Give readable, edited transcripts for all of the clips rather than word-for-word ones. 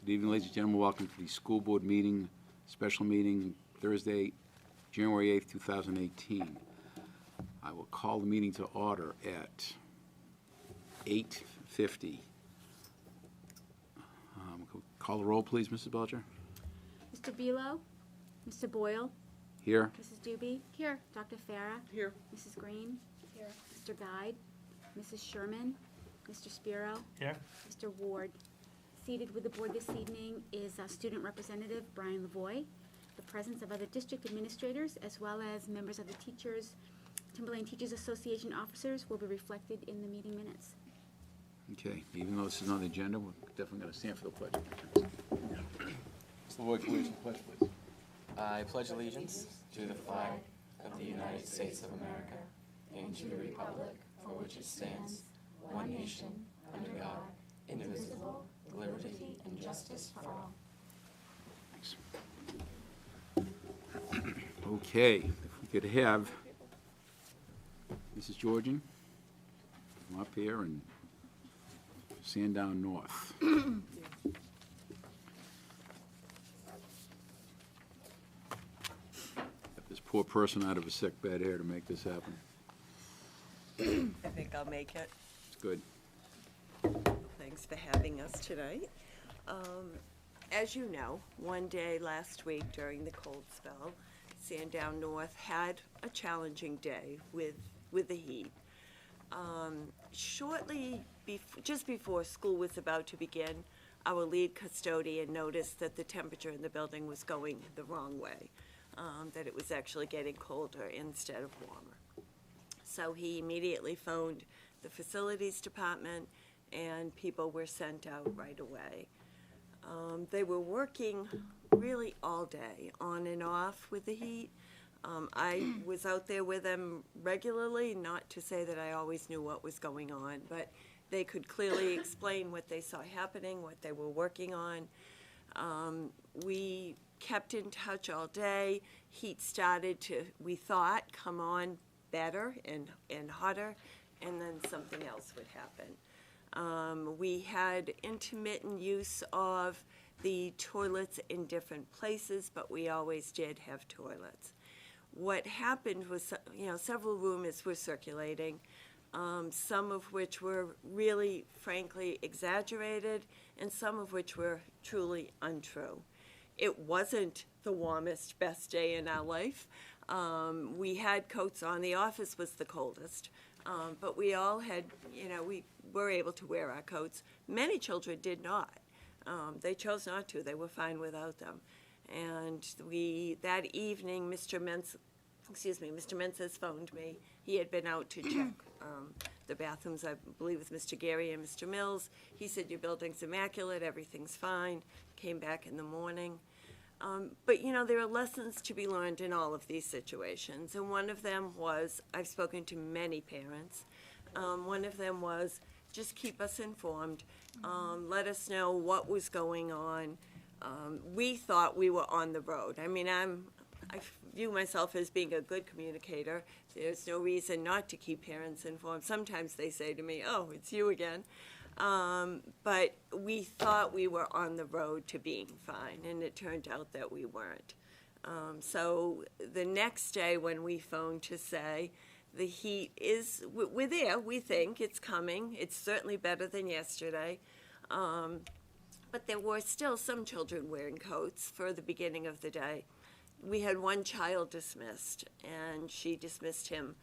Good evening, ladies and gentlemen. Welcome to the school board meeting, special meeting, Thursday, January 8th, 2018. I will call the meeting to order at 8:50. Call the roll, please, Mrs. Belcher. Mr. Belo? Mr. Boyle? Here. Mrs. Doobie? Here. Dr. Farah? Here. Mrs. Green? Here. Mr. Guide? Mrs. Sherman? Mr. Spiro? Here. Mr. Ward? Seated with the board this evening is Student Representative Brian Lavoie. The presence of other district administrators as well as members of the Timberlane Teachers Association officers will be reflected in the meeting minutes. Okay, even though this is on the agenda, we're definitely going to stand for the pledge. Mr. Lavoie, can we have the pledge, please? I pledge allegiance to the flag of the United States of America and to the republic for which it stands, one nation, under God, indivisible, with liberty and justice for all. Thanks. Okay, if we could have Mrs. Georgian come up here and Sandown North. Got this poor person out of a sick bed here to make this happen. I think I'll make it. It's good. Thanks for having us tonight. As you know, one day last week during the cold spell, Sandown North had a challenging day with the heat. Just before school was about to begin, our lead custodian noticed that the temperature in the building was going the wrong way, that it was actually getting colder instead of warmer. So he immediately phoned the facilities department and people were sent out right away. They were working really all day, on and off with the heat. I was out there with them regularly, not to say that I always knew what was going on, but they could clearly explain what they saw happening, what they were working on. We kept in touch all day. Heat started to, we thought, come on better and hotter, and then something else would happen. We had intermittent use of the toilets in different places, but we always did have toilets. What happened was, several rumors were circulating, some of which were really, frankly, exaggerated, and some of which were truly untrue. It wasn't the warmest, best day in our life. We had coats on. The office was the coldest, but we all had, we were able to wear our coats. Many children did not. They chose not to. They were fine without them. And that evening, Mr. Menses phoned me. He had been out to check the bathrooms, I believe, with Mr. Gary and Mr. Mills. He said, your building's immaculate, everything's fine. Came back in the morning. But, there are lessons to be learned in all of these situations. And one of them was, I've spoken to many parents, one of them was, just keep us informed. Let us know what was going on. We thought we were on the road. I mean, I view myself as being a good communicator. There's no reason not to keep parents informed. Sometimes they say to me, oh, it's you again. But we thought we were on the road to being fine, and it turned out that we weren't. So the next day when we phoned to say the heat is, we're there, we think it's coming. It's certainly better than yesterday. But there were still some children wearing coats for the beginning of the day. We had one child dismissed, and she dismissed him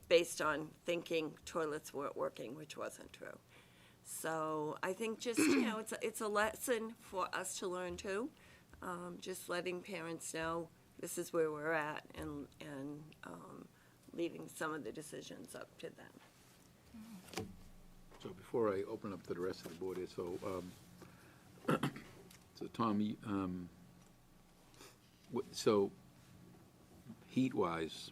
based on thinking toilets weren't working, which wasn't true. So I think just, it's a lesson for us to learn too. Just letting parents know this is where we're at and leaving some of the decisions up to them. So before I open up to the rest of the board here, so Tom, so heat-wise,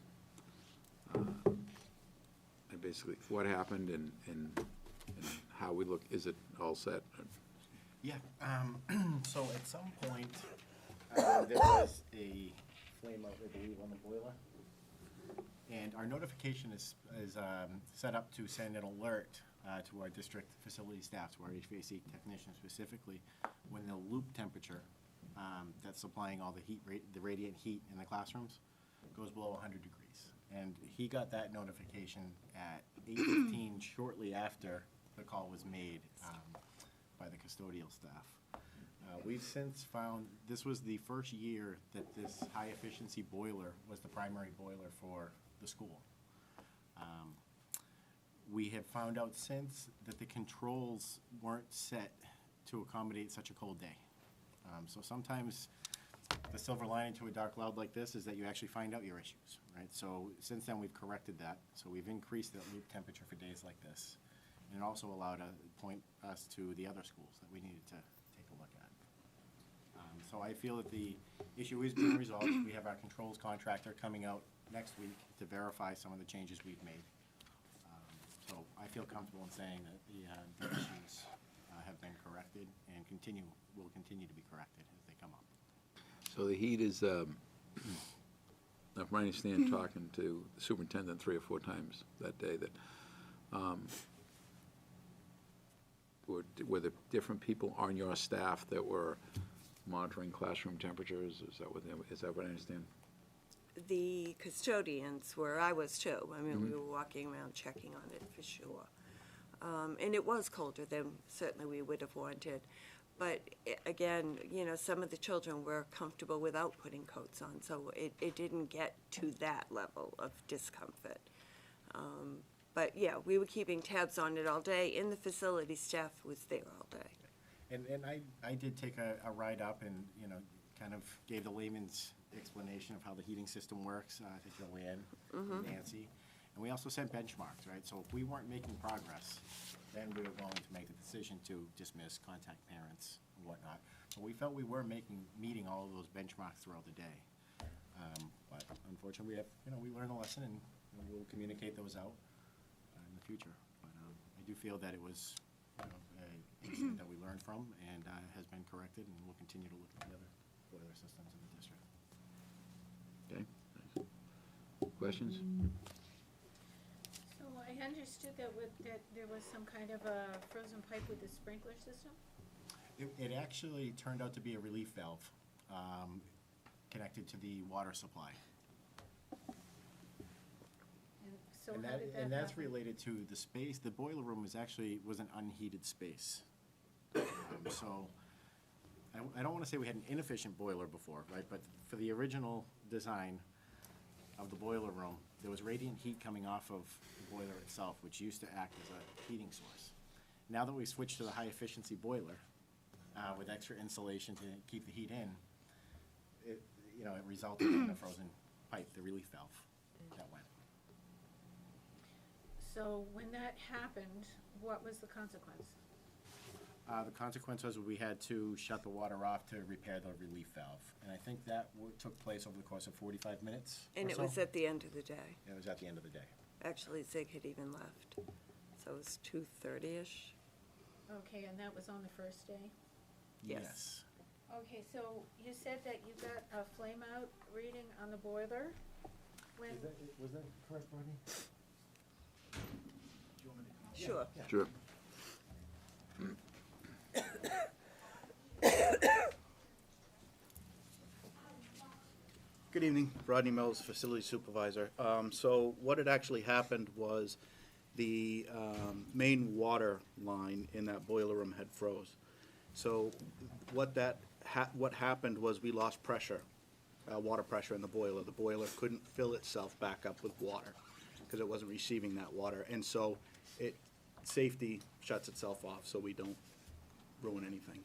basically what happened and how we look, is it all set? Yeah, so at some point, there was a flame out, I believe, on the boiler. And our notification is set up to send an alert to our district facility staff, to our HVAC technicians specifically, when the loop temperature that's supplying all the heat, the radiant heat in the classrooms goes below 100 degrees. And he got that notification at 8:15, shortly after the call was made by the custodial staff. We've since found, this was the first year that this high-efficiency boiler was the primary boiler for the school. We have found out since that the controls weren't set to accommodate such a cold day. So sometimes the silver lining to a dark cloud like this is that you actually find out your issues, right? So since then, we've corrected that. So we've increased the loop temperature for days like this. And it also allowed to point us to the other schools that we needed to take a look at. So I feel that the issue is being resolved. We have our controls contractor coming out next week to verify some of the changes we've made. So I feel comfortable in saying that the issues have been corrected and will continue to be corrected as they come up. So the heat is, if I understand, talking to the superintendent 3 or 4 times that day, that were there different people on your staff that were monitoring classroom temperatures? Is that what I understand? The custodians, where I was too, I mean, we were walking around checking on it for sure. And it was colder than certainly we would have wanted. But again, you know, some of the children were comfortable without putting coats on, so it didn't get to that level of discomfort. But yeah, we were keeping tabs on it all day, and the facility staff was there all day. And I did take a ride up and, you know, kind of gave the layman's explanation of how the heating system works to Joanne and Nancy. And we also set benchmarks, right? So if we weren't making progress, then we were going to make the decision to dismiss, contact parents and whatnot. But we felt we were meeting all of those benchmarks throughout the day. But unfortunately, we learned a lesson, and we'll communicate those out in the future. But I do feel that it was an incident that we learned from and has been corrected, and we'll continue to look at the other boiler systems in the district. Okay. Questions? So I understood that there was some kind of a frozen pipe with the sprinkler system? It actually turned out to be a relief valve connected to the water supply. And so how did that And that's happen? related to the space. The boiler room was an unheated space. So I don't want to say we had an inefficient boiler before, right? But for the original design of the boiler room, there was radiant heat coming off of the boiler itself, which used to act as a heating source. Now that we switched to the high-efficiency boiler with extra insulation to keep the heat in, it resulted in a frozen pipe, the relief valve that went. So when that happened, what was the consequence? The consequence was we had to shut the water off to repair the relief valve. And I think that took place over the course of 45 minutes And or it so. was at the end of the day. It was at the end of the day. Actually, Zig had even left, so it was 2:30-ish. Okay, and that was on the first day? Yes. Okay, so you said that you got a flame out reading on the boiler? When, Was that correct, Rodney? Sure. Sure. Good evening, Rodney Mills, Facility Supervisor. So what had actually happened was the main water line in that boiler room had froze. So what happened was we lost pressure, water pressure in the boiler. The boiler couldn't fill itself back up with water because it wasn't receiving that water. And so safety shuts itself off so we don't ruin anything.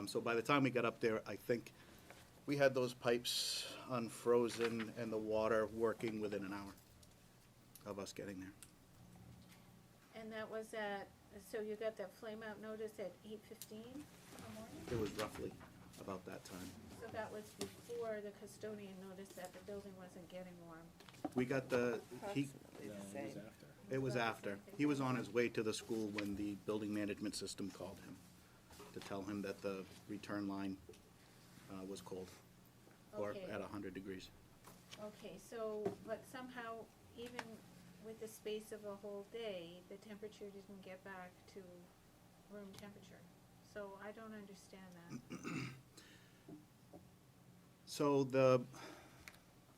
So by the time we got up there, I think we had those pipes unfrozen and the water working within an hour of us getting there. and that was so you got that flame out notice at 8:15 in the morning? It was roughly about that time. So that was before the custodian noticed that the building wasn't getting warm? We got Approximately the No, it was same. after. it was after. He was on his way to the school when the building management system called him to tell him that the return line was cold or Okay. at 100 degrees. Okay, so, but somehow, even with the space of a whole day, the temperature didn't get back to room temperature. So I don't understand that. So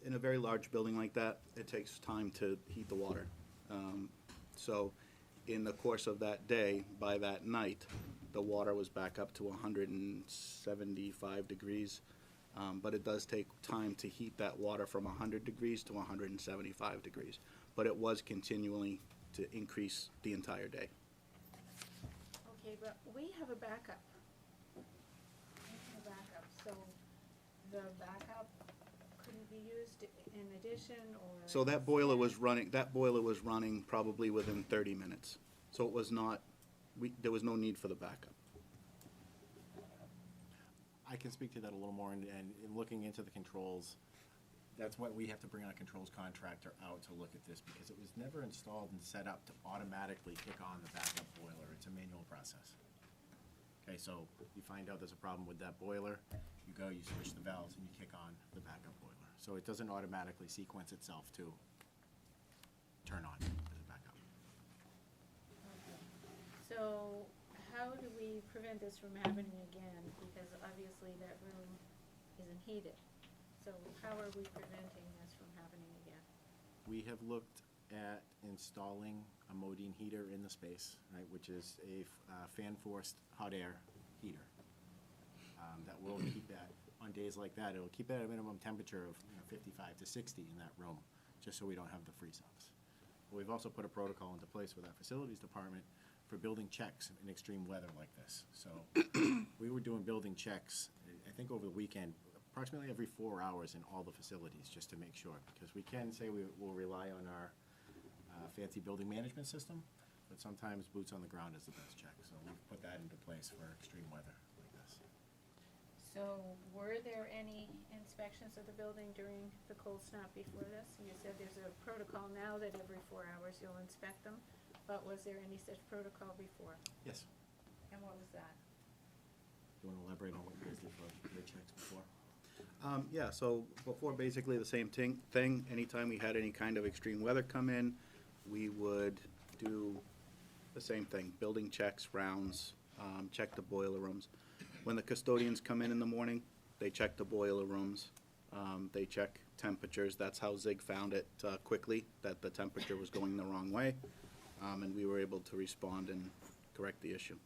in a very large building like that, it takes time to heat the water. So in the course of that day, by that night, the water was back up to 175 degrees. But it does take time to heat that water from 100 degrees to 175 degrees. But it was continually to increase the entire day. Okay, but we have a backup. We have a backup, so the backup couldn't be used in addition or? So that boiler was running probably within 30 minutes. So it was not, there was no need for the backup. I can speak to that a little more, and in looking into the controls, that's why we have to bring our controls contractor out to look at this, because it was never installed and set up to automatically kick on the backup boiler. It's a manual process. Okay, so you find out there's a problem with that boiler, you go, you switch the valves, and you kick on the backup boiler. So it doesn't automatically sequence itself to turn on as a backup. So how do we prevent this from happening again? Because obviously that room isn't heated. So how are we preventing this from happening again? We have looked at installing a Modine heater in the space, right, which is a fan-forced hot air heater. That will keep that, on days like that, it'll keep it at a minimum temperature of 55 to 60 in that room, just so we don't have the freeze-ups. But we've also put a protocol into place with our facilities department for building checks in extreme weather like this. So we were doing building checks, I think over the weekend, approximately every 4 hours in all the facilities, just to make sure. Because we can say we will rely on our fancy building management system, but sometimes boots on the ground is the best check. So we've put that into place for extreme weather like this. So were there any inspections of the building during the cold snap before this? You said there's a protocol now that every 4 hours you'll inspect them, but was there any such protocol before? Yes. And what was that? You want to elaborate on what you guys did for your checks before? Yeah, so before, basically the same thing. Anytime we had any kind of extreme weather come in, we would do the same thing, building checks, rounds, check the boiler rooms. When the custodians come in the morning, they check the boiler rooms, they check temperatures. That's how Zig found it quickly, that the temperature was going the wrong way, and we were able to respond and correct the issue.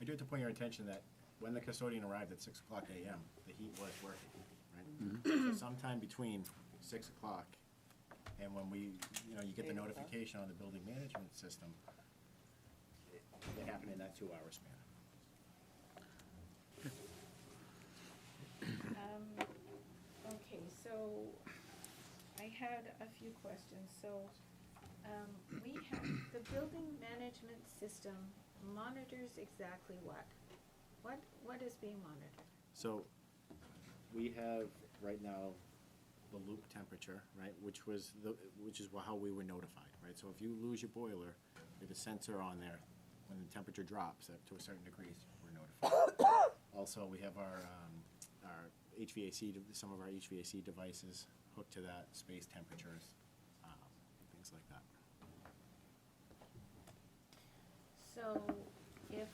I do have to point your attention that when the custodian arrived at 6 o'clock a.m., the heat was working, right? So sometime between 6 o'clock and when you get the notification on the building management system, it happened in that 2-hour span. Okay, so I had a few questions. So we have, the building management system monitors exactly what? What is being monitored? So we have right now the loop temperature, right, which is how we were notified, right? So if you lose your boiler, there's a sensor on there. When the temperature drops up to a certain degree, we're notified. Also, we have our HVAC, some of our HVAC devices hooked to that, space temperatures, things like that. So if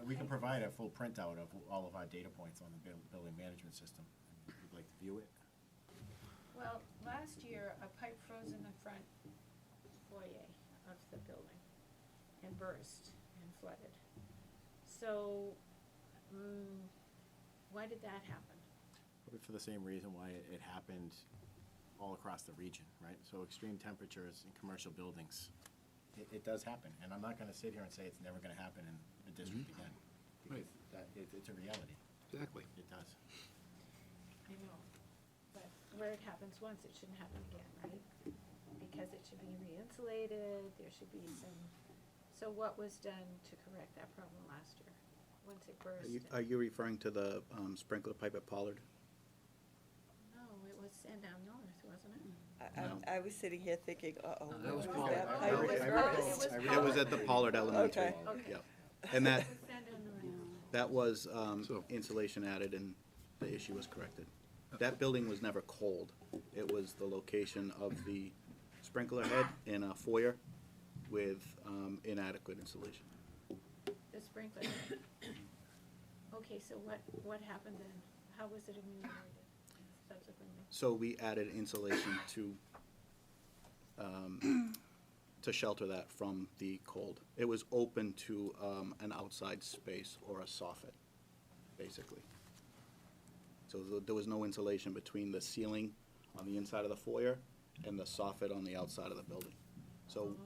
We can provide a full printout of all of our data points on the building management system. If you'd like to view it. Well, last year, a pipe froze in the front foyer of the building and burst and flooded. So, why did that happen? Probably for the same reason why it happened all across the region, right? So extreme temperatures in commercial buildings, it does happen. And I'm not gonna sit here and say it's never gonna happen in the district again. Right. Because it's a reality. Exactly. It does. I know, but where it happens once, it shouldn't happen again, right? Because it should be re-insulated, there should be some, so what was done to correct that problem last year, once it burst? Are you referring to the sprinkler pipe at Pollard? No, it was Sandown North, wasn't it? I was sitting here thinking, uh-oh. that was what Pollard. that I pipe read- I burst? read- It was at the Pollard Elementary. Okay. Okay. Yep. And that, It was Sandown North. that was So- insulation added and the issue was corrected. That building was never cold. It was the location of the sprinkler head in a foyer with inadequate insulation. The sprinkler. Okay, so what happened then? How was it ameliorated subsequently? So we added insulation to shelter that from the cold. It was open to an outside space or a soffit, basically. So there was no insulation between the ceiling on the inside of the foyer and the soffit on the outside of the building. So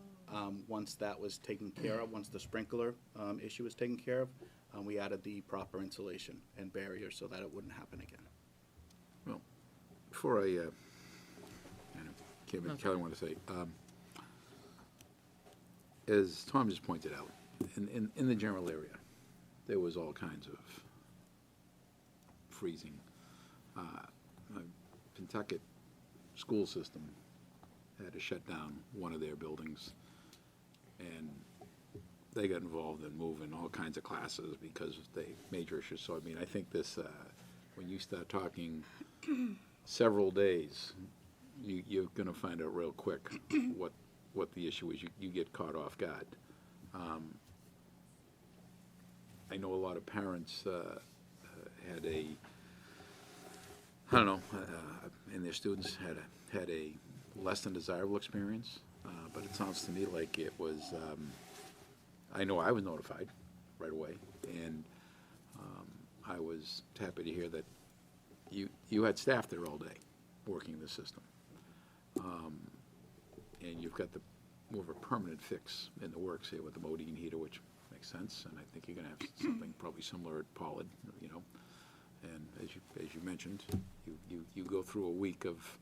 once that was taken care of, once the sprinkler issue was taken care of, we added the proper insulation and barriers so that it wouldn't happen again. Well, before I know, Kelly wanted to say, as Tom just pointed out, in the general area, there was all kinds of freezing. Pentucket school system had to shut down one of their buildings, and they got involved in moving all kinds of classes because of the major issues. So, I mean, I think this, when you start talking several days, you're going to find out real quick what the issue is. You get caught off guard. I know a lot of parents had a, I don't know, and their students had a less than desirable experience, but it sounds to me like it was, I know I was notified right away, and I was happy to hear that you had staff there all day working the system. And you've got more of a permanent fix in the works here with the Modine heater, which makes sense, and I think you're gonna have something probably similar at Pollard, you know. And as you mentioned, you go through a week of,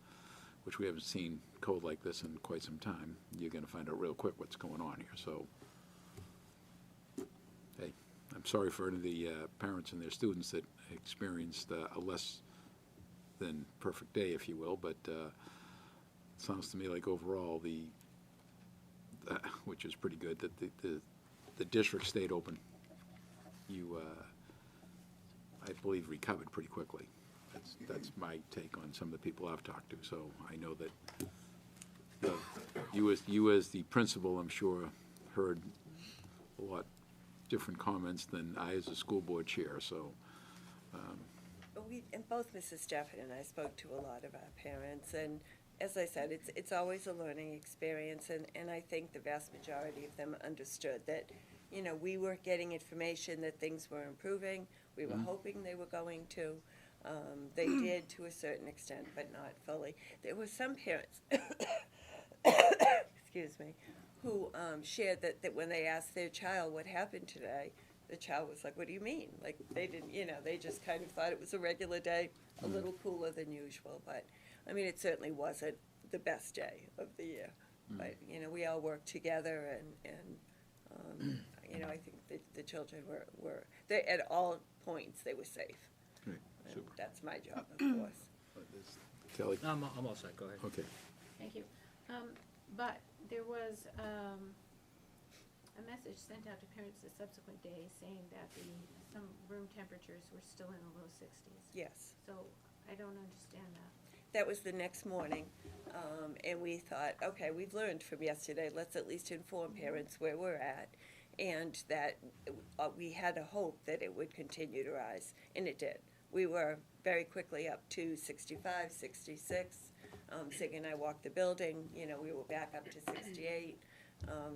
which we haven't seen cold like this in quite some time, you're gonna find out real quick what's going on here, so. Hey, I'm sorry for any of the parents and their students that experienced a less than perfect day, if you will, but it sounds to me like overall which is pretty good, that the district stayed open. You, I believe, recovered pretty quickly. That's my take on some of the people I've talked to. So I know that you as the principal, I'm sure, heard a lot different comments than I as a school board chair. So. And both Mrs. Stafford and I spoke to a lot of our parents, and as I said, it's always a learning experience, and I think the vast majority of them understood that, you know, we were getting information that things were improving. We were hoping they were going to. They did to a certain extent, but not fully. There were some parents, excuse me, who shared that when they asked their child what happened today, the child was like, "What do you mean?" Like, they didn't, you know, they just kind of thought it was a regular day, a little cooler than usual. But, I mean, it certainly wasn't the best day of the year. But, you know, we all worked together, and you know, I think the children were they, at all points, they were safe. Great, And super. that's my job, of course. Kelly? I'm all set, go ahead. Okay. Thank you. But there was a message sent out to parents the subsequent day saying that some room temperatures were still in the low 60s. Yes. So I don't understand that. That was the next morning, and we thought, okay, we've learned from yesterday, let's at least inform parents where we're at, and that we had a hope that it would continue to rise, and it did. We were very quickly up to 65, 66. Sig and I walked the building, you know, we were back up to 68.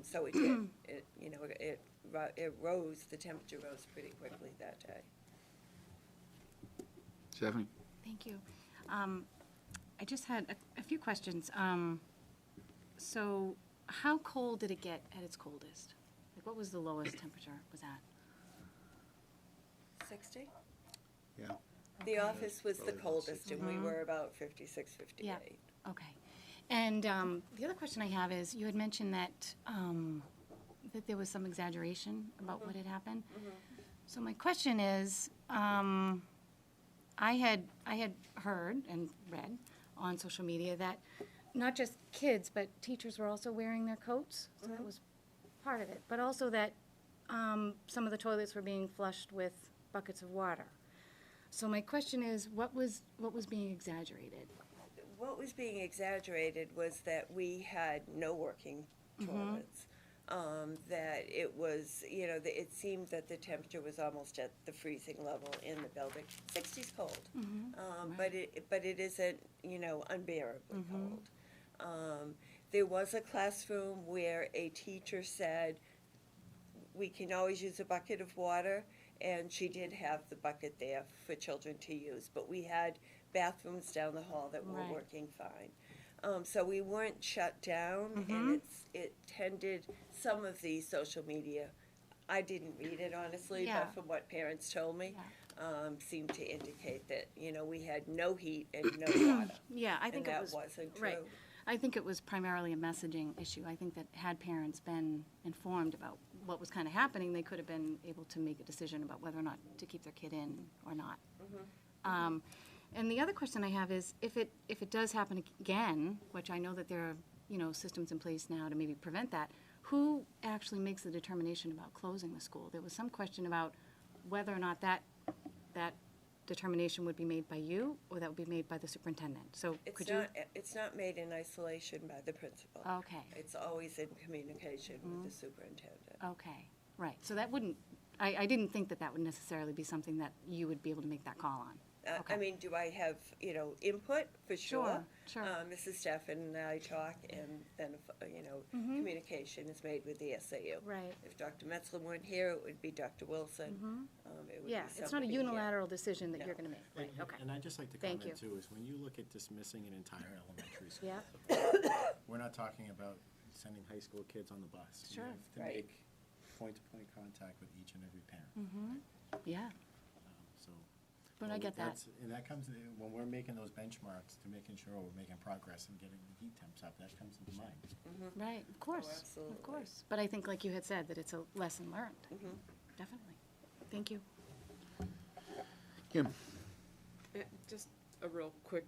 So it did, you know, it rose, the temperature rose pretty quickly that day. Stephanie? Thank you. I just had a few questions. So how cold did it get at its coldest? Like, what was the lowest temperature was at? 60? Yeah. The office was the Probably about coldest, and we were about 56, 58. Yeah. Okay. And the other question I have is, you had mentioned that that there was some exaggeration about what had happened. So my question is, I had heard and read on social media that not just kids, but teachers were also wearing their coats. So that was part of it. But also that some of the toilets were being flushed with buckets of water. So my question is, what was being exaggerated? what was being exaggerated was that we had no working toilets. That it was, it seemed that the temperature was almost at the freezing level in the building. 60's cold, but it isn't, unbearably cold. There was a classroom where a teacher said, we can always use a bucket of water, and she did have the bucket there for children to use, but we had bathrooms down the hall that were Right. working fine. So we weren't shut down, and it tended, some of the social media, I didn't read it honestly, Yeah. but from what parents told me, Yeah. seemed to indicate that, we had no heat and no water. Yeah, I think it was. And that wasn't true. Right. I think it was primarily a messaging issue. I think that had parents been informed about what was kind of happening, they could have been able to make a decision about whether or not to keep their kid in or not. And the other question I have is, if it does happen again, which I know that there are, systems in place now to maybe prevent that, who actually makes the determination about closing the school? There was some question about whether or not that determination would be made by you, or that would be made by the superintendent. So could you? It's not made in isolation by the principal. Okay, It's always in communication with the superintendent. okay, right. So that wouldn't, I didn't think that would necessarily be something that you would be able to make that call on. I Okay. mean, do I have, input? For sure. Sure. Mrs. Steffen and I talk, and then, communication is made with the SAU. Right. If Dr. Metzler weren't here, it would be Dr. Wilson. It would be Yeah, it's not a somebody here. unilateral decision that No. you're going to make. Right, okay. And I'd just like to Thank comment you. too, is when you look at dismissing an entire elementary school, Yeah, we're not talking about sending high school kids on the bus. Sure. You have to Right. make point-to-point contact with each and every parent. yeah, So. but I get that. And that comes, when we're making those benchmarks to making sure we're making progress and getting the heat temps up, that comes into mind. Right, of course, absolutely. of course. But I think, like you had said, that it's a lesson learned. Definitely. Thank you. Kim? Just a real quick,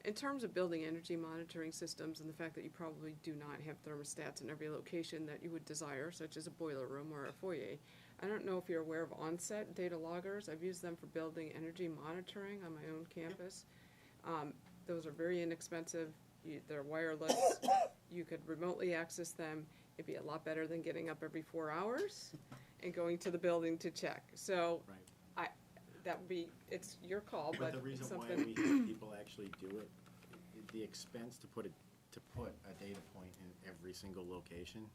in terms of building energy monitoring systems and the fact that you probably do not have thermostats in every location that you would desire, such as a boiler room or a foyer, I don't know if you're aware of onset data loggers. I've used them for building energy monitoring on my own campus. Those are very inexpensive. They're wireless. You could remotely access them. It'd be a lot better than getting up every 4 hours and going to the building to check. So Right. that would be, it's your call, But but the it's reason why something. we have people actually do it, the expense to put a data point in every single location,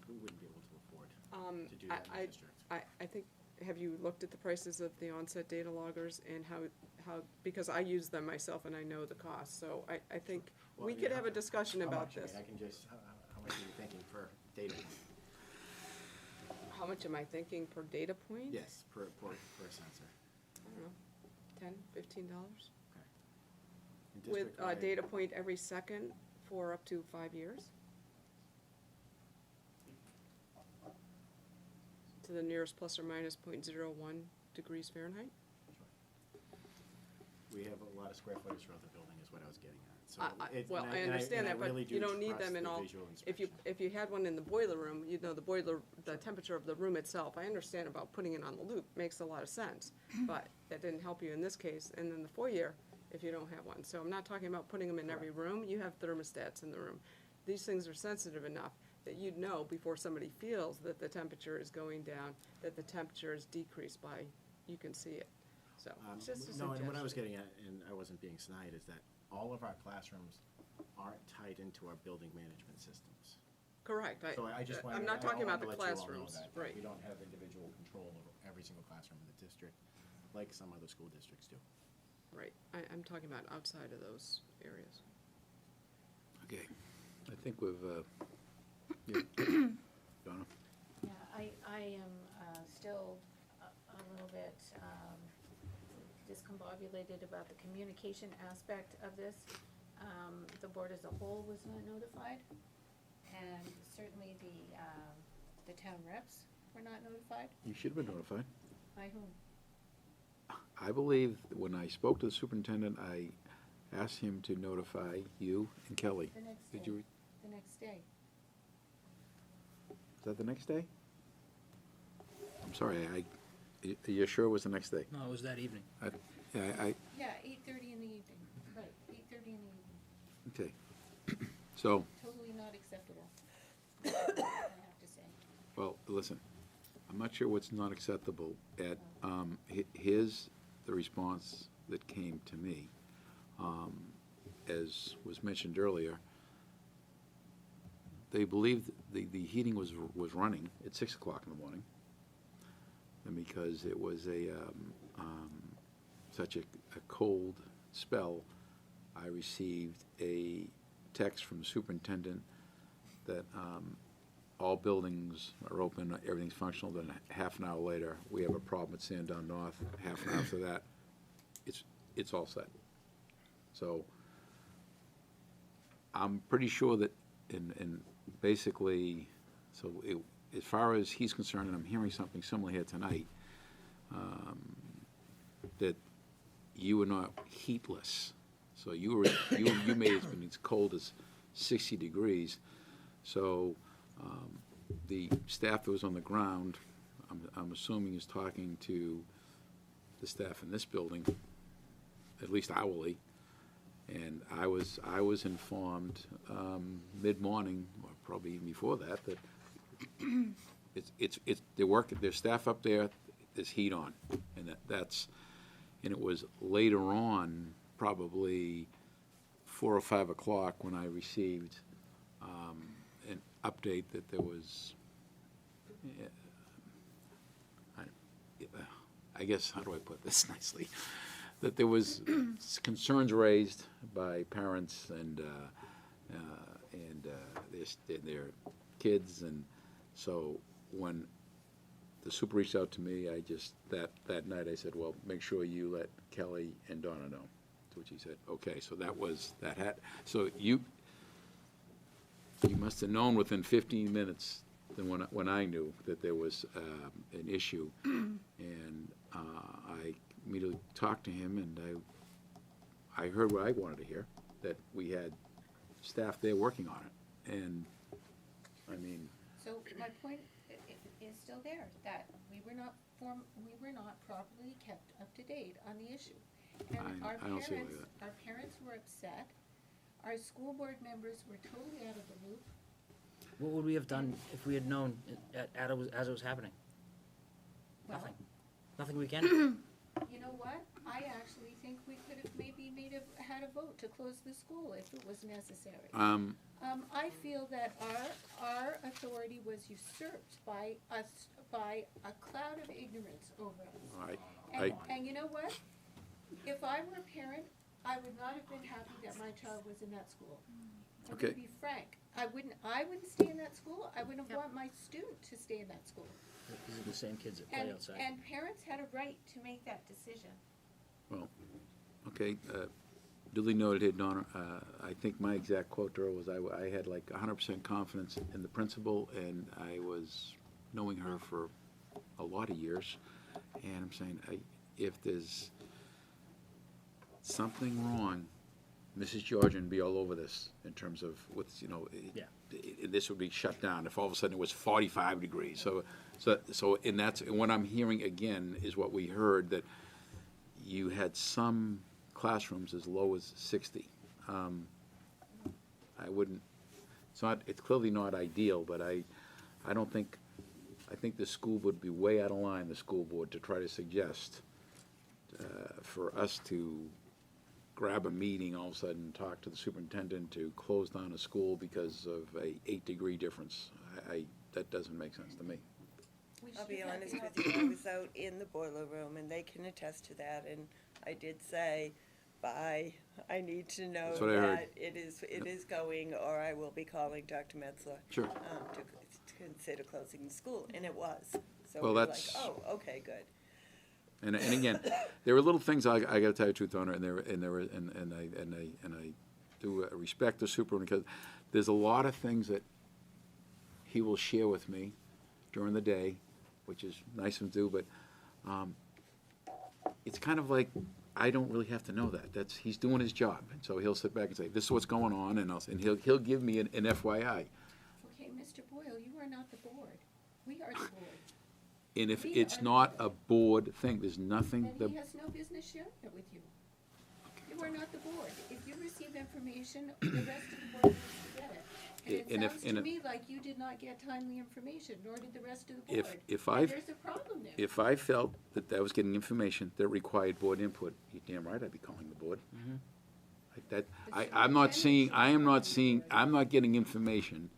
we wouldn't be able to afford to do that in the district. I think, have you looked at the prices of the onset data loggers and how, because I use them myself and I know the cost, so I think Well, we yeah, could have a discussion How about much? I this. mean, I can just, how much are you thinking per data point? How much am I thinking per data point? Yes, per sensor. I don't know, $10, $15? Okay. And With a district-wide- data point every second for up to 5 years? To the nearest plus or minus 0.01 degrees Fahrenheit? We have a lot of square footage throughout the building is what I was getting at. So Well, and I understand and that, really but do you don't need trust them in the all. visual If you, inspection. if you had one in the boiler room, you'd know the temperature of the room itself. I understand about putting it on the loop, makes a lot of sense, but that didn't help you in this case. And then the foyer, if you don't have one. So I'm not talking about putting them in every room. You have thermostats in the room. These things are sensitive enough that you'd know before somebody feels that the temperature is going down, that the temperature is decreased by, you can see it. So, it's just a No, and what I was suggestion. getting at, and I wasn't being snide, is that all of our classrooms aren't tied into our building management systems. Correct. So I just wanted. I'm not I talking about wanted the to let you all know classrooms, that right. We don't have individual control over every single classroom in the district, like some other school districts do. Right, I'm talking about outside of those areas. Okay, I think we've, yeah. Donna? Yeah, I am still a little bit discombobulated about the communication aspect of this. The board as a whole was not notified, and certainly the town reps were not notified. You should have been notified. By whom? I believe that when I spoke to the superintendent, I asked him to notify you and Kelly. The next Did day. you, The next day. is that the next day? I'm sorry, are you sure it was the next day? No, it was that evening. Yeah, I, Yeah, 8:30 in the evening. Okay. So, Totally not acceptable, I have to say. well, listen, I'm not sure what's not acceptable at, here's the response that came to me. As was mentioned earlier, they believed the heating was running at 6 o'clock in the morning. And because it was such a cold spell, I received a text from the superintendent that all buildings are open, everything's functional. Then half an hour later, we have a problem at Sandown North. Half an hour after that, it's all set. So I'm pretty sure that, and basically, so as far as he's concerned, and I'm hearing something similar here tonight, that you were not heatless. So you made it when it's cold as 60 degrees. So the staff that was on the ground, I'm assuming is talking to the staff in this building, at least hourly. And I was informed mid-morning, or probably even before that, that their staff up there, there's heat on, and and it was later on, probably 4 or 5 o'clock, when I received an update that there was, I guess, how do I put this nicely? That there was concerns raised by parents and their kids, and so when the super reached out to me, I just that night I said, well, make sure you let Kelly and Donna know. To which he said, okay. So that was that. So you must have known within 15 minutes than when I knew that there was an issue, and I immediately talked to him, and I heard what I wanted to hear, that we had staff there working on it, and I mean. So my point is still there, that we were not properly kept up to date on the issue. And I don't see it like that. our parents were upset, our school board members were totally out of the loop. What would we have done if we had known as it was happening? Well, Nothing. Nothing we can. you know what? I actually think we could have maybe had a vote to close the school if it was necessary. I feel that our authority was usurped by a cloud of ignorance over us. And you know what? If I were a parent, I would not have been happy that my child was in that school. I'm Okay. gonna be frank. I wouldn't stay in that school. I wouldn't want my student to stay in that school. These are the same kids that play outside. And parents had a right to make that decision. Well, okay, duly noted here, Donna. I think my exact quote to her was, I had like 100% confidence in the principal, and I was knowing her for a lot of years, and I'm saying, if there's something wrong, Mrs. Georgian would be all over this in terms of what's, this would be shut down if all of a sudden it was 45 degrees. So, and that's, and what I'm hearing again is what we heard, that you had some classrooms as low as 60. I wouldn't, it's clearly not ideal, but I think the school would be way out of line, the school board, to try to suggest for us to grab a meeting all of a sudden, talk to the superintendent to close down a school because of a 8-degree difference. That doesn't make sense to me. I'll be honest with you, I was out in the boiler room, and they can attest to that, and I did say, bye, I need to know That's what I heard. that it is going, or I will be calling Dr. Metzler. Sure. To consider closing the school, and it was. So Well, we're like, that's- oh, okay, good. And again, there are little things I got to tell you the truth, Donna, and I do respect the super, because there's a lot of things that he will share with me during the day, which is nice of him to do, but it's kind of like I don't really have to know that. He's doing his job, and so he'll sit back and say, "This is what's going on," and he'll give me an FYI. Okay, Mr. Boyle, you are not the board. We are the board. And if We it's are- not a board thing, there's nothing. And he has no business sharing it with you. Okay. You are not the board. If you receive information, the rest of the board needs to get it. And And it if- sounds and to if- me like you did not get timely information, nor did the rest of the If- board. if And I've- there's a problem there. If I felt that I was getting information that required board input, you're damn right I'd be calling the board. I'm not seeing, I'm not getting information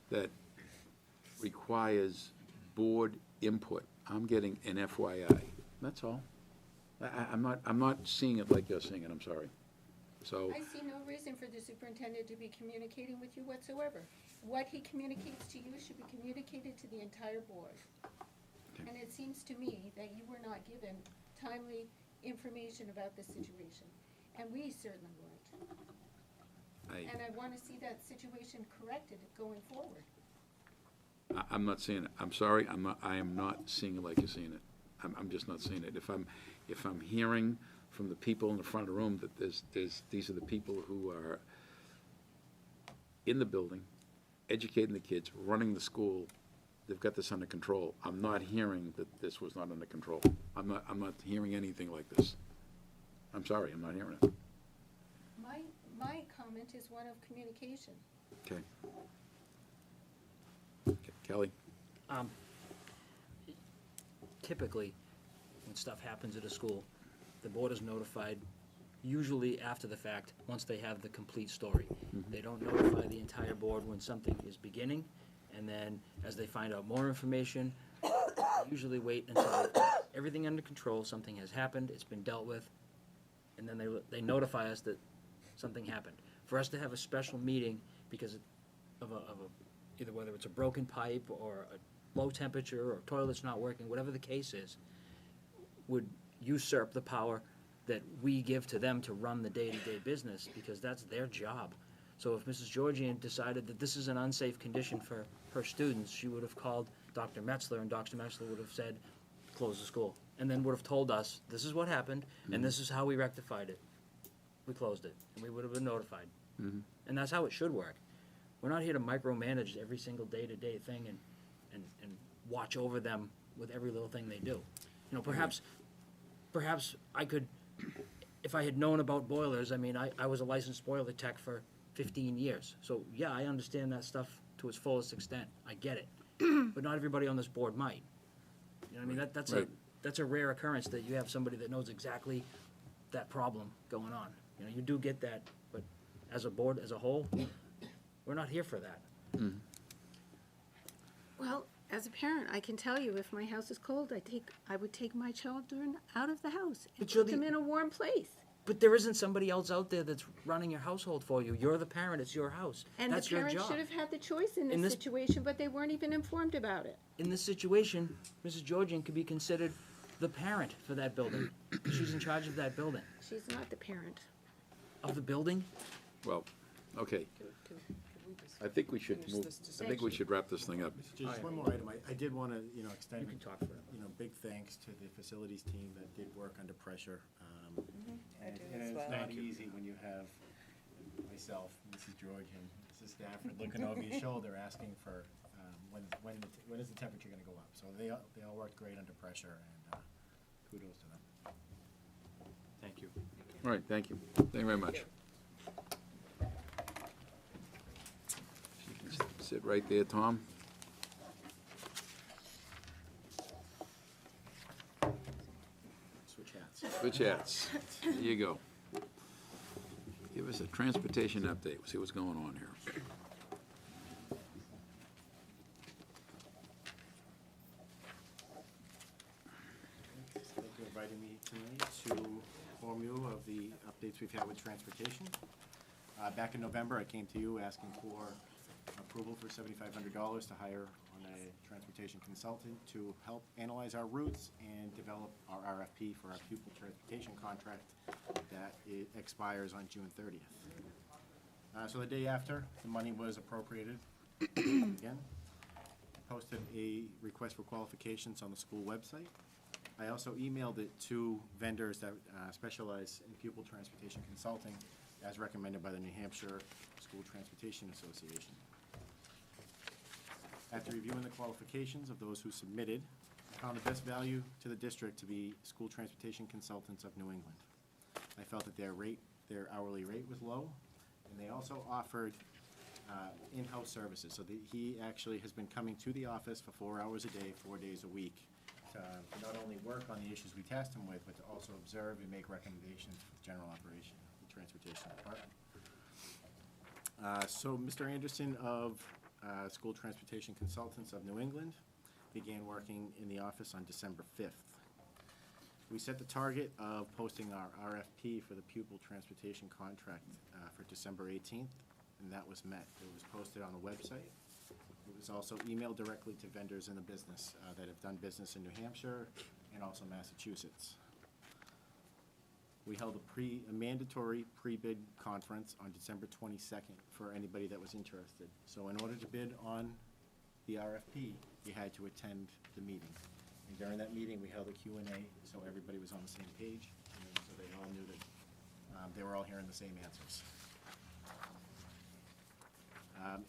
that requires board input. I'm getting an FYI, that's all. I'm not seeing it like you're seeing it, I'm sorry. So, I see no reason for the superintendent to be communicating with you whatsoever. What he communicates to you should be communicated to the entire board. Okay. And it seems to me that you were not given timely information about the situation, and we certainly weren't. And I want to see that situation corrected going forward. I'm not seeing it. I'm sorry, I am not seeing it like you're seeing it. I'm just not seeing it. If I'm hearing from the people in the front of the room that these are the people who are in the building, educating the kids, running the school, they've got this under control. I'm not hearing that this was not under control. I'm not hearing anything like this. I'm sorry, I'm not hearing it. My comment is one of communication. Okay. Kelly? Typically, when stuff happens at a school, the board is notified usually after the fact, once they have the complete story. They don't notify the entire board when something is beginning, and then as they find out more information, they usually wait until everything under control, something has happened, it's been dealt with, and then they notify us that something happened. For us to have a special meeting because of either whether it's a broken pipe or a low temperature or toilet's not working, whatever the case is, would usurp the power that we give to them to run the day-to-day business, because that's their job. So if Mrs. Georgian decided that this is an unsafe condition for her students, she would have called Dr. Metzler, and Dr. Metzler would have said, close the school, and then would have told us, this is what happened, and this is how we rectified it. We closed it, and we would have been notified. And that's how it should work. We're not here to micromanage every single day-to-day thing and watch over them with every little thing they do. You know, perhaps I could, if I had known about boilers, I mean, I was a licensed boiler tech for 15 years. So, yeah, I understand that stuff to its fullest extent. I get it. But not everybody on this board might. You know what I mean? Right. That's a rare occurrence that you have somebody that knows exactly that problem going on. You know, you do get that, but as a board, as a whole, we're not here for that. Well, as a parent, I can tell you, if my house is cold, I would take my children out of the house and But you're put them the- in a warm place. But there isn't somebody else out there that's running your household for you. You're the parent, it's your house. And That's the your parents job. should have had the choice in In this this- situation, but they weren't even informed about it. In this situation, Mrs. Georgian could be considered the parent for that building. She's in charge of that building. She's not the parent. Of the building? Well, okay, Can we just I think we should finish move, this I think discussion? we should wrap this thing up. Just one more item. I did want to, extend, You can talk for it. big thanks to the facilities team that did work under pressure. I do And as it's well. not easy when you have myself, Mrs. George, and Mrs. Stafford looking over your shoulder asking for, when is the temperature going to go up? So they all worked great under pressure, and kudos to them. Thank you. All right, thank you. Thank you very much. You can sit right there, Tom. Switch hats. Switch hats. There you go. Give us a transportation update. We'll see what's going on here. Thank you for inviting me tonight to inform you of the updates we've had with transportation. Back in November, I came to you asking for approval for $7,500 to hire on a transportation consultant to help analyze our routes and develop our RFP for our pupil transportation contract that it expires on June 30th. So the day after, the money was appropriated again. Posted a request for qualifications on the school website. I also emailed it to vendors that specialize in pupil transportation consulting, as recommended by the New Hampshire School Transportation Association. After reviewing the qualifications of those who submitted, I found the best value to the district to be School Transportation Consultants of New England. I felt that their hourly rate was low, and they also offered in-house services. So he actually has been coming to the office for 4 hours a day, 4 days a week, to not only work on the issues we tasked him with, but to also observe and make recommendations for the general operation, the transportation department. So Mr. Anderson of School Transportation Consultants of New England began working in the office on December 5th. We set the target of posting our RFP for the pupil transportation contract for December 18th, and that was met. It was posted on the website. It was also emailed directly to vendors in the business that have done business in New Hampshire and also Massachusetts. We held a mandatory pre-bid conference on December 22nd for anybody that was interested. So in order to bid on the RFP, you had to attend the meeting. And during that meeting, we held a Q&A, so everybody was on the same page, and so they all knew that they were all hearing the same answers.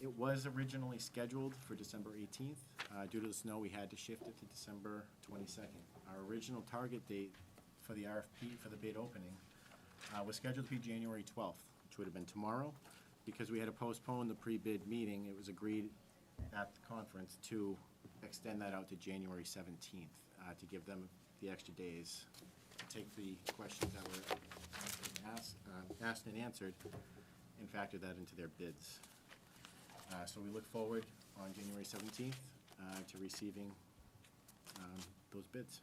It was originally scheduled for December 18th. Due to the snow, we had to shift it to December 22nd. Our original target date for the RFP for the bid opening was scheduled to be January 12th, which would have been tomorrow. Because we had to postpone the pre-bid meeting, it was agreed at the conference to extend that out to January 17th, to give them the extra days to take the questions that were asked and answered and factor that into their bids. So we look forward on January 17th to receiving those bids.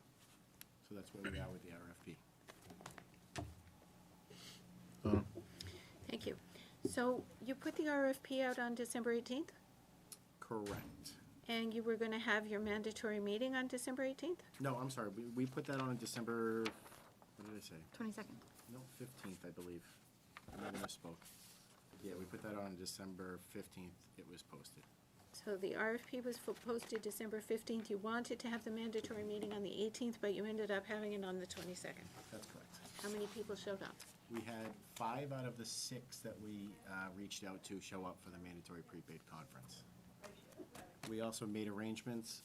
So that's where we are with the RFP. Thank you. So you put the RFP out on December 18th? Correct. And you were going to have your mandatory meeting on December 18th? No, I'm sorry, we put that on December, what did I say? 22nd. No, 15th, I believe. I might have misspoke. Yeah, we put that on December 15th, it was posted. So the RFP was posted December 15th. You wanted to have the mandatory meeting on the 18th, but you ended up having it on the 22nd. That's correct. How many people showed up? We had 5 out of the 6 that we reached out to show up for the mandatory pre-bid conference. We also made arrangements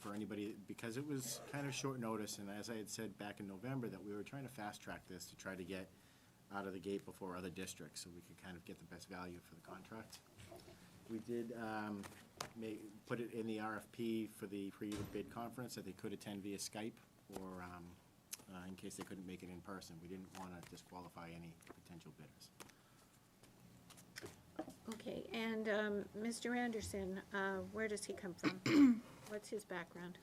for anybody, because it was kind of short notice, and as I had said back in November, that we were trying to fast-track this to try to get out of the gate before other districts, so we could kind of get the best value for the contract. We did put it in the RFP for the pre-bid conference that they could attend via Skype, or in case they couldn't make it in person. We didn't want to disqualify any potential bidders. Okay, and Mr. Anderson, where does he come from? What's his background?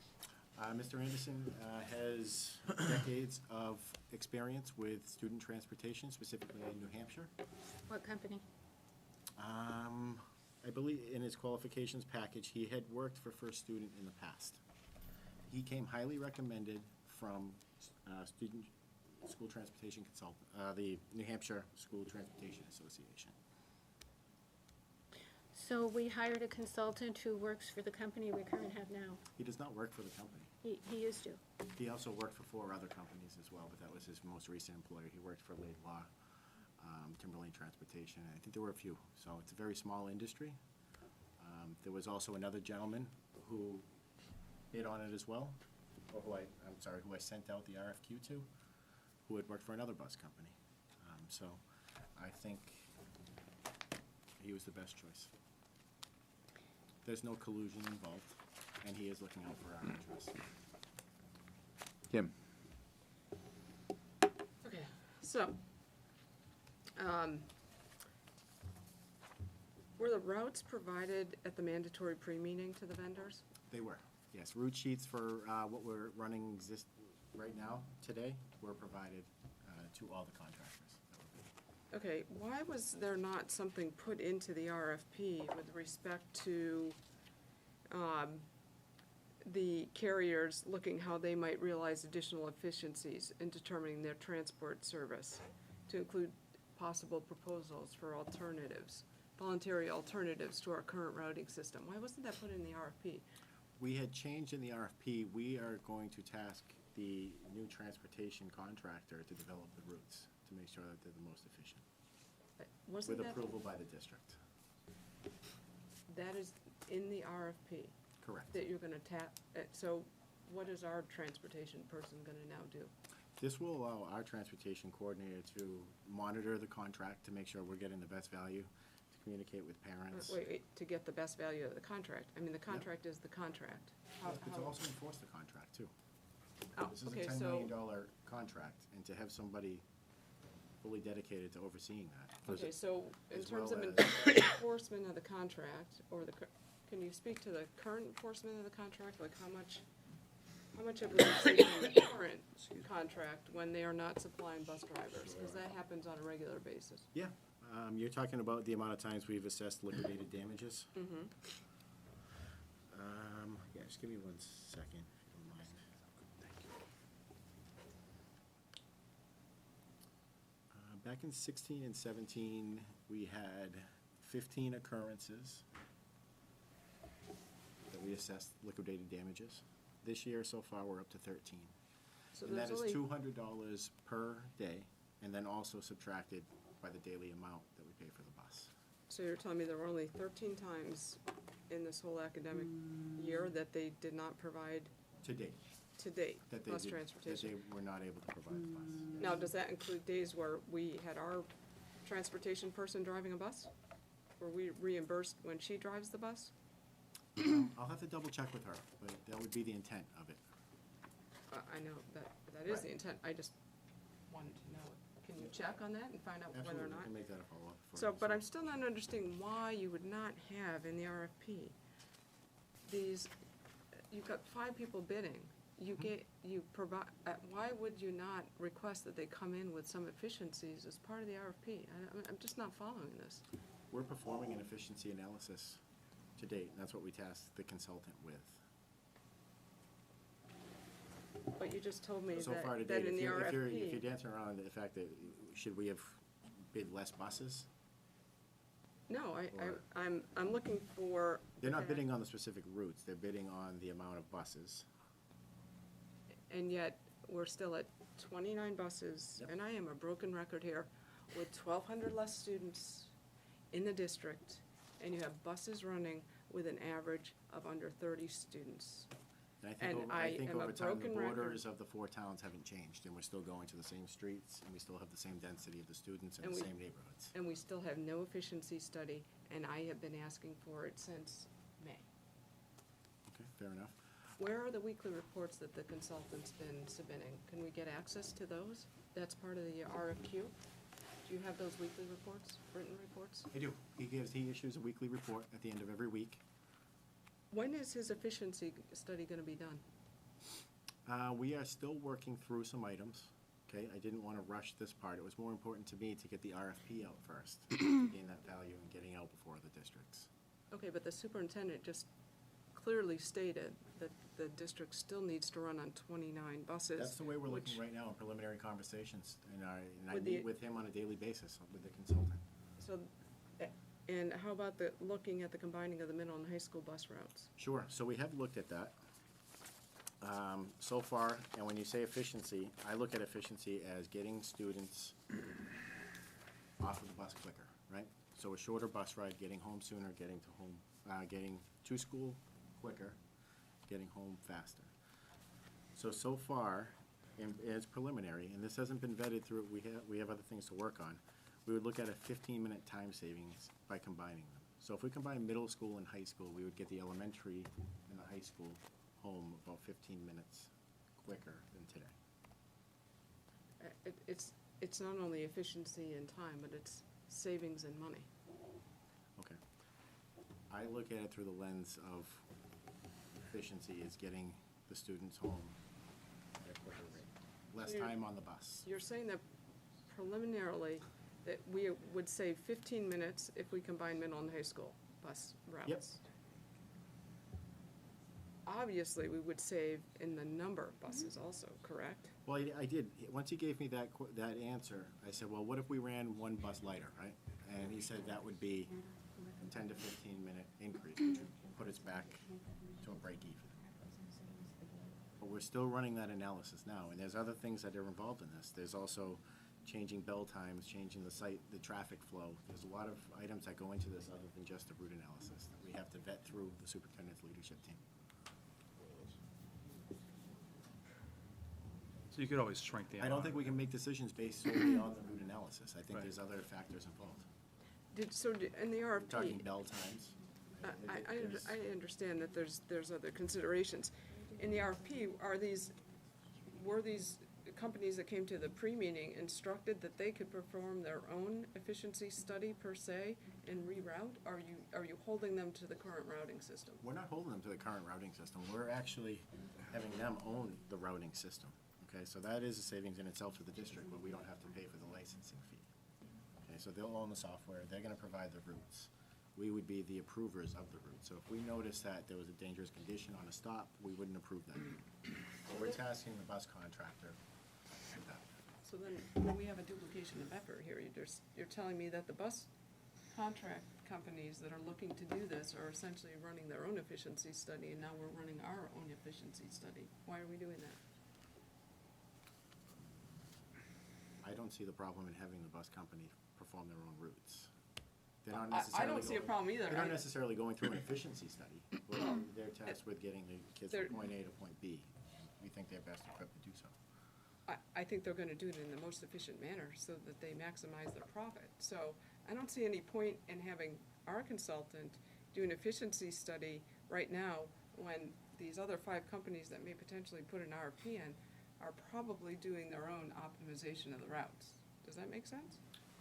Mr. Anderson has decades of experience with student transportation, specifically in New Hampshire. What company? I believe in his qualifications package, he had worked for First Student in the past. He came highly recommended from Student School Transportation Consultant, the New Hampshire School Transportation Association. So we hired a consultant who works for the company we currently have now. He does not work for the company. He used to. He also worked for 4 other companies as well, but that was his most recent employer. He worked for Laidlaw, Timberlane Transportation, and I think there were a few. So it's a very small industry. There was also another gentleman who bid on it as well, or who I sent out the RFQ to, who had worked for another bus company. So I think he was the best choice. There's no collusion involved, and he is looking out for our interests. Kim? Okay, so, were the routes provided at the mandatory pre-meeting to the vendors? They were, yes. Route sheets for what we're running right now, today, were provided to all the contractors. Okay, why was there not something put into the RFP with respect to the carriers looking how they might realize additional efficiencies in determining their transport service, to include possible proposals for alternatives, voluntary alternatives to our current routing system? Why wasn't that put in the RFP? We had changed in the RFP. We are going to task the new transportation contractor to develop the routes to make sure that they're the most efficient, Wasn't with that, approval by the district. that is in the RFP, Correct. that you're gonna so what is our transportation person gonna now do? This will allow our transportation coordinator to monitor the contract to make sure we're getting the best value, to communicate with parents. Wait, to get the best value of the contract. I mean, the contract is the contract. But to also enforce the contract too. Oh, This is a okay, $10 so, million contract, and to have somebody fully dedicated to overseeing that. okay, so in as terms well of as- enforcement of the contract, or can you speak to the current enforcement of the contract? Like how much have we received in the current contract when they are not supplying bus drivers? Because that happens on a regular basis. Yeah, you're talking about the amount of times we've assessed liquidated damages? Mm-hmm. Yeah, just give me 1 second, if you don't mind. Back in 16 and 17, we had 15 occurrences that we assessed liquidated damages. This year, so far, we're up to 13. So And there's that is only, $200 per day, and then also subtracted by the daily amount that we pay for the bus. so you're telling me there were only 13 times in this whole academic year that they did not provide To date, to date that they bus did, that transportation? they were not able to provide the bus. Now, does that include days where we had our transportation person driving a bus? Were we reimbursed when she drives the bus? I'll have to double check with her, but that would be the intent of it. I know that is the intent, I just wanted to know. Can you check on that and find out whether Absolutely, or we not? can make that a follow-up for So, you. but I'm still not understanding why you would not have in the RFP these, you've got 5 people bidding. You provide, why would you not request that they come in with some efficiencies as part of the RFP? I'm just not following this. We're performing an efficiency analysis to date, and that's what we tasked the consultant with. But you just told me So far to that date, in if the you're RFP. dancing around the fact that, should we have bid less buses? No, Or- I'm looking for. They're not bidding on the specific routes, they're bidding on the amount of buses. And yet, we're still at 29 buses, Yep. and I am a broken record here, with 1,200 less students in the district, and you have buses running with an average of under 30 students. And I think am a over time, the broken record. borders of the 4 towns haven't changed, and we're still going to the same streets, and we still have the same density of the students and And the we- same neighborhoods. And we still have no efficiency study, and I have been asking for it since May. Okay, fair enough. Where are the weekly reports that the consultant's been submitting? Can we get access to those? That's part of the RFQ? Do you have those weekly reports, written reports? I do. He issues a weekly report at the end of every week. When is his efficiency study gonna be done? We are still working through some items, okay? I didn't want to rush this part. It was more important to me to get the RFP out first, to gain that value and getting out before the districts. Okay, but the superintendent just clearly stated that the district still needs to run on 29 buses. That's the way we're which- looking right now in preliminary conversations, and I With the- meet with him on a daily basis, with the consultant. So, and how about looking at the combining of the middle and high school bus routes? Sure, so we have looked at that. So far, and when you say efficiency, I look at efficiency as getting students off of the bus quicker, right? So a shorter bus ride, getting home sooner, getting to home, getting to school quicker, getting home faster. So far, and it's preliminary, and this hasn't been vetted through, we have other things to work on. We would look at a 15-minute time savings by combining them. So if we combine middle school and high school, we would get the elementary and the high school home about 15 minutes quicker than today. It's not only efficiency in time, but it's savings in money. Okay. I look at it through the lens of efficiency is getting the students home at a quicker rate. Less So you're- time on the bus. You're saying that preliminarily, that we would save 15 minutes if we combine middle and high school bus routes? Yep. Obviously, we would save in the number of buses also, correct? Well, I did. Once he gave me that answer, I said, well, what if we ran one bus lighter, right? And he said that would be a 10 to 15-minute increase, which would put us back to a break even. But we're still running that analysis now, and there's other things that are involved in this. There's also changing bell times, changing the site, the traffic flow. There's a lot of items that go into this other than just the route analysis that we have to vet through the superintendent's leadership team. So you could always shrink the amount. I don't think we can make decisions based solely on the route analysis. I think Right. there's other factors involved. In the We're talking RFP, bell times. I understand that there's other considerations. In the RFP, were these companies that came to the pre-meeting instructed that they could perform their own efficiency study per se and reroute? Are you holding them to the current routing system? We're not holding them to the current routing system. We're actually having them own the routing system. Okay, so that is a savings in itself to the district, but we don't have to pay for the licensing fee. Okay, so they'll own the software, they're gonna provide the routes. We would be the approvers of the route. So if we noticed that there was a dangerous condition on a stop, we wouldn't approve that. So we're tasking the bus contractor with that. So then we have a duplication of effort here. You're telling me that the bus contract companies that are looking to do this are essentially running their own efficiency study, and now we're running our own efficiency study. Why are we doing that? I don't see the problem in having the bus company perform their own routes. They're not I necessarily don't see a going- problem either. They're not necessarily going through an efficiency study. They're tasked with getting the kids They're- from point A to point B. We think they're best equipped to do so. I think they're gonna do it in the most efficient manner so that they maximize their profit. So I don't see any point in having our consultant do an efficiency study right now when these other 5 companies that may potentially put an RFP in are probably doing their own optimization of the routes. Does that make sense?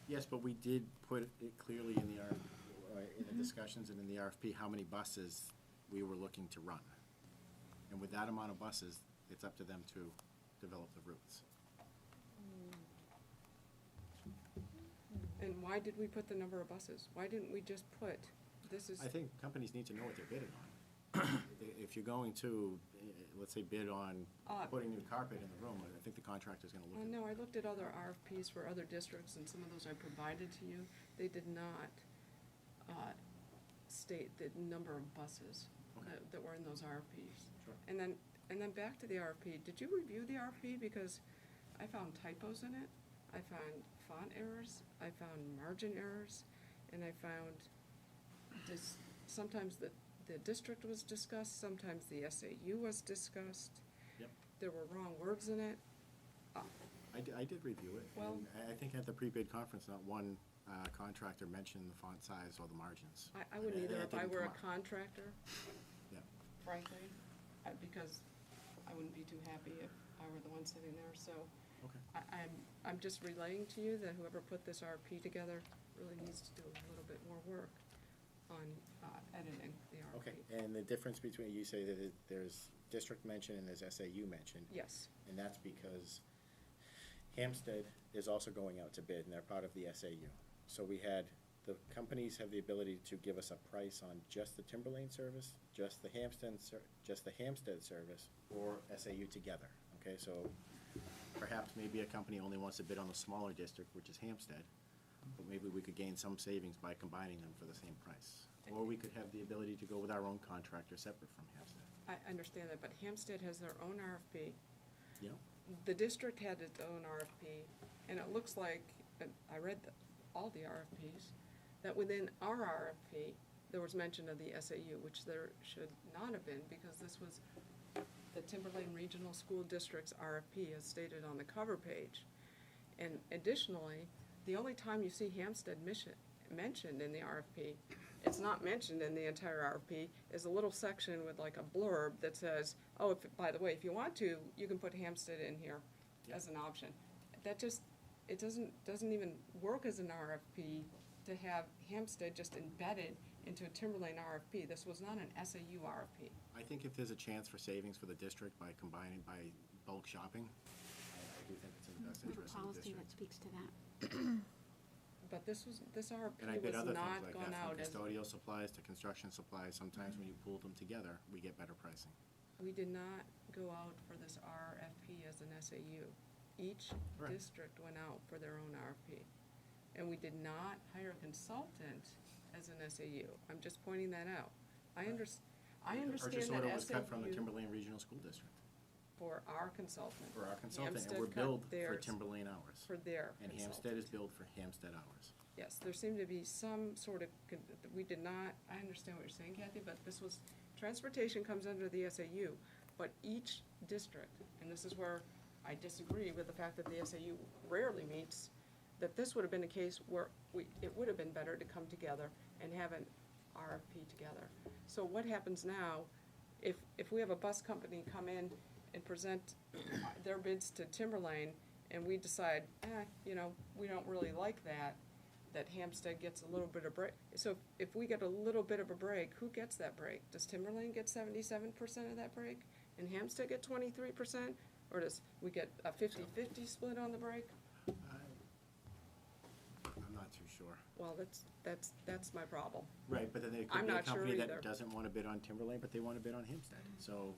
Yes, but we did put it clearly in the in the discussions and in the RFP, how many buses we were looking to run. And with that amount of buses, it's up to them to develop the routes. And why did we put the number of buses? Why didn't we just put, this is, I think companies need to know what they're bidding on. If you're going to, let's say, bid on putting new carpet in the room, I think the contractor's gonna look at it. no, I looked at other RFPs for other districts, and some of those I provided to you. They did not state the number of buses Okay. that were in those RFPs. Sure. And then back to the RFP. Did you review the RFP? Because I found typos in it. I found font errors. I found margin errors. And I found this, sometimes the district was discussed, sometimes the SAU was discussed. Yep. There were wrong words in it. I did review it. Well- And I think at the pre-bid conference, not one contractor mentioned the font size or the margins. I wouldn't either That if I didn't were a come up. contractor, Yeah. frankly, because I wouldn't be too happy if I were the one sitting there, so. Okay. I'm just relaying to you that whoever put this RFP together really needs to do a little bit more work on editing the RFP. Okay, and the difference between, you say that there's district mention and there's SAU mention. Yes, And that's because Hampstead is also going out to bid, and they're part of the SAU. So we had, the companies have the ability to give us a price on just the Timberlane service, just the Hampstead service, or SAU together, okay? So perhaps maybe a company only wants to bid on the smaller district, which is Hampstead, but maybe we could gain some savings by combining them for the same price. Or we could have the ability to go with our own contractor separate from Hampstead. I understand that, but Hampstead has their own RFP. Yeah. The district had its own RFP, and it looks like, and I read all the RFPs, that within our RFP, there was mention of the SAU, which there should not have been, because this was the Timberlane Regional School District's RFP as stated on the cover page. And additionally, the only time you see Hampstead mentioned in the RFP, it's not mentioned in the entire RFP, is a little section with like a blurb that says, oh, by the way, if you want to, you can put Hampstead in here as an option. That just, it doesn't even work as an RFP to have Hampstead just embedded into a Timberlane RFP. This was not an SAU RFP. I think if there's a chance for savings for the district by combining, by bulk shopping, I do think it's in the best We have a interest of the policy that district. speaks to that. But this And I RFP bid was other things not like gone that, out from as, custodial supplies to construction supplies. Sometimes when you pool them together, we get better pricing. we did not go out for this RFP as an SAU. Each Right. district went out for their own RFP. And we did not hire a consultant as an SAU. I'm just pointing that out. I understand The purchase that order was cut from the SAU Timberlane Regional School District for our consultant. for our consultant, and Hampstead we're cut billed for theirs Timberlane hours. For their And consultant. Hampstead is billed for Hampstead hours. Yes, there seemed to be some sort of, we did not, I understand what you're saying, Kathy, but this was, transportation comes under the SAU, but each district, and this is where I disagree with the fact that the SAU rarely meets, that this would have been a case where it would have been better to come together and have an RFP together. So what happens now, if we have a bus company come in and present their bids to Timberlane, and we decide, we don't really like that Hampstead gets a little bit of break. So if we get a little bit of a break, who gets that break? Does Timberlane get 77% of that break, and Hampstead get 23%? Or does we get a 50-50 split on the break? I'm not too sure. Well, that's my problem. Right, but then there I'm could be a not sure company either. that doesn't want to bid on Timberlane, but they want to bid on Hampstead. So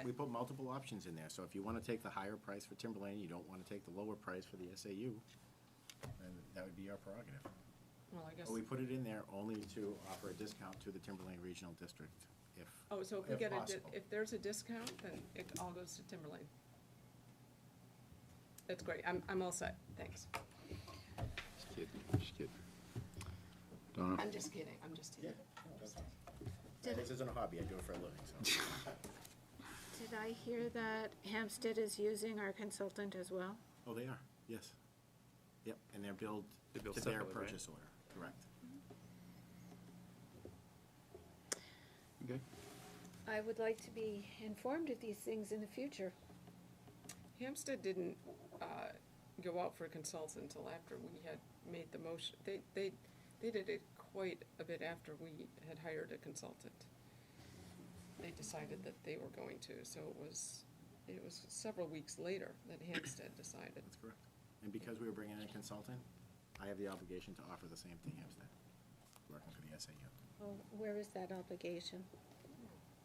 we put multiple options in there. So if you want to take the higher price for Timberlane, you don't want to take the lower price for the SAU, then that would be our prerogative. Well, I guess. But we put it in there only to offer a discount to the Timberlane Regional District, if So if we if get possible. if there's a discount, then it all goes to Timberlane. That's great. I'm all set. Thanks. Just kidding. Donna? I'm just kidding. I'm just Yeah, kidding. that's fine. This isn't a hobby, I do it for a living, so. Did I hear that Hampstead is using our consultant as well? Oh, they are, yes. Yep, and they're billed They're billed to their separately, right? purchase order, correct. Okay. I would like to be informed of these things in the future. Hampstead didn't go out for a consultant until after we had made the motion. They did it quite a bit after we had hired a consultant. They decided that they were going to, so it was several weeks later that Hampstead decided. That's correct. And because we were bringing in a consultant, I have the obligation to offer the same thing Hampstead, working for the SAU. Oh, where is that obligation?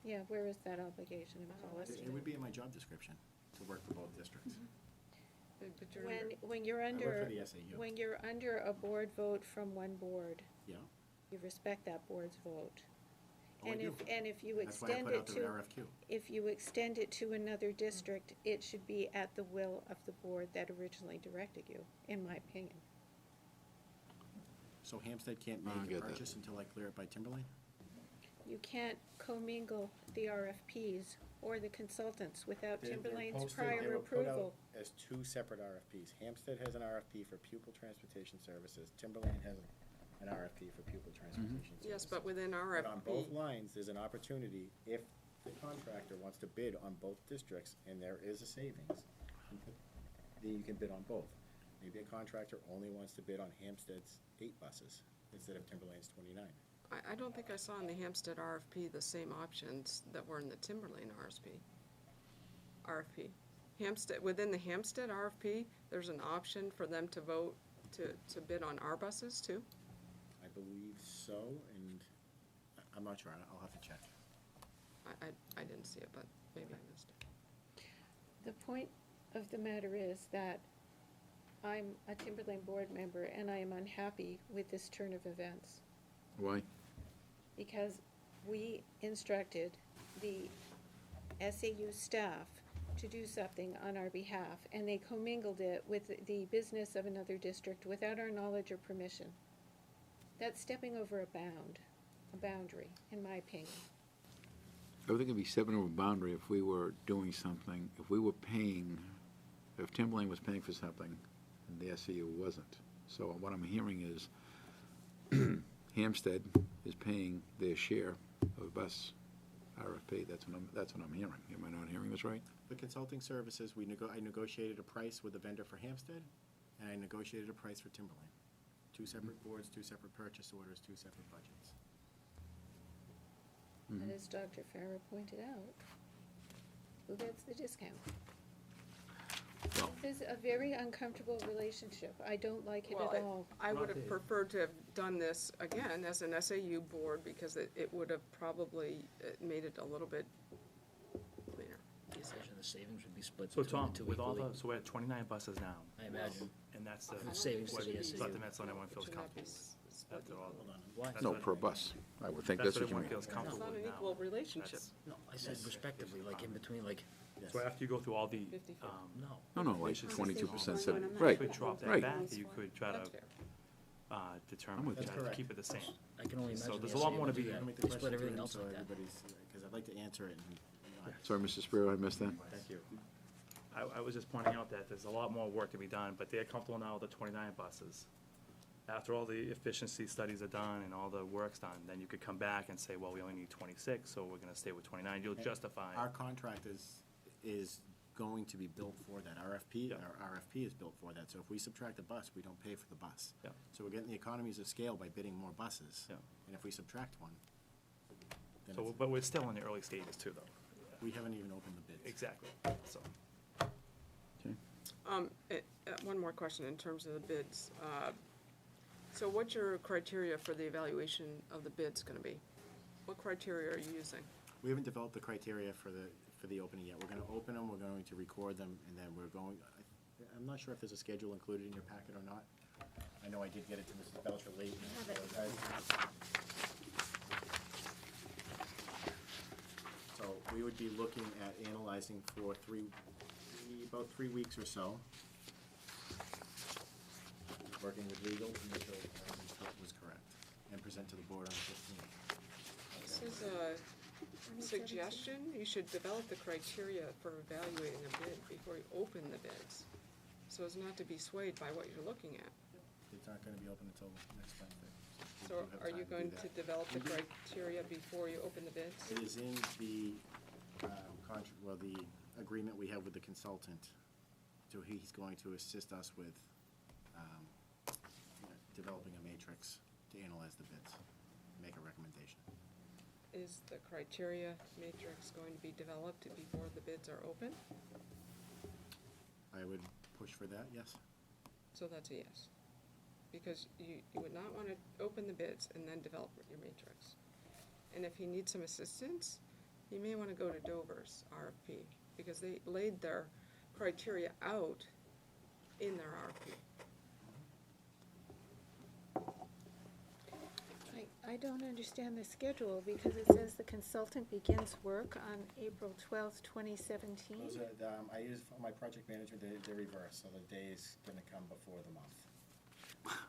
Yeah, where is that obligation in policy? It would be in my job description to work for both districts. But you're under- When you're I work under, for the SAU. when you're under a board vote from one board, Yeah, you respect that board's vote. oh, I do. And if you That's why I extend put it out the to, RFQ. if you extend it to another district, it should be at the will of the board that originally directed you, in my opinion. So Hampstead can't I don't make a get that. purchase until I clear it by Timberlane? You can't commingle the RFPs or the consultants without Timberlane's They prior were put out approval. as two separate RFPs. Hampstead has an RFP for pupil transportation services. Timberlane has an RFP for pupil transportation services. Yes, but within But on both RFP, lines, there's an opportunity, if the contractor wants to bid on both districts, and there is a savings, then you can bid on both. Maybe a contractor only wants to bid on Hampstead's 8 buses instead of Timberlane's 29. I don't think I saw in the Hampstead RFP the same options that were in the Timberlane RFP. Hampstead, within the Hampstead RFP, there's an option for them to vote to bid on our buses too? I believe so, and I'm not sure, I'll have to check. I didn't see it, but maybe I missed it. The point of the matter is that I'm a Timberlane board member and I am unhappy with this turn of events. Why? Because we instructed the SAU staff to do something on our behalf, and they commingled it with the business of another district without our knowledge or permission. That's stepping over a boundary, in my opinion. I would think it'd be stepping over a boundary if we were doing something, if we were paying, if Timberlane was paying for something and the SEU wasn't. So what I'm hearing is Hampstead is paying their share of bus RFP. That's what I'm hearing. Am I not hearing this right? The consulting services, I negotiated a price with the vendor for Hampstead, and I negotiated a price for Timberlane. 2 separate boards, 2 separate purchase orders, 2 separate budgets. And as Dr. Farah pointed out, who gets the discount? Well, This is a very uncomfortable relationship. I don't like it Well, at all. I would have preferred to have done this again as an SAU board because it would have probably made it a little bit cleaner. I imagine the savings would be split So between Tom, the two with all equally. so we're at 29 buses now, I imagine. and that's the, With savings to what, the that's SAU. the that's what everyone feels Should not be comfortable s- with. split After all, Hold on. Why? That's no, what- per bus. I would think that's that's what what you everyone mean. feels It's comfortable not with an now. equal relationship. That's- No, I said respectively, like in between, like, Yes. So after you go through all the, 50-50. no. No, like Relations. 22%, Going on that. right, you could drop that right. back, or you could try That's to fair. That's determine, try to correct. keep it the same. I can only So imagine there's the a lot SAU more would to do be- that. I'll make the They question split to everything him else so like that. everybody's, because I'd like to answer it. Sorry, Mr. Spiro, I missed that. Thank you. I was just pointing out that there's a lot more work to be done, but they're comfortable now with the 29 buses. After all the efficiency studies are done and all the work's done, then you could come back and say, well, we only need 26, so we're gonna stay with 29. You'll justify. Our contract is going to be built for that. Yeah. Our RFP is built for that. So if we subtract a bus, we don't pay for the bus. Yeah. So we're getting the economies of scale by bidding more buses. Yeah. And if we subtract one, then So, but we're still in the early stages too, though. we haven't even opened the bids. Exactly, so. Okay. One more question in terms of the bids. So what's your criteria for the evaluation of the bids gonna be? What criteria are you using? We haven't developed the criteria for the opening yet. We're gonna open them, we're going to record them, and then we're going, I'm not sure if there's a schedule included in your packet or not. I know I did get it to Mrs. Belcher late. have it. So we would be looking at analyzing for about 3 weeks or so. Working with legal to make sure it was correct, and present to the board on the 15th. This is a suggestion. You should develop the criteria for evaluating a bid before you open the bids, so as not to be swayed by what you're looking at. It's not gonna be open until next Wednesday. We So do have are you time going do to that. develop the criteria before you open the bids? It is in the, the agreement we have with the consultant. So he's going to assist us with, developing a matrix to analyze the bids, make a recommendation. Is the criteria matrix going to be developed before the bids are open? I would push for that, yes. So that's a yes. Because you would not want to open the bids and then develop your matrix. And if you need some assistance, you may want to go to Dover's RFP, because they laid their criteria out in their RFP. I don't understand the schedule, because it says the consultant begins work on April 12th, 2017. Those are, I use, for my project manager, they're reversed, so the day is gonna come before the month.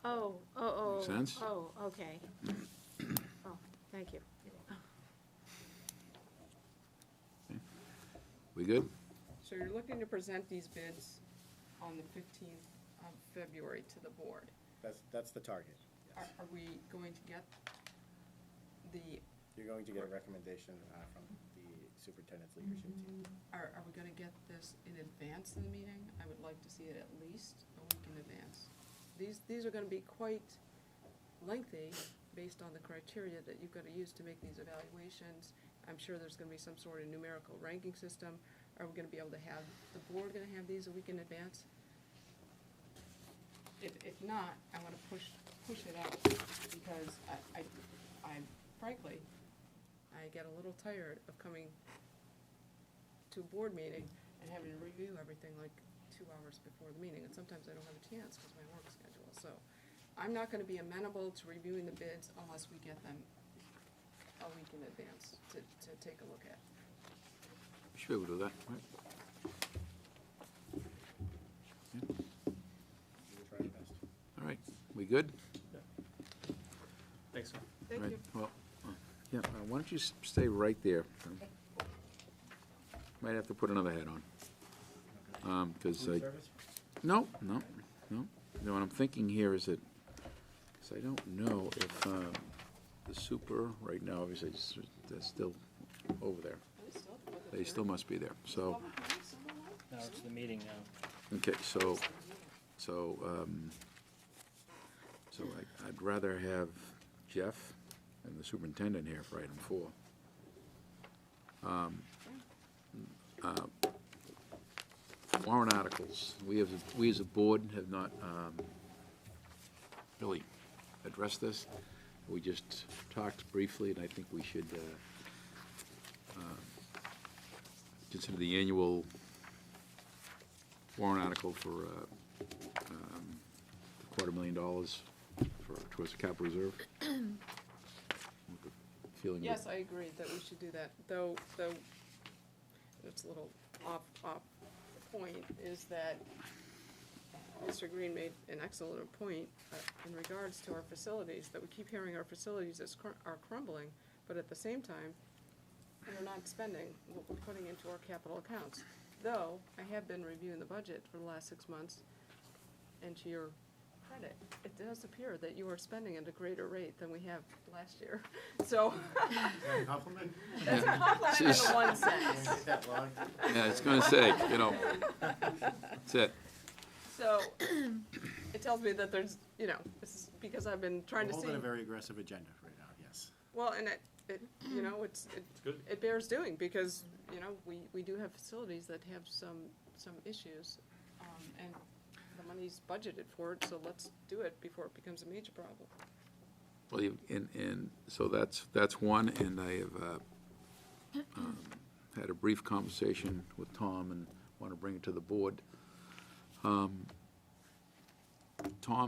Oh. Makes sense. Oh, okay. Oh, thank you. We good? So you're looking to present these bids on the 15th of February to the board. That's the target, yes. Are we going to get the, You're going to get a recommendation from the superintendent's leadership team. are we gonna get this in advance of the meeting? I would like to see it at least a week in advance. These are gonna be quite lengthy based on the criteria that you've gotta use to make these evaluations. I'm sure there's gonna be some sort of numerical ranking system. Are we gonna be able to have, the board gonna have these a week in advance? If not, I wanna push it out, because I frankly, I get a little tired of coming to a board meeting and having to review everything like 2 hours before the meeting, and sometimes I don't have a chance because of my work schedule. So I'm not gonna be amenable to reviewing the bids unless we get them a week in advance to take a look at. We should be able to do that, right? We'll try our best. All right, we good? Thanks, sir. Thank Right, you. Well, yeah, why don't you stay right there? Might have to put another hat on. Because Food service? No. You know, what I'm thinking here is that, because I don't know if the super, right now, obviously, they're still over there. They still must be there, so, Now it's the meeting now. okay, so I'd rather have Jeff and the superintendent here for item 4. Warrant articles, we as a board have not really addressed this. We just talked briefly, and I think we should consider the annual warrant article for $250,000 towards the capital reserve. Feeling Yes, I agree that we should do that, though it's a little off point, is that Mr. Green made an excellent point in regards to our facilities, that we keep hearing our facilities are crumbling, but at the same time, we're not spending what we're putting into our capital accounts. though I have been reviewing the budget for the last 6 months, and to your credit, it does appear that you are spending at a greater rate than we have last year. So, Is that a compliment? that's a compliment in the one sense. Take that long. Yeah, I was gonna say, that's it. So, it tells me that there's, this is because I've been trying to We're see. holding a very aggressive agenda right now, yes. Well, and it's good. it bears doing, because, we do have facilities that have some issues, and the money's budgeted for it, so let's do it before it becomes a major problem. Well, and so that's one, and I have had a brief conversation with Tom and want to bring it to the board. Tom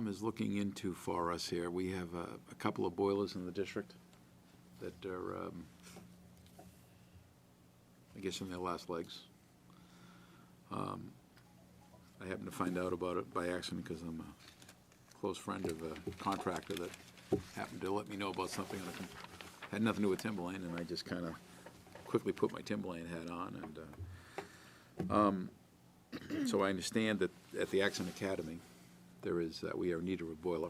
is looking into for us here, we have a couple of boilers in the district that are, I guess, in their last legs. I happened to find out about it by accident because I'm a close friend of a contractor that happened to let me know about something that had nothing to do with Timberlane, and I just kind of quickly put my Timberlane hat on. And so I understand that at the Accident Academy, we are in need of a boiler.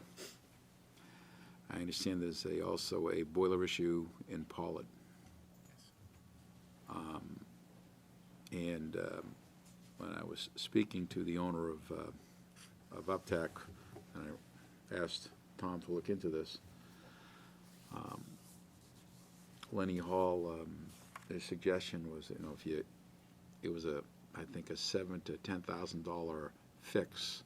I understand there's also a boiler issue in Pollard. And when I was speaking to the owner of Uptack, and I asked Tom to look into this, Lenny Hall, his suggestion was, it was I think a $7,000 to $10,000 fix,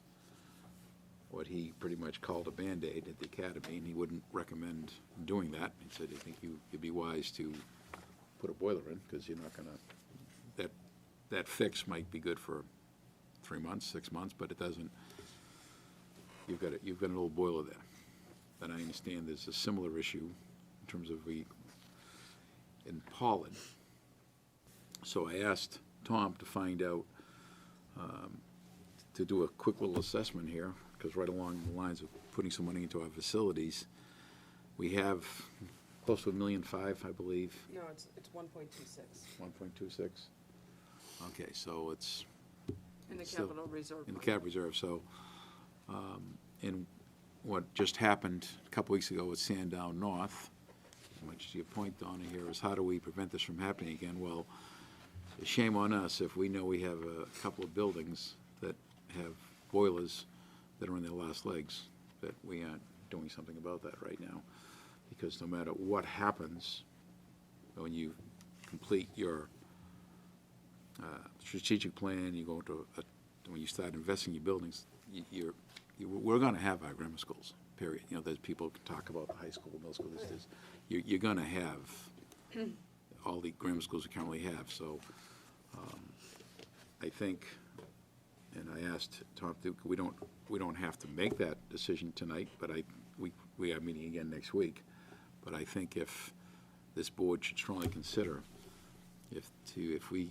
what he pretty much called a Band-Aid at the academy, and he wouldn't recommend doing that. He said, I think you'd be wise to put a boiler in, because you're not gonna, that fix might be good for 3 months, 6 months, but it doesn't, you've got an old boiler there. And I understand there's a similar issue in terms of in Pollard. So I asked Tom to find out, to do a quick little assessment here, because right along the lines of putting some money into our facilities, we have close to $1.5 million, I believe. No, it's 1.26 1.26? Okay, so it's in the still capital reserve. in the fund. cap reserve, so, and what just happened a couple weeks ago with Sandown North, much to your point, Donna, here, is how do we prevent this from happening again? Well, shame on us if we know we have a couple of buildings that have boilers that are in their last legs, that we aren't doing something about that right now. Because no matter what happens, when you complete your strategic plan, you go into when you start investing in your buildings, we're going to have our grammar schools, period. There's people can talk about the high school, middle school, you're going to have all the grammar schools we currently have. So I think, and I asked Tom, we don't have to make that decision tonight, but we are meeting again next week. But I think if this board should strongly consider if we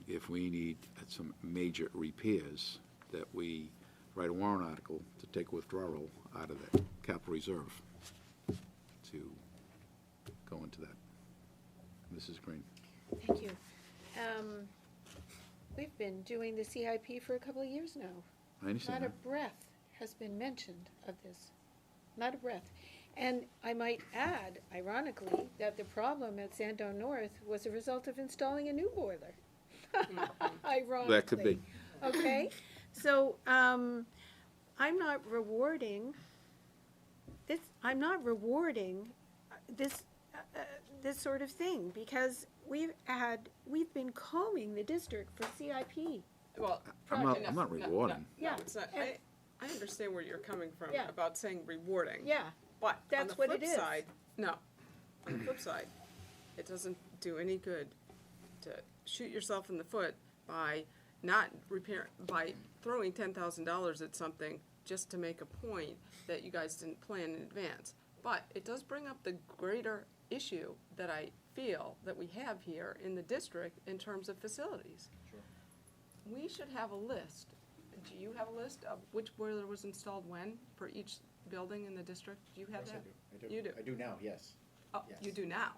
need some major repairs, that we write a warrant article to take withdrawal out of the capital reserve to go into that. Mrs. Green. Thank you. We've been doing the CIP for a couple of years now. I understand Not a that. breath has been mentioned of this. Not a breath. And I might add, ironically, that the problem at Sandown North was a result of installing a new boiler. Ironically. That could be. Okay? So, I'm not rewarding this this sort of thing, because we've been combing the district for CIP. Well, I'm not rewarding. No, Yeah. it's not. And- I understand where you're coming from Yeah. about saying rewarding. Yeah, But on That's the what flip it is. side, no. On the flip side, it doesn't do any good to shoot yourself in the foot by by throwing $10,000 at something just to make a point that you guys didn't plan in advance. But it does bring up the greater issue that I feel that we have here in the district in terms of facilities. Sure. We should have a list. Do you have a list of which boiler was installed when for each building in the district? Do you have Yes, that? I do. You do? I do now, yes. Oh, you Yes. do now?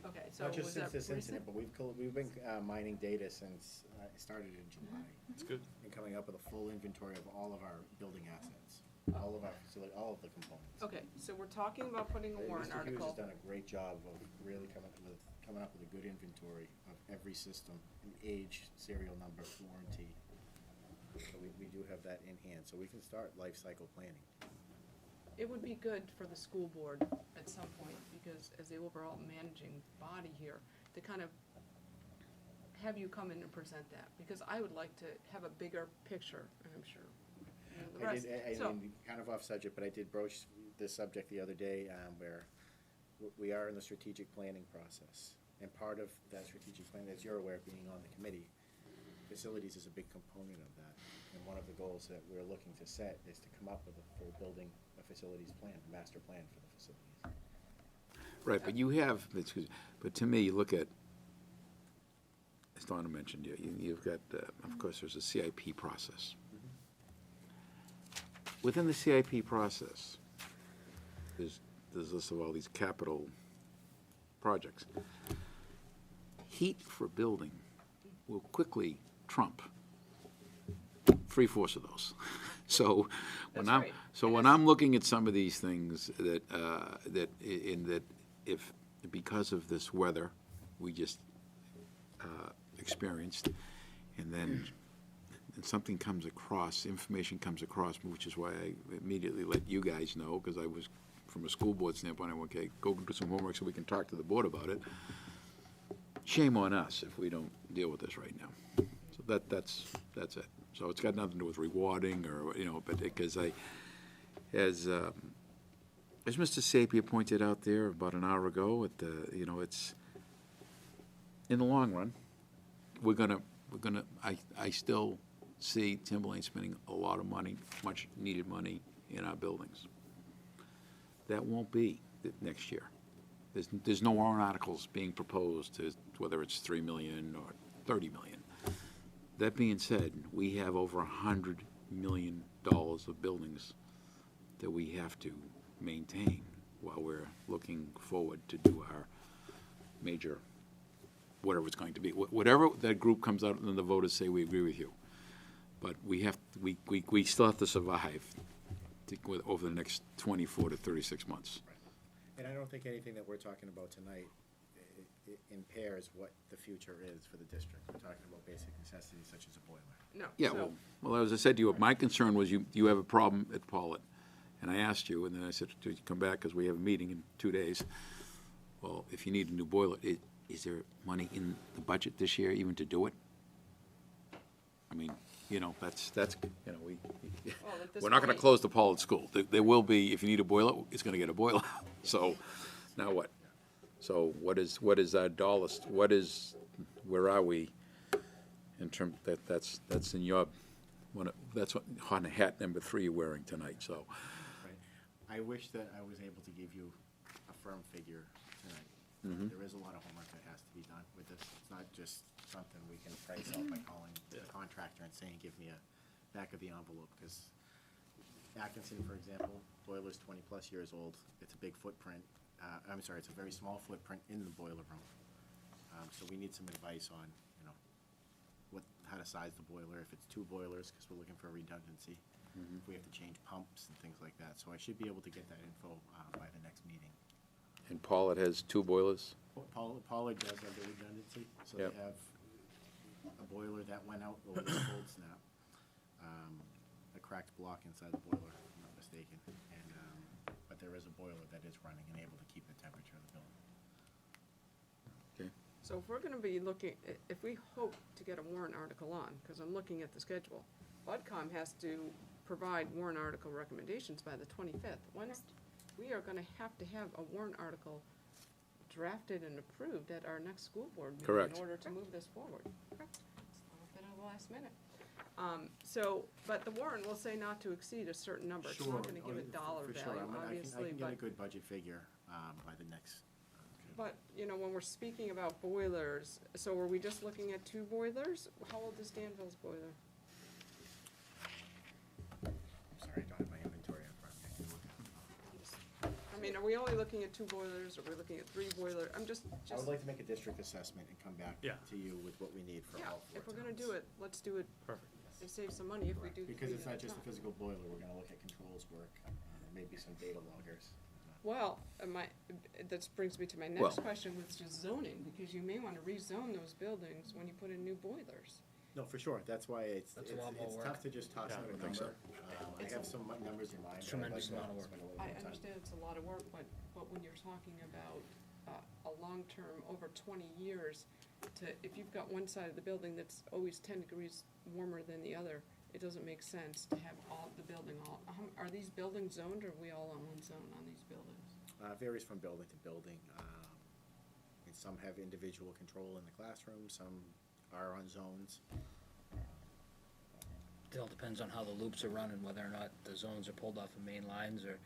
Okay, so Not just was since that this incident, recent? but we've been mining data since it started in July. It's good. And coming up with a full inventory of all of our building assets, all of our facility, all of the components. Okay, so we're talking about putting a warrant Mr. Hughes article. has done a great job of really coming up with a good inventory of every system, age, serial number, warranty. So we do have that in hand, so we can start life cycle planning. It would be good for the school board at some point, because as the overall managing body here, to kind of have you come in and present that, because I would like to have a bigger picture, and I'm sure you know, the I rest. did, So, kind of off subject, but I did broach this subject the other day, where we are in the strategic planning process. And part of that strategic plan, as you're aware, being on the committee, facilities is a big component of that. And one of the goals that we're looking to set is to come up with for building a facilities plan, a master plan for the facilities. Right, but you have, but to me, you look at, as Donna mentioned, you've got, of course, there's a CIP process. Within the CIP process, there's a list of all these capital projects. Heat for building will quickly trump 3/4 of those. So when That's I'm, right. so And when it's- I'm looking at some of these things that, if, because of this weather we just experienced, and then something comes across, information comes across, which is why I immediately let you guys know, because I was, from a school board standpoint, I went, okay, go do some homework so we can talk to the board about it. Shame on us if we don't deal with this right now. So that's it. So it's got nothing to do with rewarding or, but because as Mr. Sapia pointed out there about an hour ago, it's, in the long run, I still see Timberlane spending a lot of money, much needed money in our buildings. That won't be next year. There's no warrant articles being proposed to, whether it's 3 million or 30 million. That being said, we have over $100 million of buildings that we have to maintain while we're looking forward to do our major, whatever it's going to be. Whatever that group comes out and the voters say, we agree with you. But we still have to survive over the next 24 to 36 months. And I don't think anything that we're talking about tonight impairs what the future is for the district. We're talking about basic necessities such as a boiler. no. Yeah, so- well, as I said to you, my concern was you have a problem at Pollitt. And I asked you, and then I said, "Do you come back, because we have a meeting in 2 days." Well, if you need a new boiler, is there money in the budget this year even to do it? I mean, that's we, Well, at this we're not gonna point- close the Pollitt school. There will be, if you need a boiler, it's gonna get a boiler. So, now what? So what is our dollars, where are we in terms, that's in your, that's what, on hat number 3 you're wearing tonight, so. Right. I wish that I was able to give you a firm figure tonight. Mhm. There is a lot of homework that has to be done with this. It's not just something we can price out by calling the contractor and saying, give me a back of the envelope, because Atkinson, for example, boiler's 20-plus years old. It's a big footprint. I'm sorry, it's a very small footprint in the boiler room. So we need some advice on, how to size the boiler, if it's 2 boilers, because we're looking for redundancy. If we have to change pumps and things like that. So I should be able to get that info by the next meeting. And Pollitt has 2 boilers? Pollard does have the redundancy, so Yep. they have a boiler that went out over the cold snap, a cracked block inside the boiler, if I'm not mistaken, and, but there is a boiler that is running and able to keep the temperature of the building. Okay. So if we're gonna be looking, if we hope to get a warrant article on, because I'm looking at the schedule, BudCom has to provide warrant article recommendations by the 25th. We are gonna have to have a warrant article drafted and approved at our next school board meeting. Correct. In order to move this forward. Correct. It's a little bit of the last minute. But the warrant will say not to exceed a certain number. It's not gonna give a dollar For sure. value, I obviously, can get a but. good budget figure by the next. But, when we're speaking about boilers, so are we just looking at 2 boilers? How old is Danville's boiler? I'm sorry, I don't have my inventory in front of me. I can look at it. I mean, are we we only looking at 2 boilers, or we're looking at 3 boilers? I'm just, I would like to make a district assessment and come back Yeah. to you with what we need for yeah, all 4 if we're gonna towns. do it, let's do it, Perfect. and save some money if we do 3 Because it's at a not just a time. physical boiler, we're gonna look at controls work, maybe some data loggers. Well, that brings me to my Well- next question, which is zoning, because you may wanna rezone those buildings when you put in new boilers. No, for sure, that's why it's That's a lot more work. tough to just toss Yeah, out I a think so. number. I It's have a- some numbers in mind. but I'd Tremendous like to amount of work. spend a little I more time. understand it's a lot of work, but when you're talking about a long-term, over 20 years, if you've got one side of the building that's always 10 degrees warmer than the other, it doesn't make sense to have are these buildings zoned, or are we all on one zone on these buildings? Varies from building to building. And some have individual control in the classroom, some are on zones. It all depends on how the loops are run and whether or not the zones are pulled off of main lines, or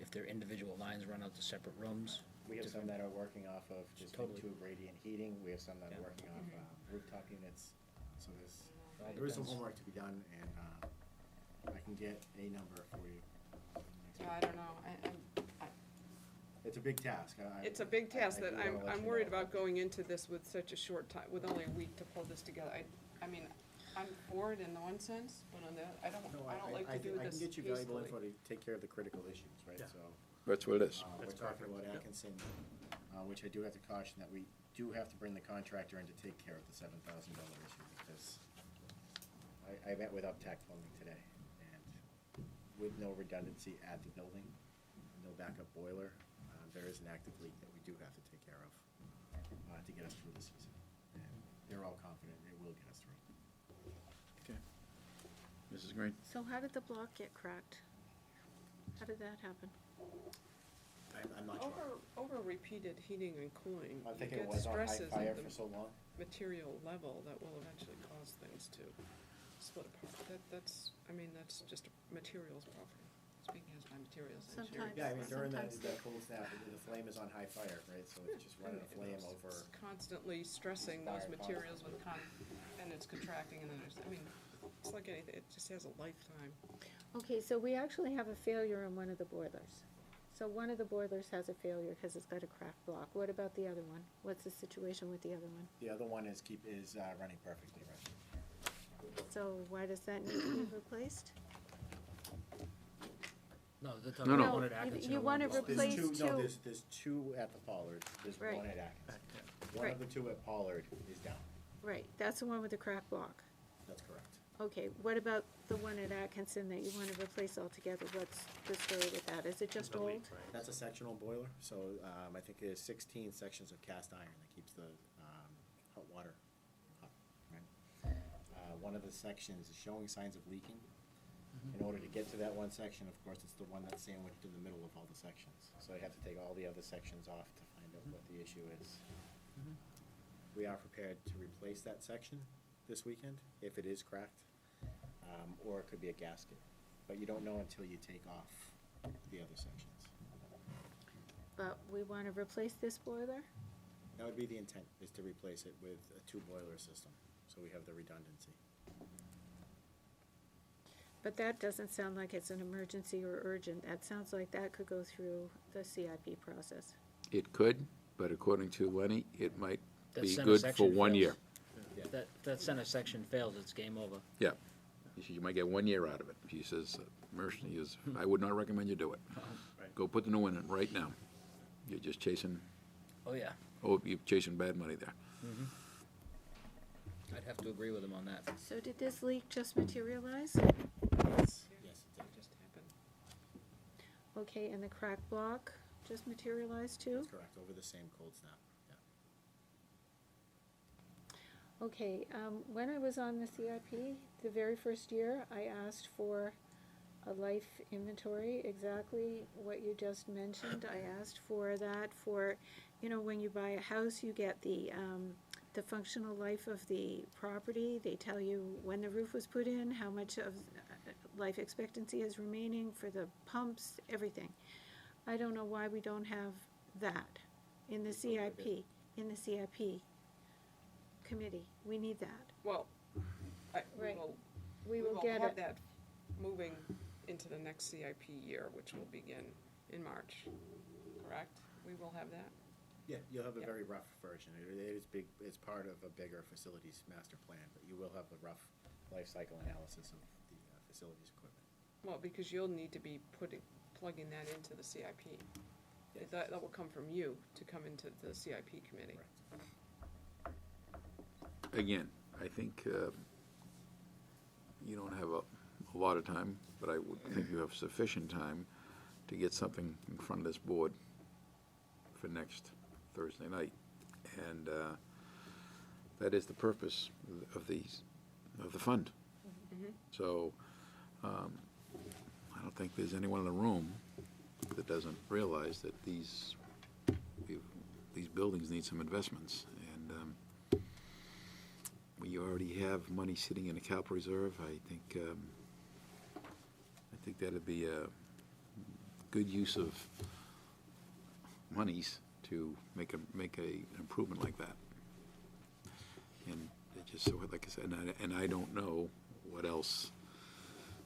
if they're individual lines run out to separate rooms. We have some that are working off of just Totally. tube radiant heating, we have some that are Yeah. working off rooftop units, so It all there is some depends. homework to be done, and I can get a number for you. next week. I don't know, It's a big task. it's a big task I that do wanna let I'm you worried know. about going into this with such a short time, with only a week to pull this together. I mean, I'm for it in the one sense, but on the, I don't No, like to do I this can get you valuable info hastily. to take care of the critical issues, right, Yeah. so. That's what it is. We're That's talking perfect. about Yep. Atkinson, which I do have to caution that we do have to bring the contractor in to take care of the $7,000 issue, because I met with Uptack Plumbing today, and with no redundancy at the building, no backup boiler, there is an active leak that we do have to take care of to get us through the season. And they're all confident it will get us through. Okay. Mrs. Green? So how did the block get cracked? How did that happen? I'm not sure. Over repeated heating and cooling, I you think it get was on high stresses fire at for the so long. material level that will eventually cause things to split apart. That's just a materials problem. Speaking as my materials engineer. Sometimes- Yeah, I mean, during Sometimes that cold snap, the flame is on high fire, right, so it's just running a flame over. It's constantly stressing those Fire materials with and it's contracting, and then it's like anything, it just has a lifetime. Okay, so we actually have a failure in one of the boilers. So one of the boilers has a failure because it's got a cracked block. What about the other one? What's the situation with the other one? The other one is running perfectly, right? So why does that need to be replaced? No, they're No, talking no. about one at You- Atkinson. you and one wanna at Baldwin. replace There's two, no, two. there's two at the Pollard, there's Right. one at Atkinson. One Right. of the two at Pollard is down, Right, that's the one with the cracked block. that's correct. Okay, what about the one at Atkinson that you want to replace altogether? What's the story with that? Is it just The leak, old? right. That's a sectional boiler, so I think there's 16 sections of cast iron that keeps the hot water hot, right? One of the sections is showing signs of leaking. In order to get to that one section, of course, it's the one that's sandwiched in the middle of all the sections. So I have to take all the other sections off to find out what the issue is. We are prepared to replace that section this weekend, if it is cracked, or it could be a gasket. But you don't know until you take off the other sections. But we want to replace this boiler? That would be the intent, is to replace it with a two-boiler system, so we have the redundancy. But that doesn't sound like it's an emergency or urgent. That sounds like that could go through the CIP process. It could, but according to Lenny, it might That be center good for section 1 year. fails. If that center section fails, it's game over. Yeah. You might get 1 year out of it. He says, emergency is, I would not recommend you do it. Right. Go put the new one in right now. You're just chasing, Oh, yeah. you're chasing bad money there. I'd have to agree with him on that. So did this leak just materialize? Yes, it did. Just happened. Okay, and the cracked block just materialized too? That's correct, over the same cold snap, yeah. Okay, when I was on the CIP, the very first year, I asked for a life inventory, exactly what you just mentioned. I asked for that for, when you buy a house, you get the functional life of the property. They tell you when the roof was put in, how much of life expectancy is remaining for the pumps, everything. I don't know why we don't have that in the CIP, committee. We need that. Well, we Right. will, We will get have it. that moving into the next CIP year, which will begin in March, correct? correct? We will have that? Yeah, you'll have a Yep. very rough version. It is big, it's part of a bigger facilities master plan, but you will have the rough life cycle analysis of the facilities equipment. Well, because you'll need to be plugging that into the CIP. Yes. That will come from you to come into the CIP committee. Again, I think you don't have a lot of time, but I would think you have sufficient time to get something in front of this board for next Thursday night. And that is the purpose of the fund. So I don't think there's anyone in the room that doesn't realize that these buildings need some investments. And we already have money sitting in the capital reserve. I think that'd be a good use of monies to make an improvement like that. And it just, so like I said, and I don't know what else,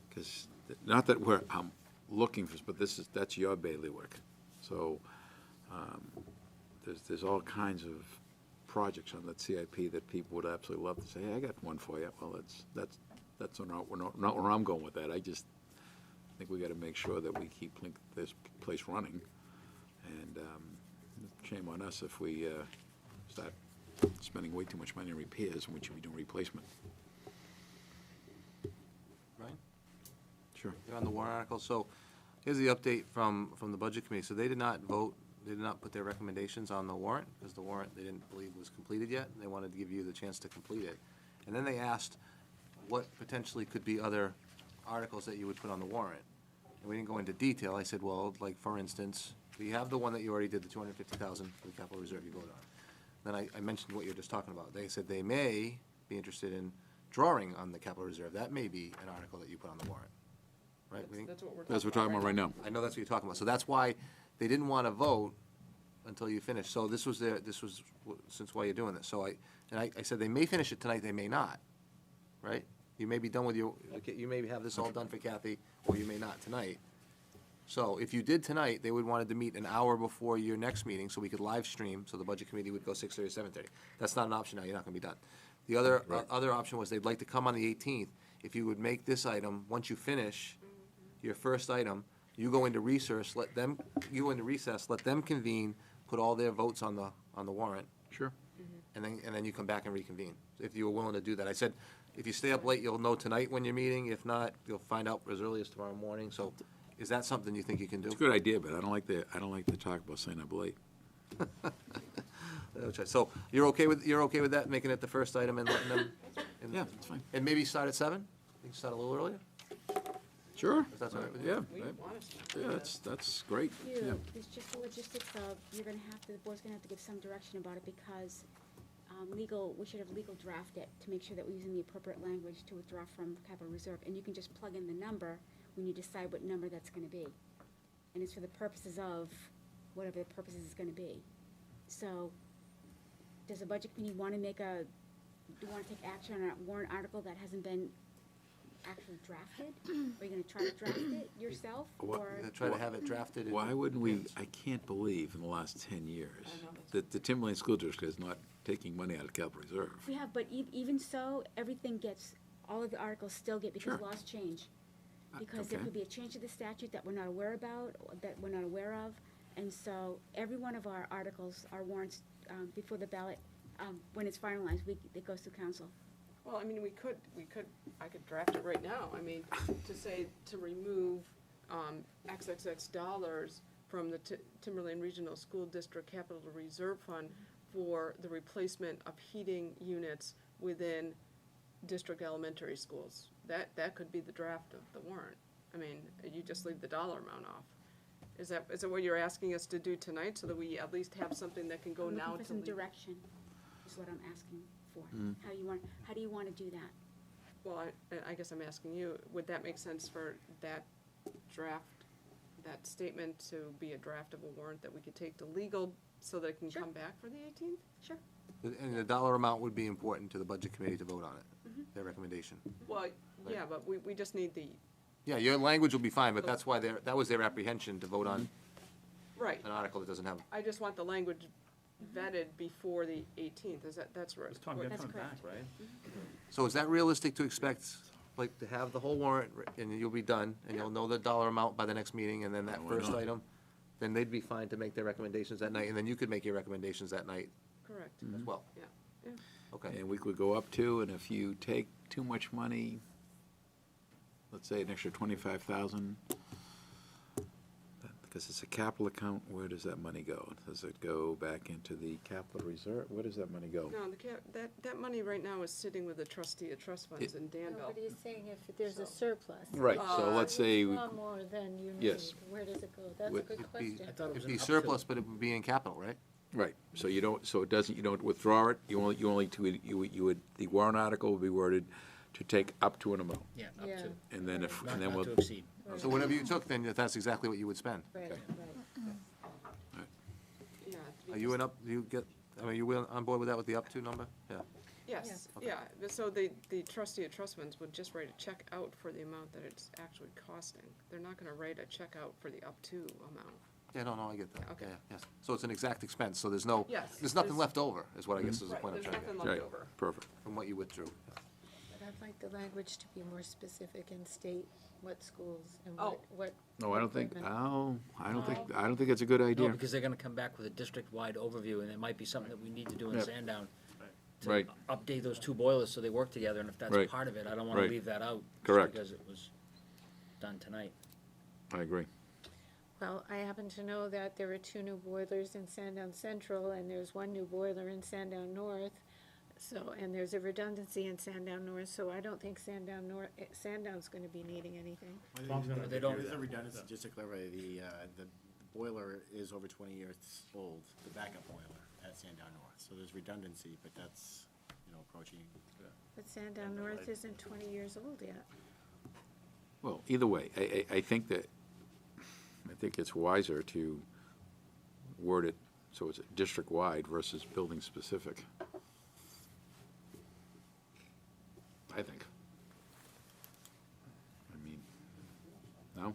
because not that I'm looking for, but that's your bailiwick. So there's all kinds of projects on that CIP that people would absolutely love to say, hey, I got one for you. Well, that's not where I'm going with that. I just think we got to make sure that we keep this place running. And shame on us if we start spending way too much money on repairs when we should be doing replacement. Right? Sure. You're on the warrant article, so here's the update from the Budget Committee. So they did not vote, they did not put their recommendations on the warrant, because the warrant they didn't believe was completed yet, and they wanted to give you the chance to complete it. And then they asked what potentially could be other articles that you would put on the warrant. And we didn't go into detail. I said, well, like, for instance, we have the one that you already did, the $250,000 for the capital reserve you voted on. Then I mentioned what you're just talking about. They said they may be interested in drawing on the capital reserve. That may be an article that you put on the warrant, right? We think- That's what we're That's what we're talking about right now. I know that's what you're talking about. So that's why they didn't want to vote until you finish. So this was since why you're doing this. So I said they may finish it tonight, they may not, right? You may be done with you may have this all done for Kathy, or you may not tonight. So if you did tonight, they would wanted to meet an hour before your next meeting, so we could live stream, so the Budget Committee would go 6:30 or 7:30. That's not an option now, you're not gonna be done. The other option was they'd like to come on the 18th. If you would make this item, once you finish your first item, you go into recess, let them convene, put all their votes on the warrant, Sure. and then you come back and reconvene, if you were willing to do that. I said, if you stay up late, you'll know tonight when you're meeting. If not, you'll find out as early as tomorrow morning. So is that something you think you can do? It's a good idea, but I don't like to talk about staying up late. So you're okay with that, making it the first item and letting them? Yeah, that's fine. And maybe start at 7? You can start a little earlier? Sure. If that's all right with you? Yeah, We want us to. yeah, that's great. Yeah. It's just the logistics of, the board's gonna have to give some direction about it, because we should have legal draft it to make sure that we're using the appropriate language to withdraw from capital reserve, and you can just plug in the number when you decide what number that's gonna be. And it's for the purposes of whatever the purposes is gonna be. So, does the budget committee wanna take action on a warrant article that hasn't been actually drafted? Are you gonna try to draft it yourself, What- or? Try to have it drafted. and- Why wouldn't we, I can't believe in the last 10 years I know, that's- that the Timberlane School District is not taking money out of capital reserve. We have, but even so, all of the articles still get, because Sure. laws change. Because there okay. could be a change to the statute that we're not aware about, or that we're not aware of. And so every one of our articles, our warrants, before the ballot, when it's finalized, it goes to council. Well, I mean, I could draft it right now. I mean, to say, to remove XXX dollars from the Timberlane Regional School District Capital Reserve Fund for the replacement of heating units within district elementary schools. That could be the draft of the warrant. I mean, you just leave the dollar amount off. Is that what you're asking us to do tonight, so that we at least have something that can go I'm now looking to for some leave? direction, is what I'm asking for. Mm. How do you want to do that? Well, I guess I'm asking you, would that make sense for that draft, that statement to be a draft of a warrant that we could take to legal so that it can Sure. come back for the 18th? Sure. And the dollar amount would be important to the Budget Committee to vote on it, their recommendation. Well, yeah, but we just need the, Yeah, your language will be fine, but that's why that was their apprehension to vote on. Right. an article that doesn't have, I just want the language vetted before the 18th, that's right. It's time, you're That's coming back, correct. right? so is that realistic to expect, like, to have the whole warrant, and you'll be done, and you'll know the dollar amount by the next meeting, and then that Why first not? item, then they'd be fine to make their recommendations that night, and then you could make your recommendations that night Correct, as well? yeah, yeah. Okay. And we could go up to, and if you take too much money, let's say an extra 25,000, because it's a capital account, where does that money go? Does it go back into the capital reserve? Where does that money go? No, that money right now is sitting with the trustee of trust funds in Danville. Nobody is saying if there's a surplus. Right, so let's say, It's a lot more than you need. Yes. Where does it go? That's a Would- good It'd be- question. I thought it was It'd an be up surplus, but it would be in capital, right? right, so you don't, so it doesn't, you don't withdraw it, you would, the warrant article would be worded to take up to an amount, Yeah, up Yeah. to, and then if, not and then not we'll, to exceed. So whatever you took, then that's exactly what you would spend. Right, Okay. right. Yeah. Are you on board with that, with the up to number? Yeah. Yes, yeah, so the trustee of trust funds would just write a check out for the amount that it's actually costing. They're not gonna write a check out for the up to amount. Yeah, no, I get that. Okay. Yeah, yes. So it's an exact expense, so there's no, Yes, there's nothing there's- left over, is what I guess is the Right, point I'm there's trying to nothing get, left right, over. perfect. from what you withdrew. But I'd like the language to be more specific and state what schools and Oh. what. No, I don't think, equipment. I don't think it's a good No, idea. because they're gonna come back with a district-wide overview, and it might be something that we need to do in Yep. Sandown. To Right. update those two boilers so they work together, and if that's Right. part of it, I don't wanna Right. leave that out. just Correct. Because it was done tonight. I agree. Well, I happen to know that there are 2 new boilers in Sandown Central, and there's 1 new boiler in Sandown North. So, and there's a redundancy in Sandown North, so I don't think Sandown's gonna be needing anything. But they don't- There is a redundancy, just to clarify, the boiler is over 20 years old, the backup boiler at Sandown North. So there's redundancy, but that's, approaching. But Sandown North isn't 20 years old yet. Well, either way, I think it's wiser to word it so it's district-wide versus building-specific. I think. I mean, no?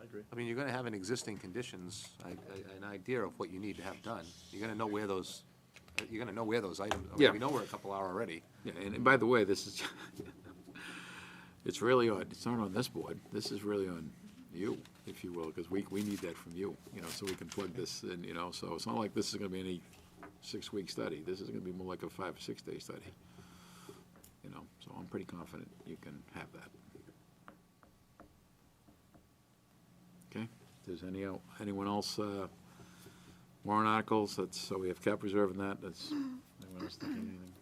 I agree. I mean, you're gonna have an existing conditions, an idea of what you need to have done. You're gonna know where those items, Yeah. we know where a couple are already. Yeah, and by the way, this is, it's really on, it's not on this board, this is really on you, if you will, because we need that from you, so we can plug this in, so it's not like this is gonna be any 6-week study, this is gonna be more like a 5 or 6 day study. So I'm pretty confident you can have that. Okay, if there's anyone else, warrant articles, so we have cap reserve and that, anyone else thinking anything?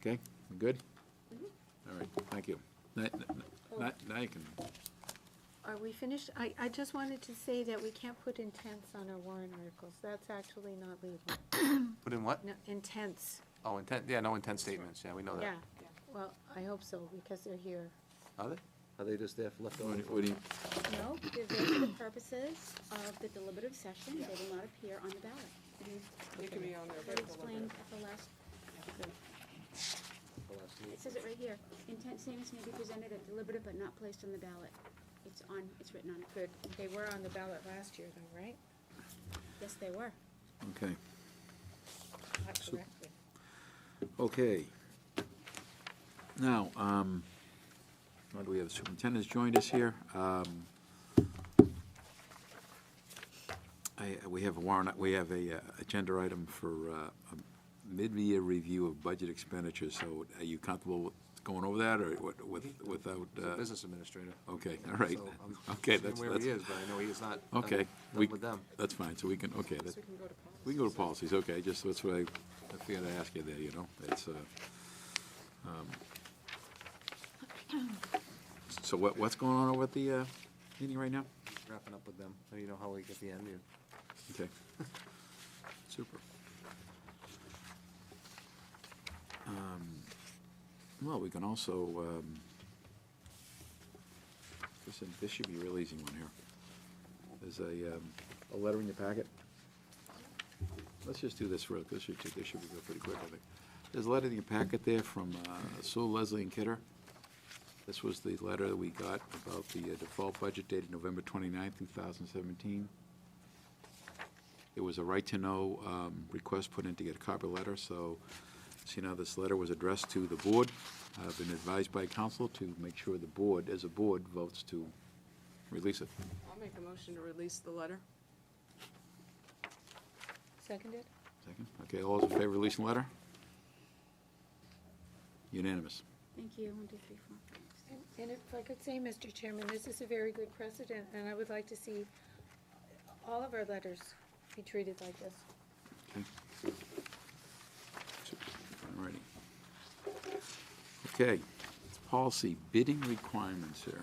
Okay, we good? All right, thank you. Now you can, Are we finished? I just wanted to say that we can't put intents on our warrant articles. That's actually not legal. Put in what? No, intents, Oh, no intent statements, yeah, we know that. yeah. Well, I hope so, because they're here. Are they? Are they just there for leftover? what do you, No, they're there for the purposes of the deliberative session. They will not appear on the ballot. They can be on there. Very explained at the last, it says it right here. Intent statements may be presented at deliberative but not placed on the ballot. It's written on it. Good. They were on the ballot last year, though, right? Yes, they were. okay. Not correctly. Okay. Now, what do we have? The superintendent's joined us here. We have a warrant, we have a agenda item for a mid-year review of budget expenditures. So are you comfortable with going over that, or without? He's a business administrator. Okay, all right. So I'm Okay, seeing that's, where he is, but I know he is not done okay. We with them. That's fine, so we can, okay, So we can go to policy. we can go to policies, okay, just, that's what I figured I'd ask you there, it's, so what's going on over at the, meeting right now? Wrapping up with them, so you know how we get the end, Okay. Super. Well, we can also, this should be a real easy one here. There's a letter in your packet. Let's just do this real, this should go pretty quick, I think. There's a letter in your packet there from Sue, Leslie, and Kidder. This was the letter that we got about the default budget dated November 29th, 2017. It was a right-to-know request put in to get a copy letter, so this letter was addressed to the board. I've been advised by council to make sure the board, as a board, votes to release it. I'll make a motion to release the letter. Seconded? Second? Okay, all those in favor of releasing the letter? Unanimous. Thank you. 1, 2, 3, 4. And if I could say, Mr. Chairman, this is a very good precedent, and I would like to see all of our letters be treated like this. Okay. All righty. Okay, it's policy, bidding requirements here.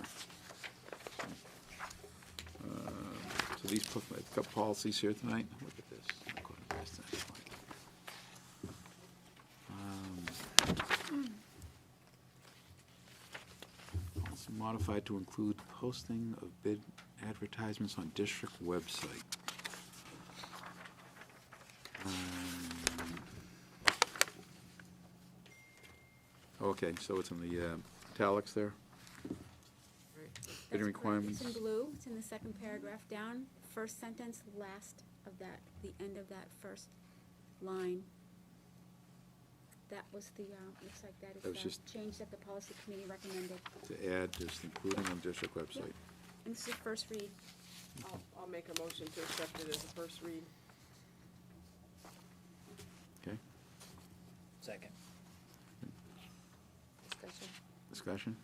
So these, I've got policies here tonight. Look at this. I'm going to pass that slide. Policy modified to include posting of bid advertisements on district website. Okay, so it's in the italics there? Right. Bidding That's correct. requirements. It's in blue, it's in the second paragraph down, first sentence, last of that, the end of that first line. That was the, looks like that That was is just- the change that the policy committee recommended. To add, just including on district website. And this is first read. I'll make a motion to accept it as a first read. Okay, Second. Discussion. discussion,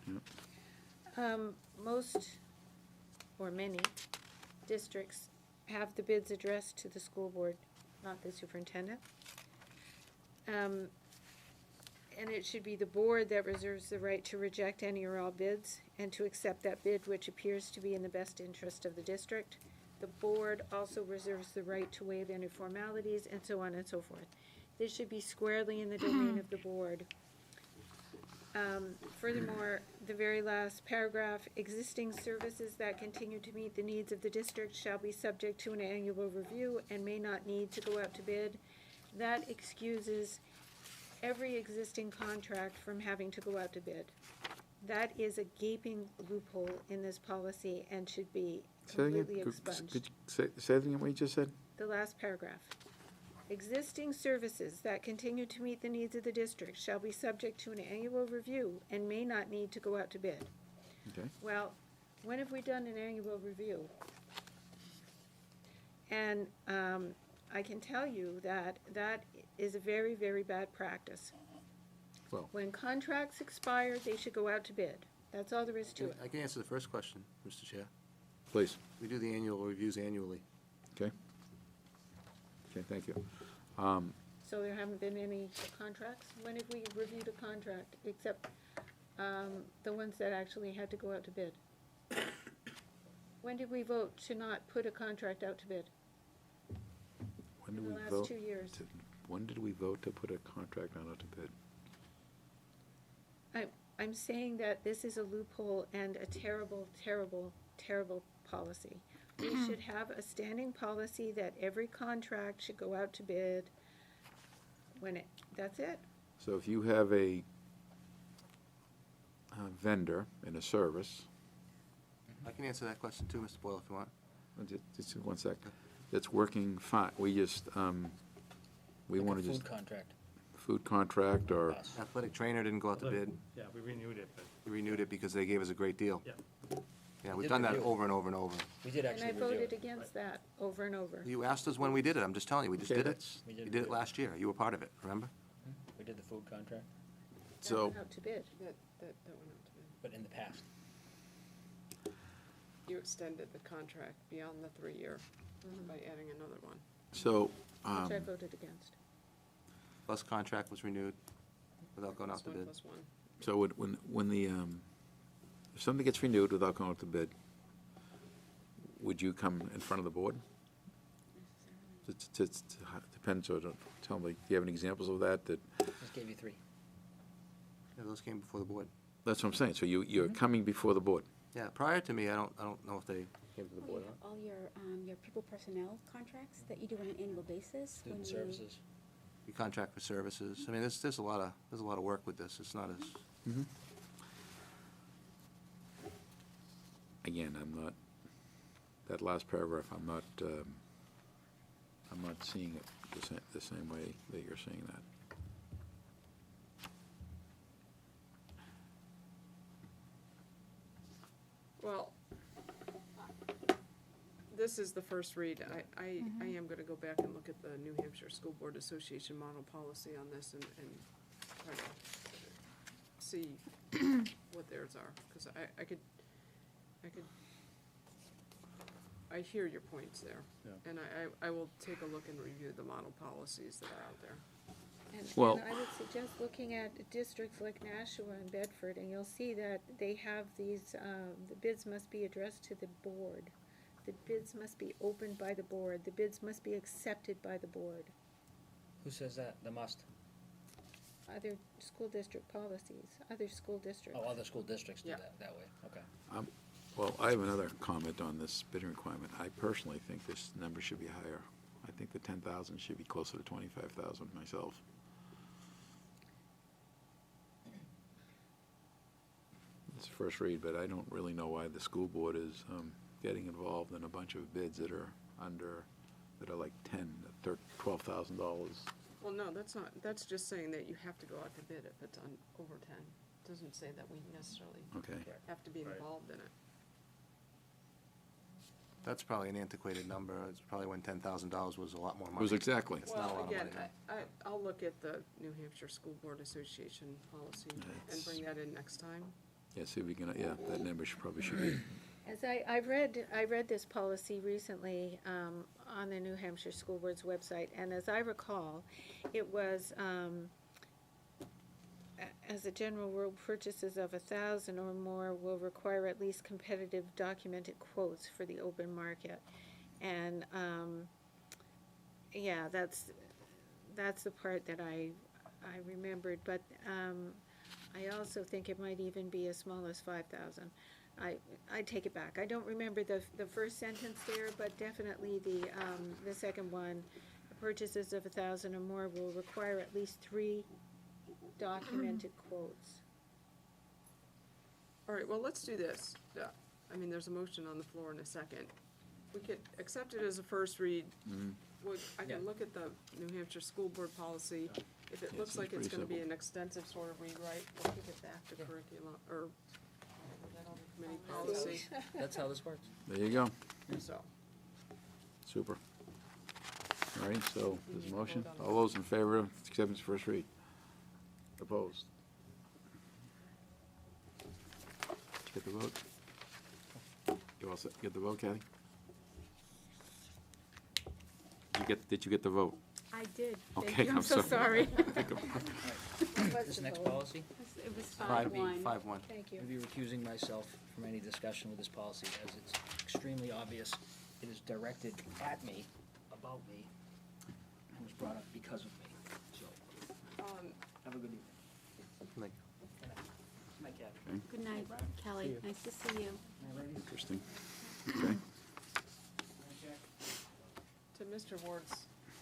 yeah. Most, or many, districts have the bids addressed to the school board, not the superintendent. And it should be the board that reserves the right to reject any or all bids and to accept that bid which appears to be in the best interest of the district. The board also reserves the right to waive any formalities and so on and so forth. This should be squarely in the domain of the board. Furthermore, the very last paragraph, existing services that continue to meet the needs of the district shall be subject to an annual review and may not need to go out to bid. That excuses every existing contract from having to go out to bid. That is a gaping loophole in this policy and should be Say that again. completely Could expunged. you say that again, what you just said? The last paragraph. Existing services that continue to meet the needs of the district shall be subject to an annual review and may not need to go out to bid. Okay. Well, when have we done an annual review? And I can tell you that that is a very, very bad practice. Well- When contracts expire, they should go out to bid. That's all there is to it. I can answer the first question, Mr. Chair. Please. We do the annual reviews annually. Okay. Okay, thank you. So there haven't been any contracts? When have we reviewed a contract, except the ones that actually had to go out to bid? When did we vote to not put a contract out to bid? When did In we the last vote? 2 years. When did we vote to put a contract out to bid? I'm saying that this is a loophole and a terrible, terrible, terrible policy. We should have a standing policy that every contract should go out to bid that's it. So if you have a vendor in a service, I can answer that question too, Mr. Boyle, if you want. just 1 sec, that's working fine, we just, we Like a want to just, Food contract. food contract or, Us. Athletic trainer didn't go out to bid. Yeah, we renewed it, but, We renewed it because they gave us a great deal. yeah. Yeah, We we've did done that review it. over and over and over. We did And actually I review voted it. against that over and over. You asked us when we did it, I'm just telling you, we just Okay, did it. that's- We You did did it review last year, you were part of it, remember? We did the food contract, That so, went out to bid. That went out to bid. but in the past. You extended the contract beyond the 3-year by adding another one. so, Which I voted against. Bus contract was renewed without going out to It's 1 bid. plus 1. so when the, if something gets renewed without going out to bid, would you come in front of the board? It depends, or tell me, do you have any examples of that, Just gave you 3. Yeah, those came before the board. that's what I'm saying, so you're coming before the board? Yeah, prior to me, I don't know if they came to the board or not. All your people personnel contracts that you do on an annual basis. when Student you- services. We contract for services. I mean, there's a lot of work with this. It's not as, again, I'm not, that last paragraph, I'm not seeing it the same way that you're seeing that. Well, this is the first read. I am gonna go back and look at the New Hampshire School Board Association model policy on this and try to see what theirs are, because I hear your points there. Yeah. And I will take a look and review the model policies that are out there. Well- And I would suggest looking at districts like Nashua and Bedford, and you'll see that they have these, the bids must be addressed to the board. The bids must be opened by the board. The bids must be accepted by the board. Who says that? The must? Other school district policies, other school districts. Oh, other school districts do Yeah. that way, okay. Well, I have another comment on this bidding requirement. I personally think this number should be higher. I think the 10,000 should be closer to 25,000 myself. It's first read, but I don't really know why the school board is getting involved in a bunch of bids that are like $12,000. Well, no, that's not, that's just saying that you have to go out to bid if it's on over 10. Doesn't say that we necessarily Okay. have to be involved in it. That's probably an antiquated number. It's probably when $10,000 was a lot more money. It was exactly. It's not a lot Well, of again, money now. I'll look at the New Hampshire School Board Association policy and That's- bring that in next time. Yeah, see if we can, yeah, that number probably should be. As I read this policy recently on the New Hampshire School Board's website, and as I recall, it was, as a general rule, purchases of 1,000 or more will require at least competitive documented quotes for the open market. And, yeah, that's the part that I remembered, but I also think it might even be as small as 5,000. I take it back. I don't remember the first sentence there, but definitely the second one, purchases of 1,000 or more will require at least 3 documented quotes. All right, well, let's do this. Yeah, I mean, there's a motion on the floor in a second. We could accept it as a first read. I Yeah. can look at the New Hampshire School Board policy. If it Yeah, looks seems like it's pretty gonna be simple. an extensive sort of rewrite, we'll kick it back to curriculum, or that other committee policy, That's how this works. There you go. so. Super. All right, so there's a motion. All those in favor of acceptance first read? Opposed? Did you get the vote? You all set? Get the vote, Kathy? Did you get the vote? I did. Okay, Thank you. I'm I'm so sorry. sorry. This next policy, It was 5B, 5-1. 5-1. Thank you. I'll be recusing myself from any discussion with this policy, as it's extremely obvious it is directed at me, about me, and was brought up because of me. So, have a good evening. Like, Good night, Kathy. Good night, Kelly. Nice to see you. Interesting. Okay. To Mr. Ward's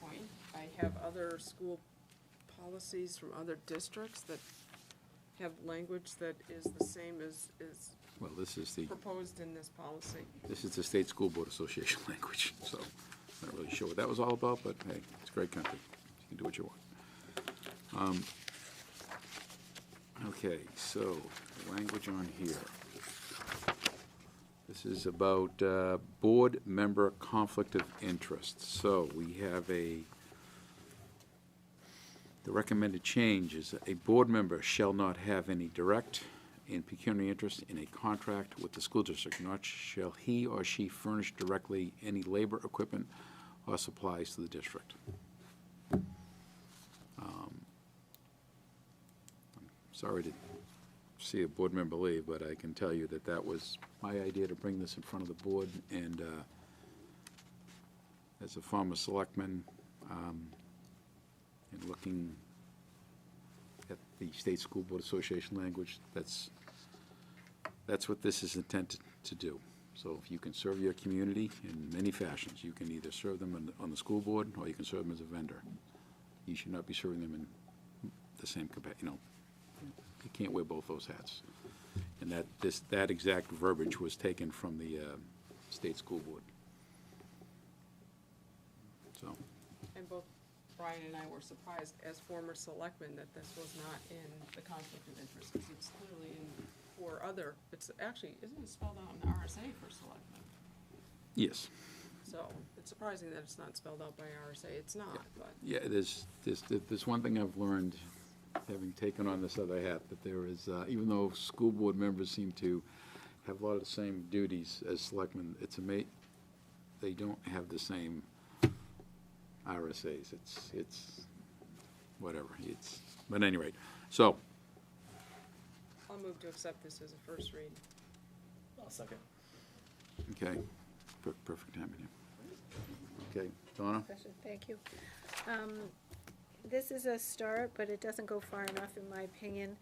point, I have other school policies from other districts that have language that is the same as Well, this is the proposed in this policy. State School Board Association language, so I'm not really sure what that was all about, but hey, it's a great country. You can do what you want. Okay, so, language on here. This is about board member conflict of interest. So, we have the recommended change is a board member shall not have any direct and pecuniary interest in a contract with the school district, nor shall he or she furnish directly any labor, equipment, or supplies to the district. I'm sorry to see a board member leave, but I can tell you that that was my idea to bring this in front of the board, and as a former selectman, and looking at the State School Board Association language, that's what this is intended to do. So if you can serve your community in many fashions, you can either serve them on the school board, or you can serve them as a vendor. You should not be serving them in the same capacity, you can't wear both those hats. And that exact verbiage was taken from the state school board. So, And both Brian and I were surprised as former selectmen that this was not in the conflict of interest, because it's clearly in for other, it's actually, isn't it spelled out in the RSA for selectmen? yes. So it's surprising that it's not spelled out by RSA. It's not, but. Yeah, there's one thing I've learned, having taken on this other hat, that there is, even though school board members seem to have a lot of the same duties as selectmen, they don't have the same RSAs. It's whatever, but at any rate, so, I'll move to accept this as a first read. I'll second. okay, perfect timing. Okay, Donna? Question, thank you. This is a start, but it doesn't go far enough, in my opinion.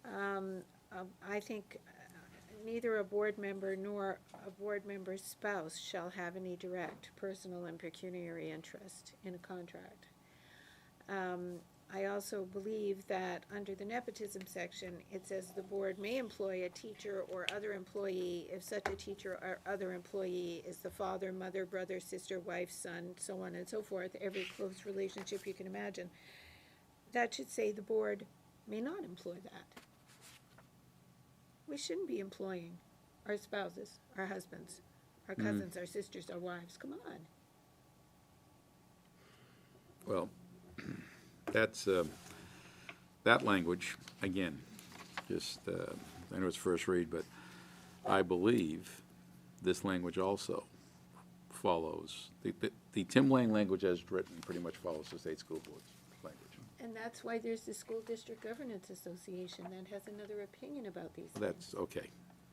I think neither a board member nor a board member's spouse shall have any direct personal and pecuniary interest in a contract. I also believe that under the nepotism section, it says the board may employ a teacher or other employee if such a teacher or other employee is the father, mother, brother, sister, wife, son, so on and so forth, every close relationship you can imagine. That should say the board may not employ that. We shouldn't be employing our spouses, our husbands, our cousins, our sisters, our wives. Come on. Well, that's, that language, again, just, I know it's first read, but I believe this language also follows, the Tim Lang language as written pretty much follows the state school board's language. And that's why there's the School District Governance Association that has another opinion about these things. That's, okay.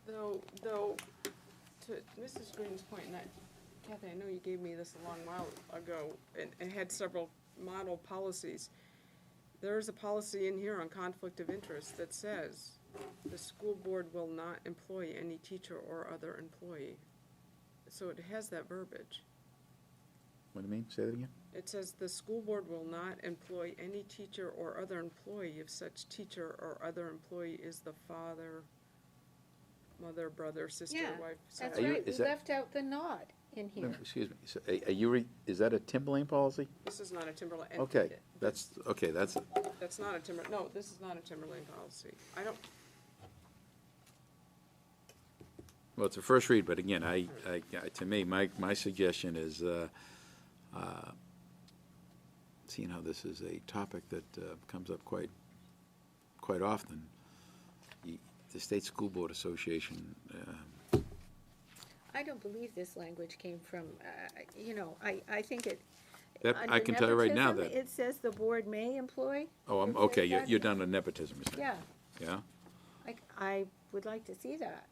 Though, to Mrs. Green's point, and Kathy, I know you gave me this a long while ago, and had several model policies. There is a policy in here on conflict of interest that says the school board will not employ any teacher or other employee. So it has that verbiage. What do you mean? Say that again? It says the school board will not employ any teacher or other employee if such teacher or other employee is the father, mother, brother, sister, Yeah, wife. that's Are you- right. We is that- left out the not in No, here. excuse me, so, is that a Tim Lang policy? This is not a Timberlane. Okay, that's, That's not a no, this is not a Timberlane policy. I don't, well, it's a first read, but again, to me, my suggestion is, seeing how this is a topic that comes up quite often, the State School Board Association, I don't believe this language came from, I think it. that, I under can tell you right now nepotism, that, It says the board may employ. oh, It says okay, that. you're done with nepotism, you're saying? Yeah, Yeah? I would like to see that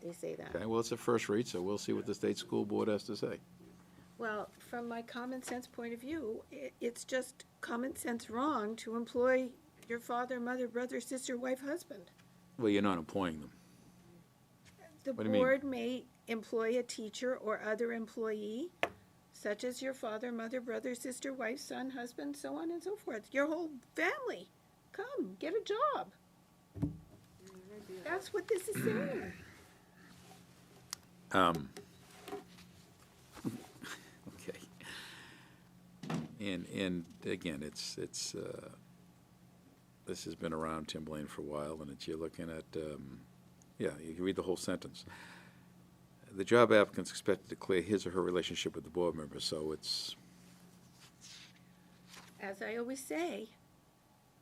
they say that. Okay, well, it's a first read, so we'll see what the State School Board has to say. Well, from my common sense point of view, it's just common sense wrong to employ your father, mother, brother, sister, wife, husband. Well, you're not employing them. The What do you mean? board may employ a teacher or other employee, such as your father, mother, brother, sister, wife, son, husband, so on and so forth. Your whole family. Come, get a job. That's what this is saying. Okay. And again, it's, this has been around Tim Blaine for a while, and you're looking at, yeah, you can read the whole sentence. The job applicant's expected to clear his or her relationship with the board member, so it's, As I always say,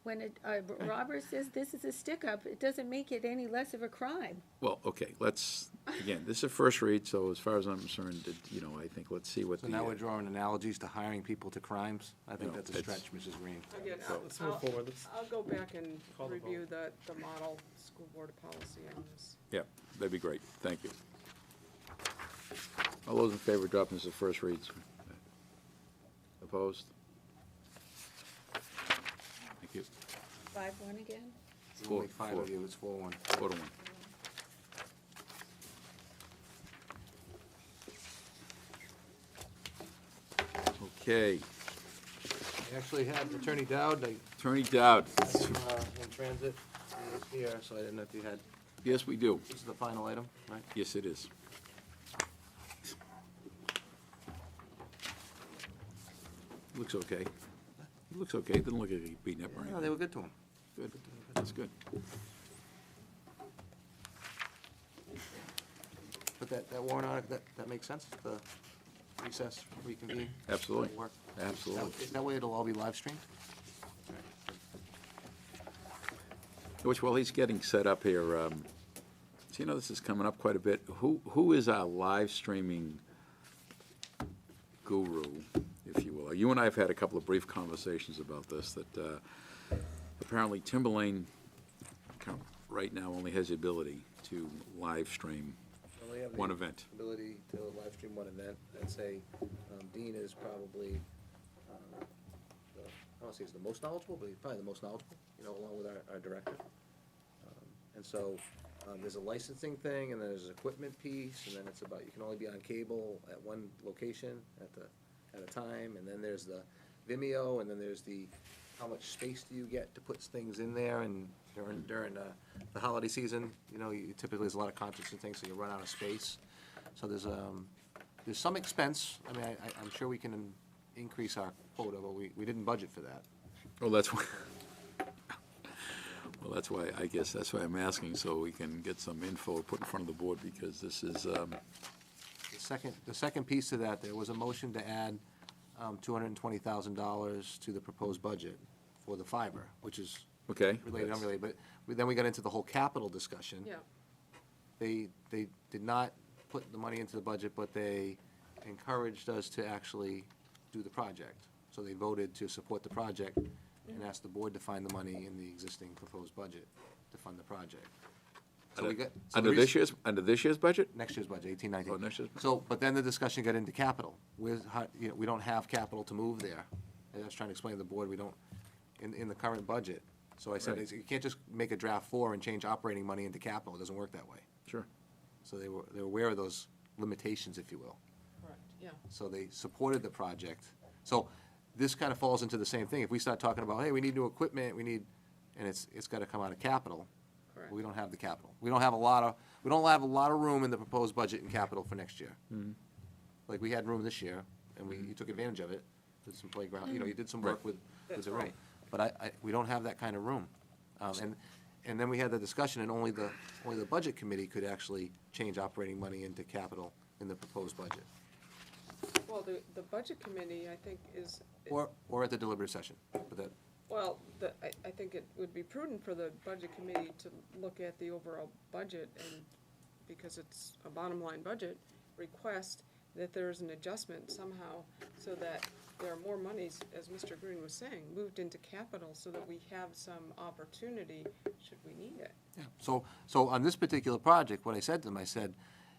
when a robber says this is a stick-up, it doesn't make it any less of a crime. well, okay, again, this is a first read, so as far as I'm concerned, I think let's see what So the. now we're drawing analogies to hiring people to crimes? I think No, that's a it's- stretch, Mrs. Green. again, Let's move forward. Let's I'll go back and call the review the model school board policy on this. Yeah, that'd be great, thank you. All those in favor of adopting this as first reads? Opposed? Thank you. 5-1 again? There's only five of you, it's 4-1. 4-1. Okay, I actually had Attorney Dowd, Attorney Dowd. in transit, he was here, so I didn't know if you had Yes, we do. This is the final item, right? Yes, it is. Looks okay. It looks okay. It didn't look like it beaten up or No, anything. they were good to him. Good. That's good. But that warrant article, that makes sense, the recess, reconvene? Absolutely. That'll work. Absolutely. That way it'll all be live streamed? Which, while he's getting set up here, so you know, this is coming up quite a bit. Who is our live streaming guru, if you will? You and I have had a couple of brief conversations about this, that apparently Timberlane right now only has the ability to live stream Only have the one event. Ability to live stream one event. I'd say Dean is probably, I don't want to say he's the most knowledgeable, but he's probably the most knowledgeable, you know, along with our director. And so there's a licensing thing, and then there's an equipment piece, and then it's about, you can only be on cable at one location at a time, and then there's the Vimeo, and then there's the, how much space do you get to put things in there, and during the holiday season, you know, typically there's a lot of concerts and things, so you run out of space. So there's some expense. I mean, I'm sure we can increase our quota, but we didn't budget for that. Well, that's why, I guess that's why I'm asking, so we can get some info put in front of the board, because this is, The second piece to that, there was a motion to add $220,000 to the proposed budget for the fiber, which is okay. related, that's- unrelated, but then we got into the whole capital discussion. Yeah, They did not put the money into the budget, but they encouraged us to actually do the project. So they voted to support the project and asked the board to find the money in the existing proposed budget to fund the project. So we got. so Under the this year's budget? Next year's budget, 18-19. Oh, next year's- So, but then the discussion got into capital. We don't have capital to move there. And I was trying to explain to the board, we don't, in the current budget. So I said, Right. you can't just make a draft 4 and change operating money into capital. It doesn't work that way. Sure. So they were aware of those limitations, if you will. correct, yeah. So they supported the project. So this kind of falls into the same thing. If we start talking about, hey, we need new equipment, and it's gotta come out of capital. Correct. We don't have the capital. We don't have a lot of room in the proposed budget in capital for next year. Like, we had room this year, and you took advantage of it, did some playground, you did some work with That's the room. right. But we don't have that kind of room. And then we had the discussion, and only the budget committee could actually change operating money into capital in the proposed budget. Well, the budget committee, I think, is. Or at the deliberative session, but that, Well, I think it would be prudent for the budget committee to look at the overall budget and, because it's a bottom line budget, request that there is an adjustment somehow so that there are more monies, as Mr. Green was saying, moved into capital so that we have some opportunity should we need it. yeah. So on this particular project, what I said to them, I said,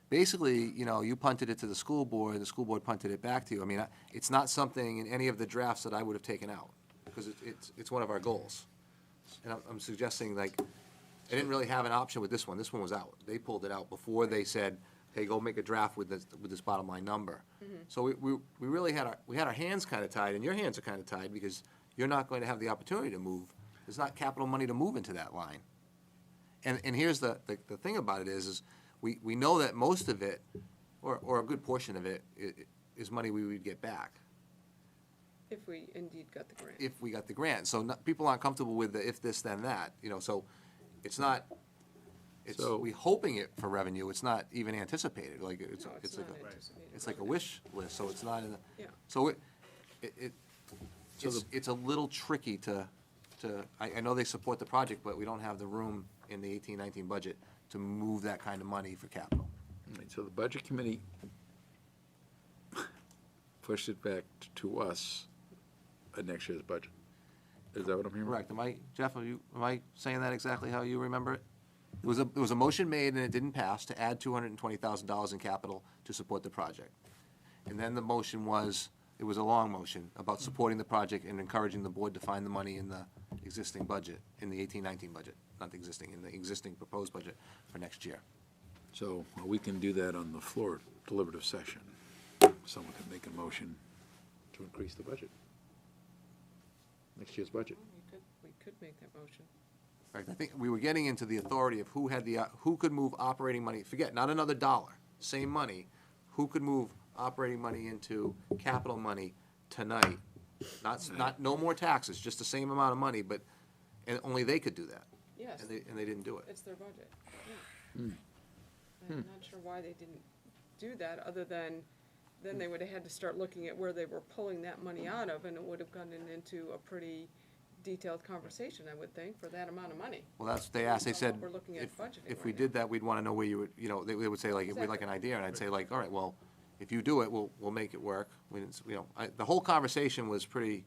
basically, you punted it to the school board punted it back to you. I mean, it's not something in any of the drafts that I would have taken out, because it's one of our goals. And I'm suggesting, like, I didn't really have an option with this one. This one was out. They pulled it out before they said, hey, go make a draft with this bottom line number. So we really had our hands kind of tied, and your hands are kind of tied, because you're not going to have the opportunity to move. There's not capital money to move into that line. And here's the thing about it is we know that most of it, or a good portion of it, is money we would get back If we indeed got the grant. if we got the grant. So people aren't comfortable with the if this, then that, so it's not, we hoping it for revenue, it's not even anticipated, like, No, it's like not a, anticipated. it's like a wish list, so it's not in the, Yeah. so it's a little tricky I know they support the project, but we don't have the room in the 18-19 budget to move that kind of money for capital. All right, so the budget committee pushed it back to us at next year's budget. Is that what I'm hearing? Correct, Jeff, am I saying that exactly how you remember it? There was a motion made and it didn't pass to add $220,000 in capital to support the project. And then the motion was, it was a long motion about supporting the project and encouraging the board to find the money in the existing budget, in the 18-19 budget, not the existing, in the existing proposed budget for next year. So we can do that on the floor deliberative session. Someone can make a motion to increase the budget. Next year's budget. We could make that motion. Right, I think we were getting into the authority of who had the, who could move operating money, forget, not another dollar, same money, who could move operating money into capital money tonight? Not, no more taxes, just the same amount of money, but, and only they could do that. Yes, And they didn't do it. it's their budget, yeah. I'm not sure why they didn't do that, other than, then they would have had to start looking at where they were pulling that money out of, and it would have gotten into a pretty detailed conversation, I would think, for that amount of money. Well, that's, they asked, they said, We're looking at if, budgeting if we right did that, we'd wanna know where you would, you know, they would say like, if we'd like an idea, and I'd say like, all right, well, if you do it, we'll make it work. We didn't, you know, the whole conversation was pretty,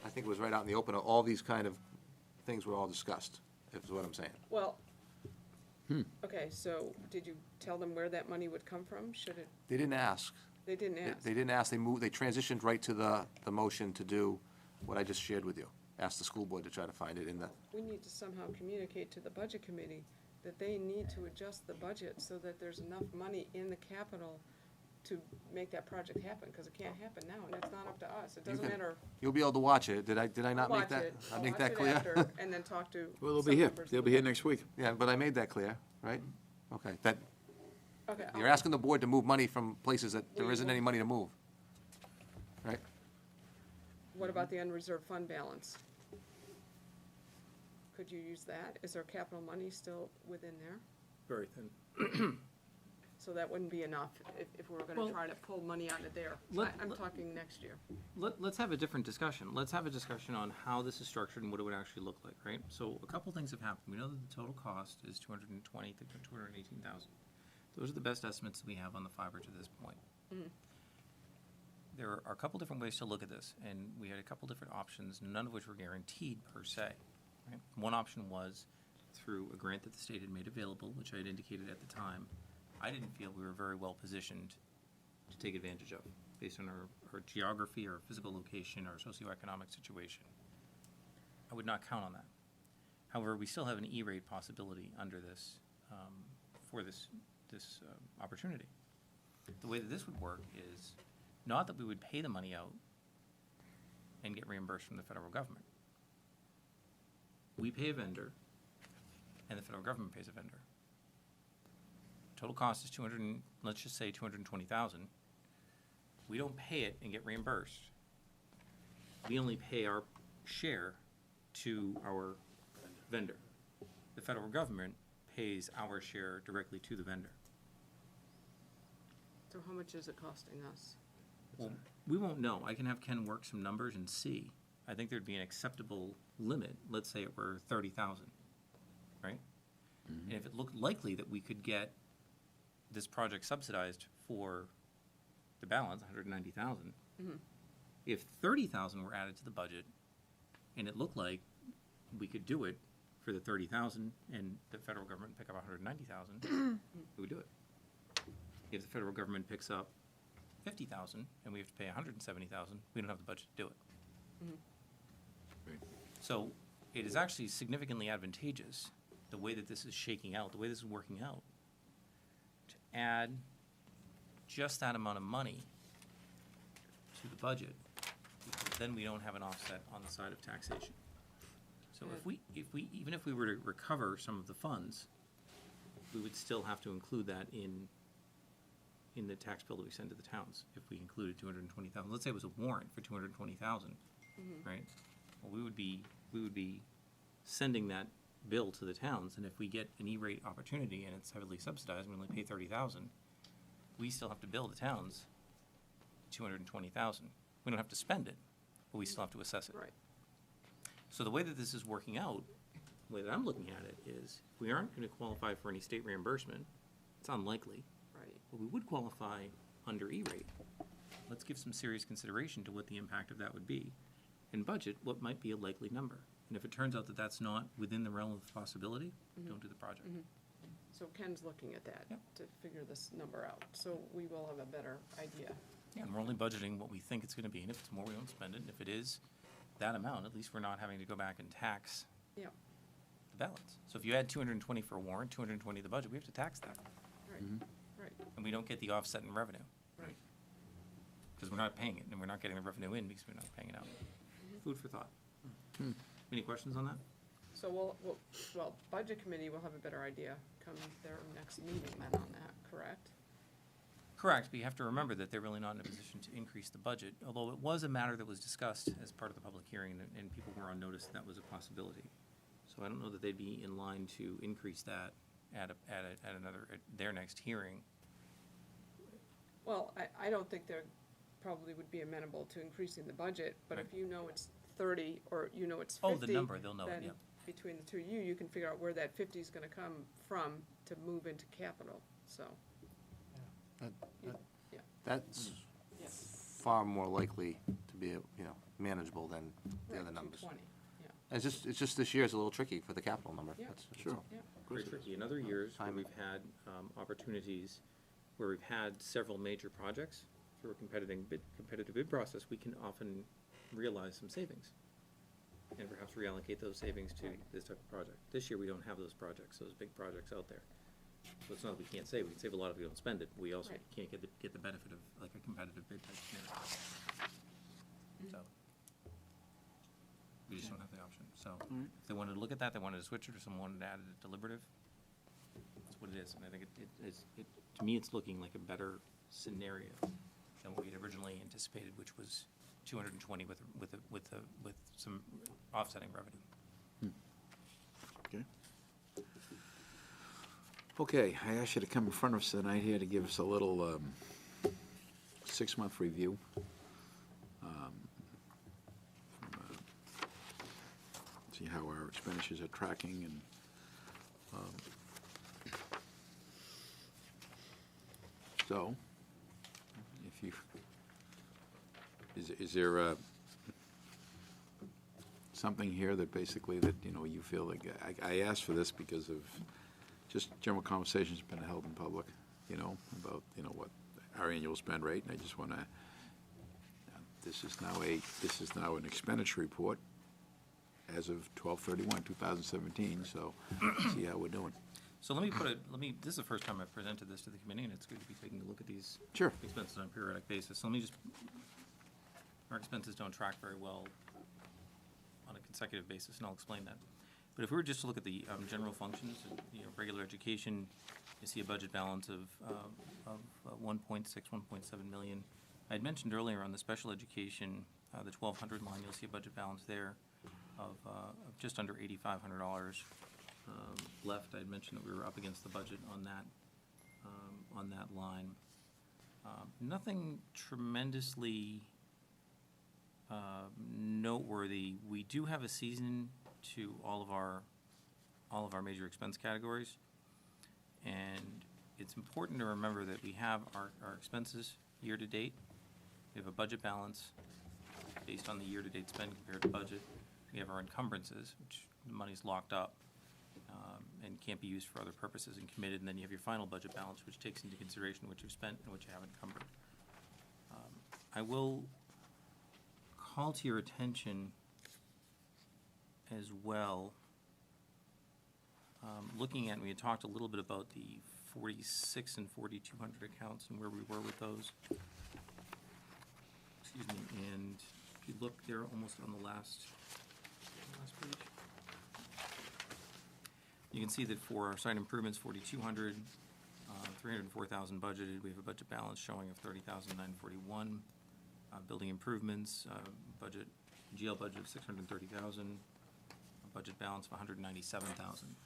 I think it was right out in the open, all these kind of things were all discussed, is what I'm saying. Well, okay, so did you tell them where that money would come from? Should it, They didn't ask. they didn't ask? They didn't ask, they moved, they transitioned right to the motion to do what I just shared with you. Ask the school board to try to find it in the, We need to somehow communicate to the budget committee that they need to adjust the budget so that there's enough money in the capital to make that project happen, because it can't happen now, and it's not up to us. It You doesn't can- matter. you'll be able to watch it. Did I not make Watch that? it. I I'll make watch that it clear? after, and then talk to Well, they'll some be here. members They'll of be the here next week. Yeah, but I made that clear, right? Okay, that, Okay, you're asking the board to move money from places that there We isn't will- any money to move. Right? what about the unreserved fund balance? Could you use that? Is there capital money still within there? Very thin. So that wouldn't be enough if we were gonna Well- try to pull money out of there. I'm talking next year. Let's have a different discussion. Let's have a discussion on how this is structured and what it would actually look like, right? So a couple things have happened. We know that the total cost is 220 to 218,000. Those are the best estimates that we have on the fiber to this point. There are a couple different ways to look at this, and we had a couple different options, none of which were guaranteed per se. Right? One option was through a grant that the state had made available, which I had indicated at the time. I didn't feel we were very well positioned to take advantage of, based on our geography, our physical location, our socioeconomic situation. I would not count on that. However, we still have an E-rate possibility under this, for this opportunity. The way that this would work is not that we would pay the money out and get reimbursed from the federal government. We pay a vendor, and the federal government pays a vendor. Total cost is let's just say 220,000. We don't pay it and get reimbursed. We only pay our share to our vendor. The federal government pays our share directly to the vendor. So how much is it costing us? Well, we won't know. I can have Ken work some numbers and see. I think there'd be an acceptable limit. Let's say it were 30,000, right? And if it looked likely that we could get this project subsidized for the balance, 190,000, if 30,000 were added to the budget, and it looked like we could do it for the 30,000, and the federal government pick up 190,000, we would do it. If the federal government picks up 50,000 and we have to pay 170,000, we don't have the budget to do it. Right. So it is actually significantly advantageous, the way that this is shaking out, the way this is working out, to add just that amount of money to the budget, because then we don't have an offset on the side of taxation. So even if we were to recover some of the funds, we would still have to include that in the tax bill that we send to the towns, if we included 220,000. Let's say it was a warrant for 220,000, right? Well, we would be sending that bill to the towns, and if we get an E-rate opportunity and it's heavily subsidized, and we only pay 30,000, we still have to bill the towns 220,000. We don't have to spend it, but we still have to assess it. Right. So the way that this is working out, the way that I'm looking at it is, if we aren't going to qualify for any state reimbursement, it's unlikely, Right. but we would qualify under E-rate. Let's give some serious consideration to what the impact of that would be, and budget what might be a likely number. And if it turns out that that's not within the realm of possibility, don't do the project. So Ken's looking at that Yep. to figure this number out, so we will have a better idea. Yeah, and we're only budgeting what we think it's going to be, and if it's more, we don't spend it, and if it is that amount, at least we're not having to go back and tax Yeah, the balance. So if you add 220 for a warrant, 220 the budget, we have to tax that, right, right, and we don't get the offset in revenue. right. Because we're not paying it, and we're not getting the revenue in because we're not paying it out. Food for thought. Any questions on that? So well, Budget Committee will have a better idea come their next meeting then on that, correct? Correct, but you have to remember that they're really not in a position to increase the budget, although it was a matter that was discussed as part of the public hearing, and people were on notice that was a possibility. So I don't know that they'd be in line to increase that at their next hearing. Well, I don't think they're, probably would be amenable to increasing the budget, but if you know it's 30 or you know it's 50. Oh, the number, they'll know it, then yeah. between the two of you, you can figure out where that 50 is gonna come from to move into capital, so. Yeah. That's Yes. far more likely to be, manageable than the other Right, numbers. 220, yeah. It's just this year's a little tricky for the capital number. Yeah. That's Sure. all. Yeah. Very tricky. In other years, where Timing. we've had opportunities, where we've had several major projects through a competitive bid process, we can often realize some savings and perhaps reallocate those savings to this type of project. This year, we don't have those projects, those big projects out there. So it's not that we can't save, we can save a lot if we don't spend it. We also Right. can't get the benefit of like a competitive bid type scenario. So, we just don't have the option. So, if they wanted to look at that, they wanted to switch it, or someone wanted to add a deliberative, that's what it is. And I think to me, it's looking like a better scenario than what we had originally anticipated, which was 220 with some offsetting revenue. Okay. Okay, I asked you to come in front of us tonight here to give us a little 6-month review. See how our expenditures are tracking and so, if you, is there something here that basically that, you feel like, I asked for this because of just general conversations been held in public, about, what our annual spend rate, and I just want to, this is now an expenditure report as of 12/31/2017, so see how we're doing. So this is the first time I've presented this to the committee, and it's good to be taking a look at these Sure. expenses on a periodic basis. So our expenses don't track very well on a consecutive basis, and I'll explain that. But if we were just to look at the general functions, regular education, you see a budget balance of 1.6, 1.7 million. I had mentioned earlier on the special education, the 1,200 line, you'll see a budget balance there of just under $8,500 left. I had mentioned that we were up against the budget on that line. Nothing tremendously noteworthy. We do have a season to all of our major expense categories, and it's important to remember that we have our expenses year to date. We have a budget balance based on the year-to-date spend compared to budget. We have our encumbrances, which the money's locked up and can't be used for other purposes and committed, and then you have your final budget balance, which takes into consideration what you've spent and what you have encumbered. I will call to your attention as well, looking at, we had talked a little bit about the 46 and 4,200 accounts and where we were with those. Excuse me, and if you look, they're almost on the last page. You can see that for our site improvements, 4,200, 304,000 budgeted. We have a budget balance showing of 30,941. Building improvements, GL budget of 630,000, a budget balance of 197,000.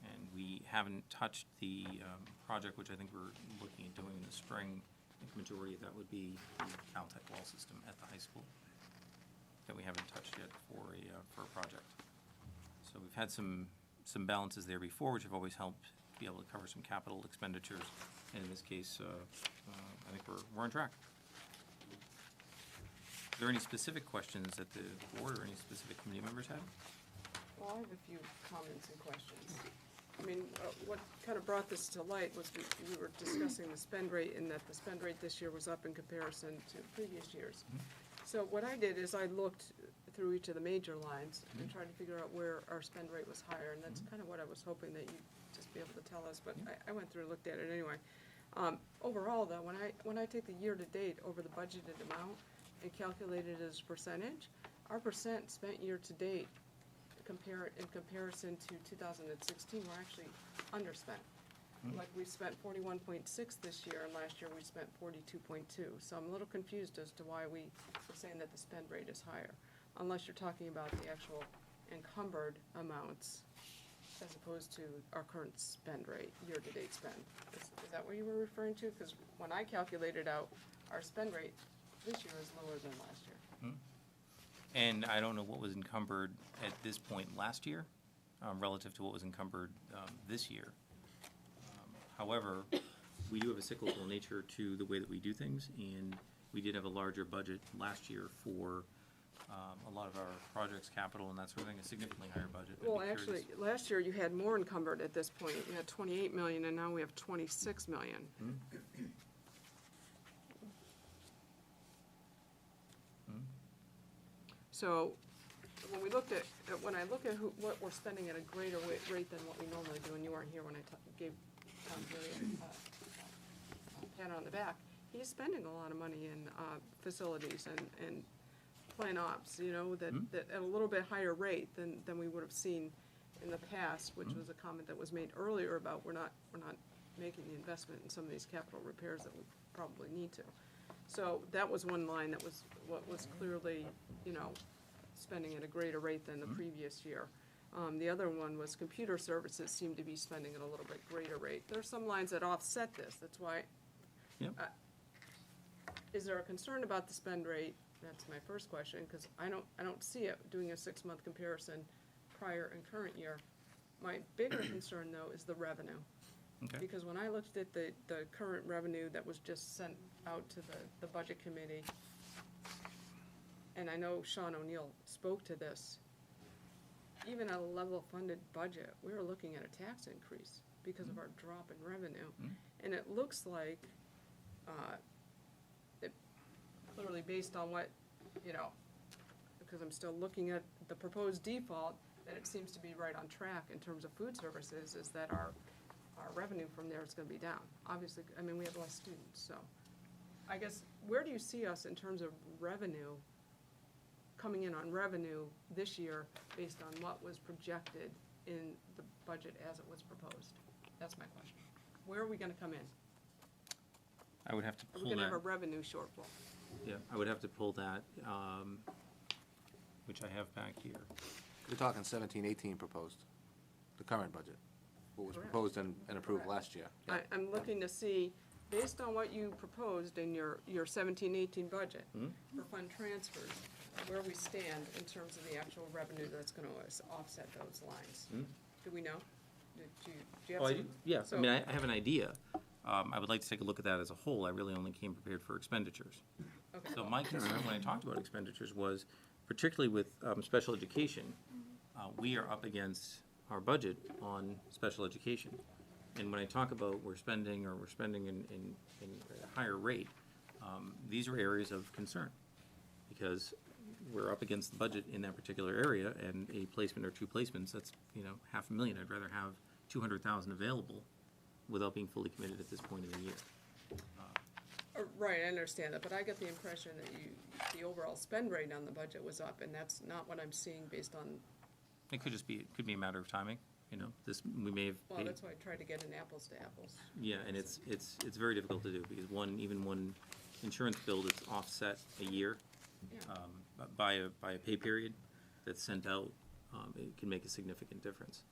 And we haven't touched the project, which I think we're looking at doing in the spring. I think the majority of that would be the Caltech wall system at the high school that we haven't touched yet for a project. So we've had some balances there before, which have always helped be able to cover some capital expenditures. And in this case, I think we're on track. Are there any specific questions that the board or any specific committee members had? Well, I have a few comments and questions. I mean, what kind of brought this to light was we were discussing the spend rate, and that the spend rate this year was up in comparison to previous years. So what I did is I looked through each of the major lines and tried to figure out where our spend rate was higher, and that's kind of what I was hoping that you'd just be able to tell us, but I went through and looked at it anyway. Overall, though, when I take the year-to-date over the budgeted amount and calculate it as a percentage, our percent spent year-to-date in comparison to 2016, we're actually underspent. Like, we spent 41.6 this year, and last year we spent 42.2. So I'm a little confused as to why we were saying that the spend rate is higher, unless you're talking about the actual encumbered amounts as opposed to our current spend rate, year-to-date spend. Is that what you were referring to? Because when I calculated out, our spend rate this year is lower than last year. And I don't know what was encumbered at this point last year, relative to what was encumbered this year. However, we do have a cyclical nature to the way that we do things, and we did have a larger budget last year for a lot of our projects, capital, and that sort of thing, a significantly higher budget. I'd be Well, curious. actually, last year you had more encumbered at this point. You had 28 million, and now we have 26 million. So, when we looked at, when I look at what we're spending at a greater rate than what we normally do, and you weren't here when I gave Tom Perry a pat on the back, he's spending a lot of money in facilities and plan ops, you know, that at a little bit higher rate than we would have seen in the past, which was a comment that was made earlier about we're not making the investment in some of these capital repairs that we probably need to. So that was one line that was, what was clearly, you know, spending at a greater rate than the previous year. The other one was computer services seem to be spending at a little bit greater rate. There's some lines that offset this, that's why. Yep. Is there a concern about the spend rate? That's my first question, because I don't see it doing a 6-month comparison prior and current year. My bigger concern, though, is the revenue. Okay. Because when I looked at the current revenue that was just sent out to the budget committee, and I know Sean O'Neill spoke to this, even at a level funded budget, we were looking at a tax increase because of our drop in revenue. And it looks like, it clearly based on what, you know, because I'm still looking at the proposed default, that it seems to be right on track in terms of food services, is that our revenue from there is gonna be down. Obviously, I mean, we have less students, so. I guess, where do you see us in terms of revenue, coming in on revenue this year based on what was projected in the budget as it was proposed? That's my question. Where are we gonna come in? I would have to Are we pull gonna that. have a revenue shortfall? Yeah, I would have to pull that, which I have back here. You're talking 17-18 proposed, the current budget, what was Correct. proposed and approved Correct. last year. Yeah. I'm looking to see, based on what you proposed in your 17-18 budget for fund transfers, where we stand in terms of the actual revenue that's gonna offset those lines. Do we know? Do you have Oh, I some? do, yeah, I So- mean, I have an idea. I would like to take a look at that as a whole. I really only came prepared for expenditures. Okay. So my concern when I talked about expenditures was, particularly with special education, we are up against our budget on special education. And when I talk about we're spending in a higher rate, these are areas of concern. Because we're up against the budget in that particular area, and a placement or two placements, that's, you know, $500,000. I'd rather have 200,000 available without being fully committed at this point in the year. Right, I understand that, but I get the impression that the overall spend rate on the budget was up, and that's not what I'm seeing based on, It could just be, it could be a matter of timing, you know, this, we may have well, paid. that's why I tried to get an apples to apples. Yeah, and it's very difficult to do, because even one insurance bill that's offset a year, Yeah. by a pay period that's sent out, it can make a significant difference.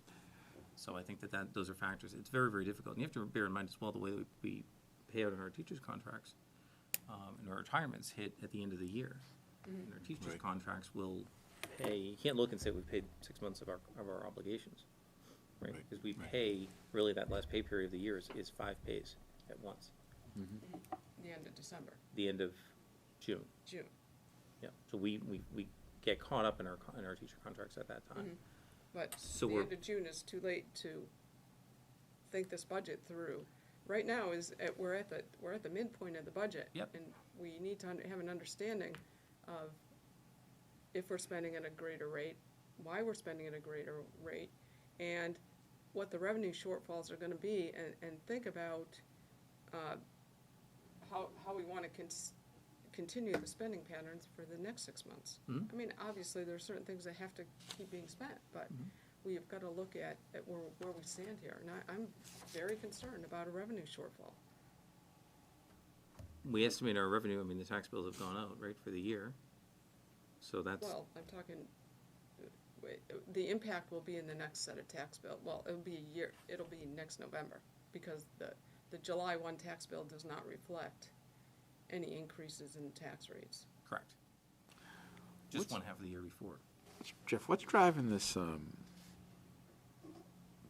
So I think that those are factors. It's very, very difficult. And you have to bear in mind as well, the way that we pay out in our teachers' contracts, and our retirements hit at the end of the year. And our teachers' Right. contracts will pay, you can't look and say we've paid 6 months of our obligations, right? Right. Because we pay, really, that last pay period of the year is 5 pays at once, The end of December, the end of June. June. Yeah, so we get caught up in our teacher contracts at that time. But So the we're- end of June is too late to think this budget through. Right now we're at the midpoint of the budget. Yep. And we need to have an understanding of if we're spending at a greater rate, why we're spending at a greater rate, and what the revenue shortfalls are gonna be, and think about how we wanna continue the spending patterns for the next 6 months. I mean, obviously, there are certain things that have to keep being spent, but we have got to look at where we stand here. And I'm very concerned about a revenue shortfall. We estimate our revenue, I mean, the tax bills have gone out, right, for the year. So that's, Well, I'm talking, the impact will be in the next set of tax bill. Well, it'll be next November, because the July 1 tax bill does not reflect any increases in tax rates. correct. Just one half of the year before. Jeff, what's driving this,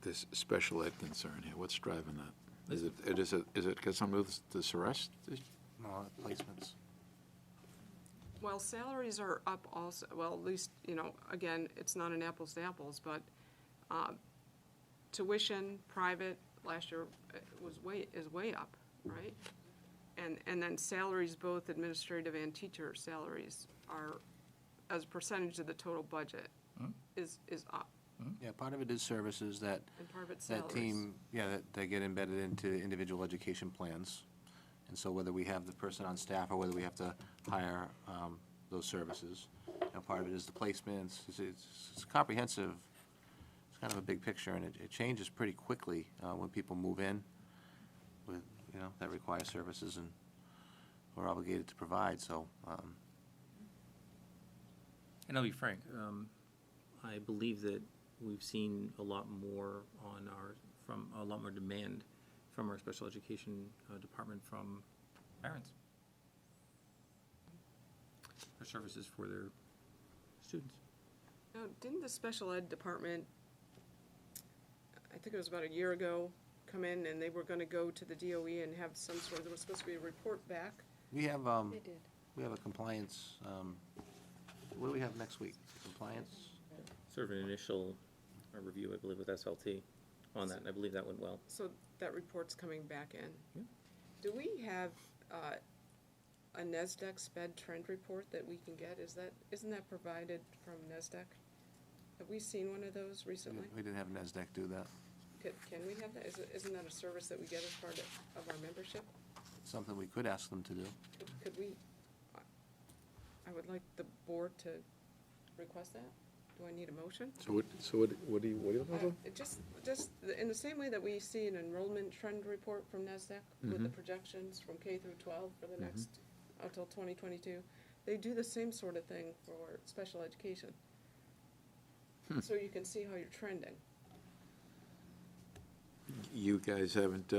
this special ed concern here? What's driving that? Is it because some of this arrest? No, placements. Well, salaries are up also, well, at least, again, it's not an apples to apples, but tuition, private, last year is way up, right? And then salaries, both administrative and teacher salaries are, as a percentage of the total budget, is up. Yeah, part of it is services that, And part of it's that salaries. team, that they get embedded into individual education plans. And so whether we have the person on staff or whether we have to hire those services, part of it is the placements. It's comprehensive. It's kind of a big picture, and it changes pretty quickly when people move in with, that require services and we're obligated to provide, so. And I'll be frank, I believe that we've seen a lot more a lot more demand from our special education department from parents for services for their students. Now, didn't the special ed department, I think it was about a year ago, come in and they were gonna go to the DOE and have there was supposed to be a report back? We have, They did. we have a compliance, what do we have next week? Compliance? Sort of an initial review, I believe, with SLT on that, and I believe that went well. So that report's coming back in. Yeah. Do we have a NESDEC sped trend report that we can get? Isn't that provided from NESDEC? Have we seen one of those recently? We didn't have NESDEC do that. Can we have that? Isn't that a service that we get as part of our membership? It's something we could ask them to do. Could we, I would like the board to request that. Do I need a motion? So what do you looking for? Just in the same way that we see an enrollment trend report from NESDEC with the projections from K through 12 for the next, until 2022, they do the same sort of thing for special education. So you can see how you're trending. You guys haven't,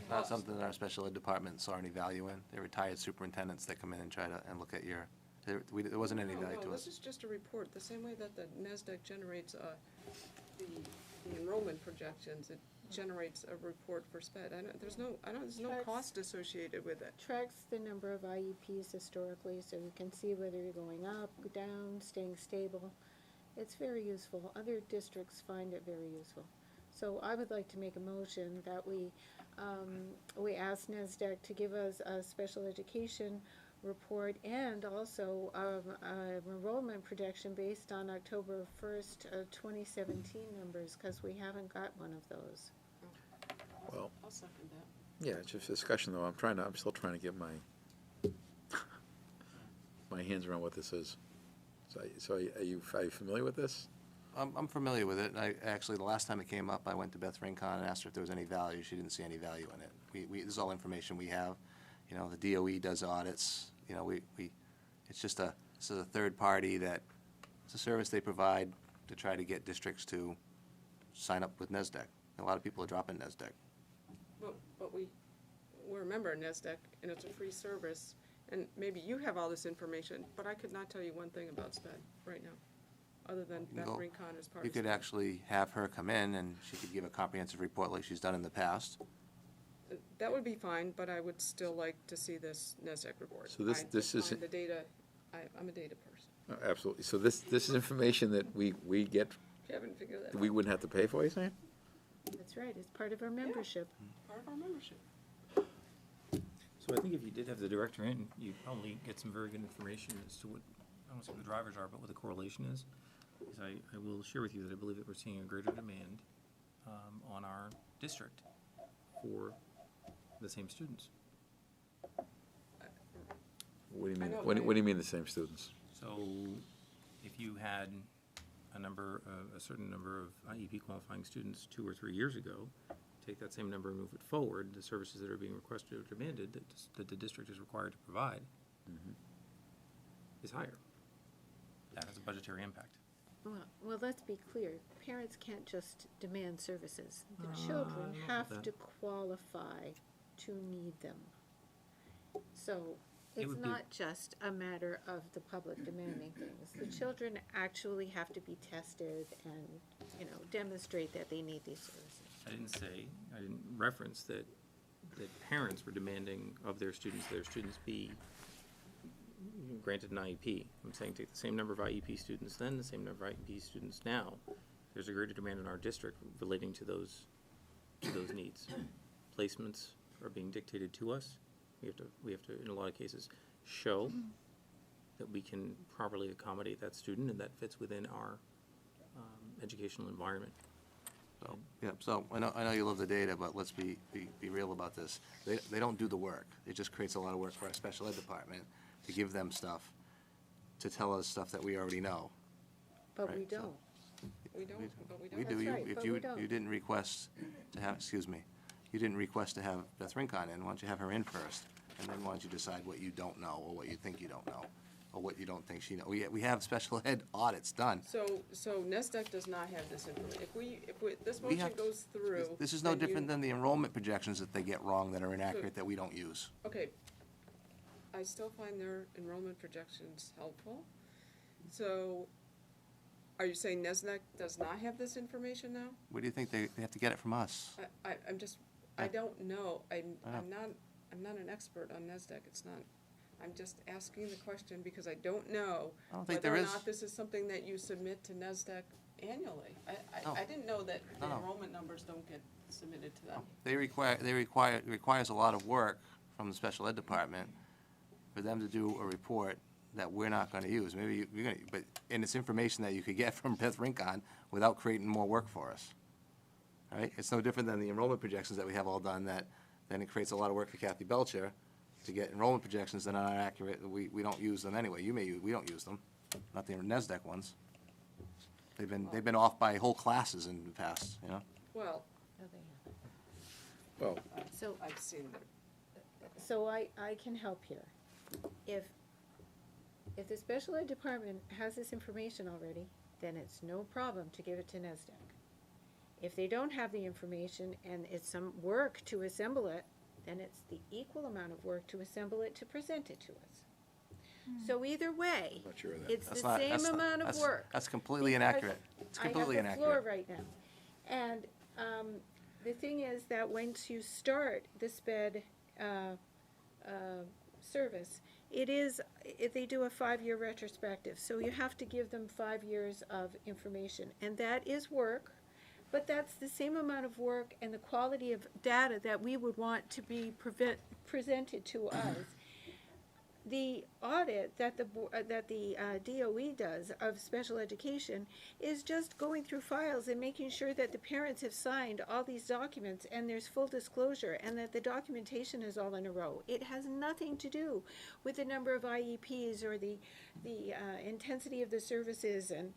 Not something that our special ed department saw any value in. They're retired superintendents that come in and try to, and look at there wasn't any value to No, us. this is just a report, the same way that the NESDEC generates the enrollment projections, it generates a report for SPED. There's no Tracks- cost associated with it. Tracks the number of IEPs historically, so you can see whether you're going up, down, staying stable. It's very useful. Other districts find it very useful. So I would like to make a motion that we ask NESDEC to give us a special education report and also enrollment projection based on October 1st, 2017 numbers, because we haven't got one of those. well, I'll second that. yeah, it's just discussion though. I'm still trying to get my hands around what this is. So are you familiar with this? I'm familiar with it. Actually, the last time it came up, I went to Beth Rincon and asked her if there was any value. She didn't see any value in it. This is all information we have. The DOE does audits. It's just this is a third party it's a service they provide to try to get districts to sign up with NESDEC. A lot of people are dropping NESDEC. But we're a member of NESDEC, and it's a free service, and maybe you have all this information, but I could not tell you one thing about SPED right now, other than Beth Well, Rincon is part You of could SPED. actually have her come in and she could give a comprehensive report like she's done in the past. That would be fine, but I would still like to see this NESDEC report. So this I just is- find the data, I'm a data person. Absolutely. So this is information that we get, If you haven't figured that that out. we wouldn't have to pay for, you saying? That's right, it's part of our membership. Part of our membership. So I think if you did have the director in, you'd probably get some very good information as to what, I don't know what the drivers are, but what the correlation is. Because I will share with you that I believe that we're seeing a greater demand on our district for the same students. What do you I mean, know, what do right? what do you mean the same students? So if you had a certain number of IEP qualifying students 2 or 3 years ago, take that same number and move it forward, the services that are being requested or demanded that the district is required to provide is higher. That has a budgetary impact. Well, let's be clear, parents can't just demand services. The children know have about to qualify to need them. So It it's would be- not just a matter of the public demanding things. The children actually have to be tested and, demonstrate that they need these services. I didn't reference that parents were demanding of their students be granted an IEP. I'm saying take the same number of IEP students then, the same number of IEP students now. There's a greater demand in our district relating to those needs. Placements are being dictated to us. We have to, in a lot of cases, show that we can properly accommodate that student and that fits within our educational environment. So, yeah, so I know you love the data, but let's be real about this. They don't do the work. It just creates a lot of work for our special ed department to give them stuff, to tell us stuff that we already know. But Right, we so- don't. We don't, but we don't. We do. That's You- right, if but you we don't. You didn't request to have, you didn't request to have Beth Rincon in, why don't you have her in first? And then why don't you decide what you don't know, or what you think you don't know, or what you don't think she knows? We have special ed audits done. So NESDEC does not have this information. If this We motion have- goes through. This is no then you- different than the enrollment projections that they get wrong, that are inaccurate, that we don't use. Okay, I still find their enrollment projections helpful. So, are you saying NESDEC does not have this information now? Where do you think they have to get it from us? I'm just, I don't know. I know. I'm not an expert on NESDEC. It's not, I'm just asking the question because I don't know I don't think whether there or is. not this is something that you submit to NESDEC annually. No. I didn't know that the No. enrollment numbers don't get submitted to them. It requires a lot of work from the special ed department for them to do a report that we're not gonna use. Maybe you're gonna, and it's information that you could get from Beth Rincon without creating more work for us. All right? It's no different than the enrollment projections that we have all done, that then it creates a lot of work for Kathy Belcher to get enrollment projections that are not accurate. We don't use them anyway. We don't use them, not the NESDEC ones. They've been off by whole classes in the past, you know? Well, No, they haven't. Well, So, I've seen them. so I can help here. If the special ed department has this information already, then it's no problem to give it to NESDEC. If they don't have the information and it's some work to assemble it, then it's the equal amount of work to assemble it to present it to us. So either way, not sure of that. it's the That's not- same that's not- amount of that's- work. That's completely Because inaccurate. It's completely I have the floor inaccurate. right now. And the thing is that once you start the SPED service, they do a 5-year retrospective. So you have to give them 5 years of information. And that is work, but that's the same amount of work and the quality of data that we would want to be presented to us. The audit that the DOE does of special education is just going through files and making sure that the parents have signed all these documents and there's full disclosure and that the documentation is all in a row. It has nothing to do with the number of IEPs or the intensity of the services, and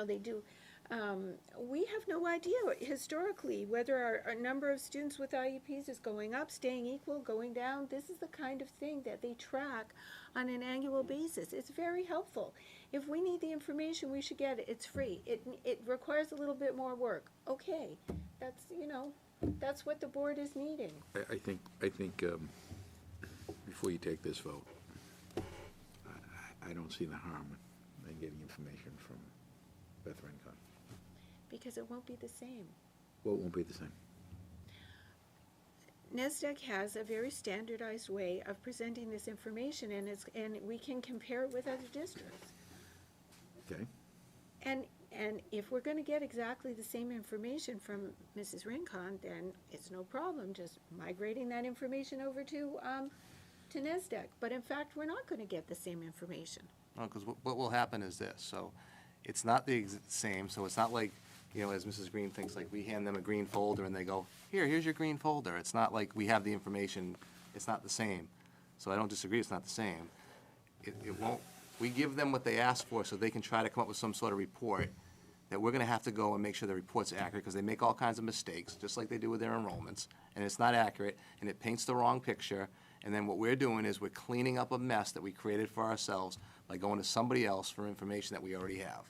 they do. We have no idea historically whether our number of students with IEPs is going up, staying equal, going down. This is the kind of thing that they track on an annual basis. It's very helpful. If we need the information, we should get it. It's free. It requires a little bit more work. Okay, that's what the board is needing. I think, before you take this vote, I don't see the harm in getting information from Beth Rincon. Because it won't be the same. Well, it won't be the same. NESDEC has a very standardized way of presenting this information, and we can compare it with other districts. Okay? And if we're gonna get exactly the same information from Mrs. Rincon, then it's no problem just migrating that information over to NESDEC. But in fact, we're not gonna get the same information. No, because what will happen is this, so it's not the same, so it's not like, as Mrs. Green thinks, like we hand them a green folder and they go, here's your green folder. It's not like we have the information, it's not the same. so I don't disagree, it's not the same. It won't, we give them what they ask for so they can try to come up with some sort of report that we're gonna have to go and make sure the report's accurate, because they make all kinds of mistakes, just like they do with their enrollments, and it's not accurate, and it paints the wrong picture, and then what we're doing is we're cleaning up a mess that we created for ourselves by going to somebody else for information that we already have.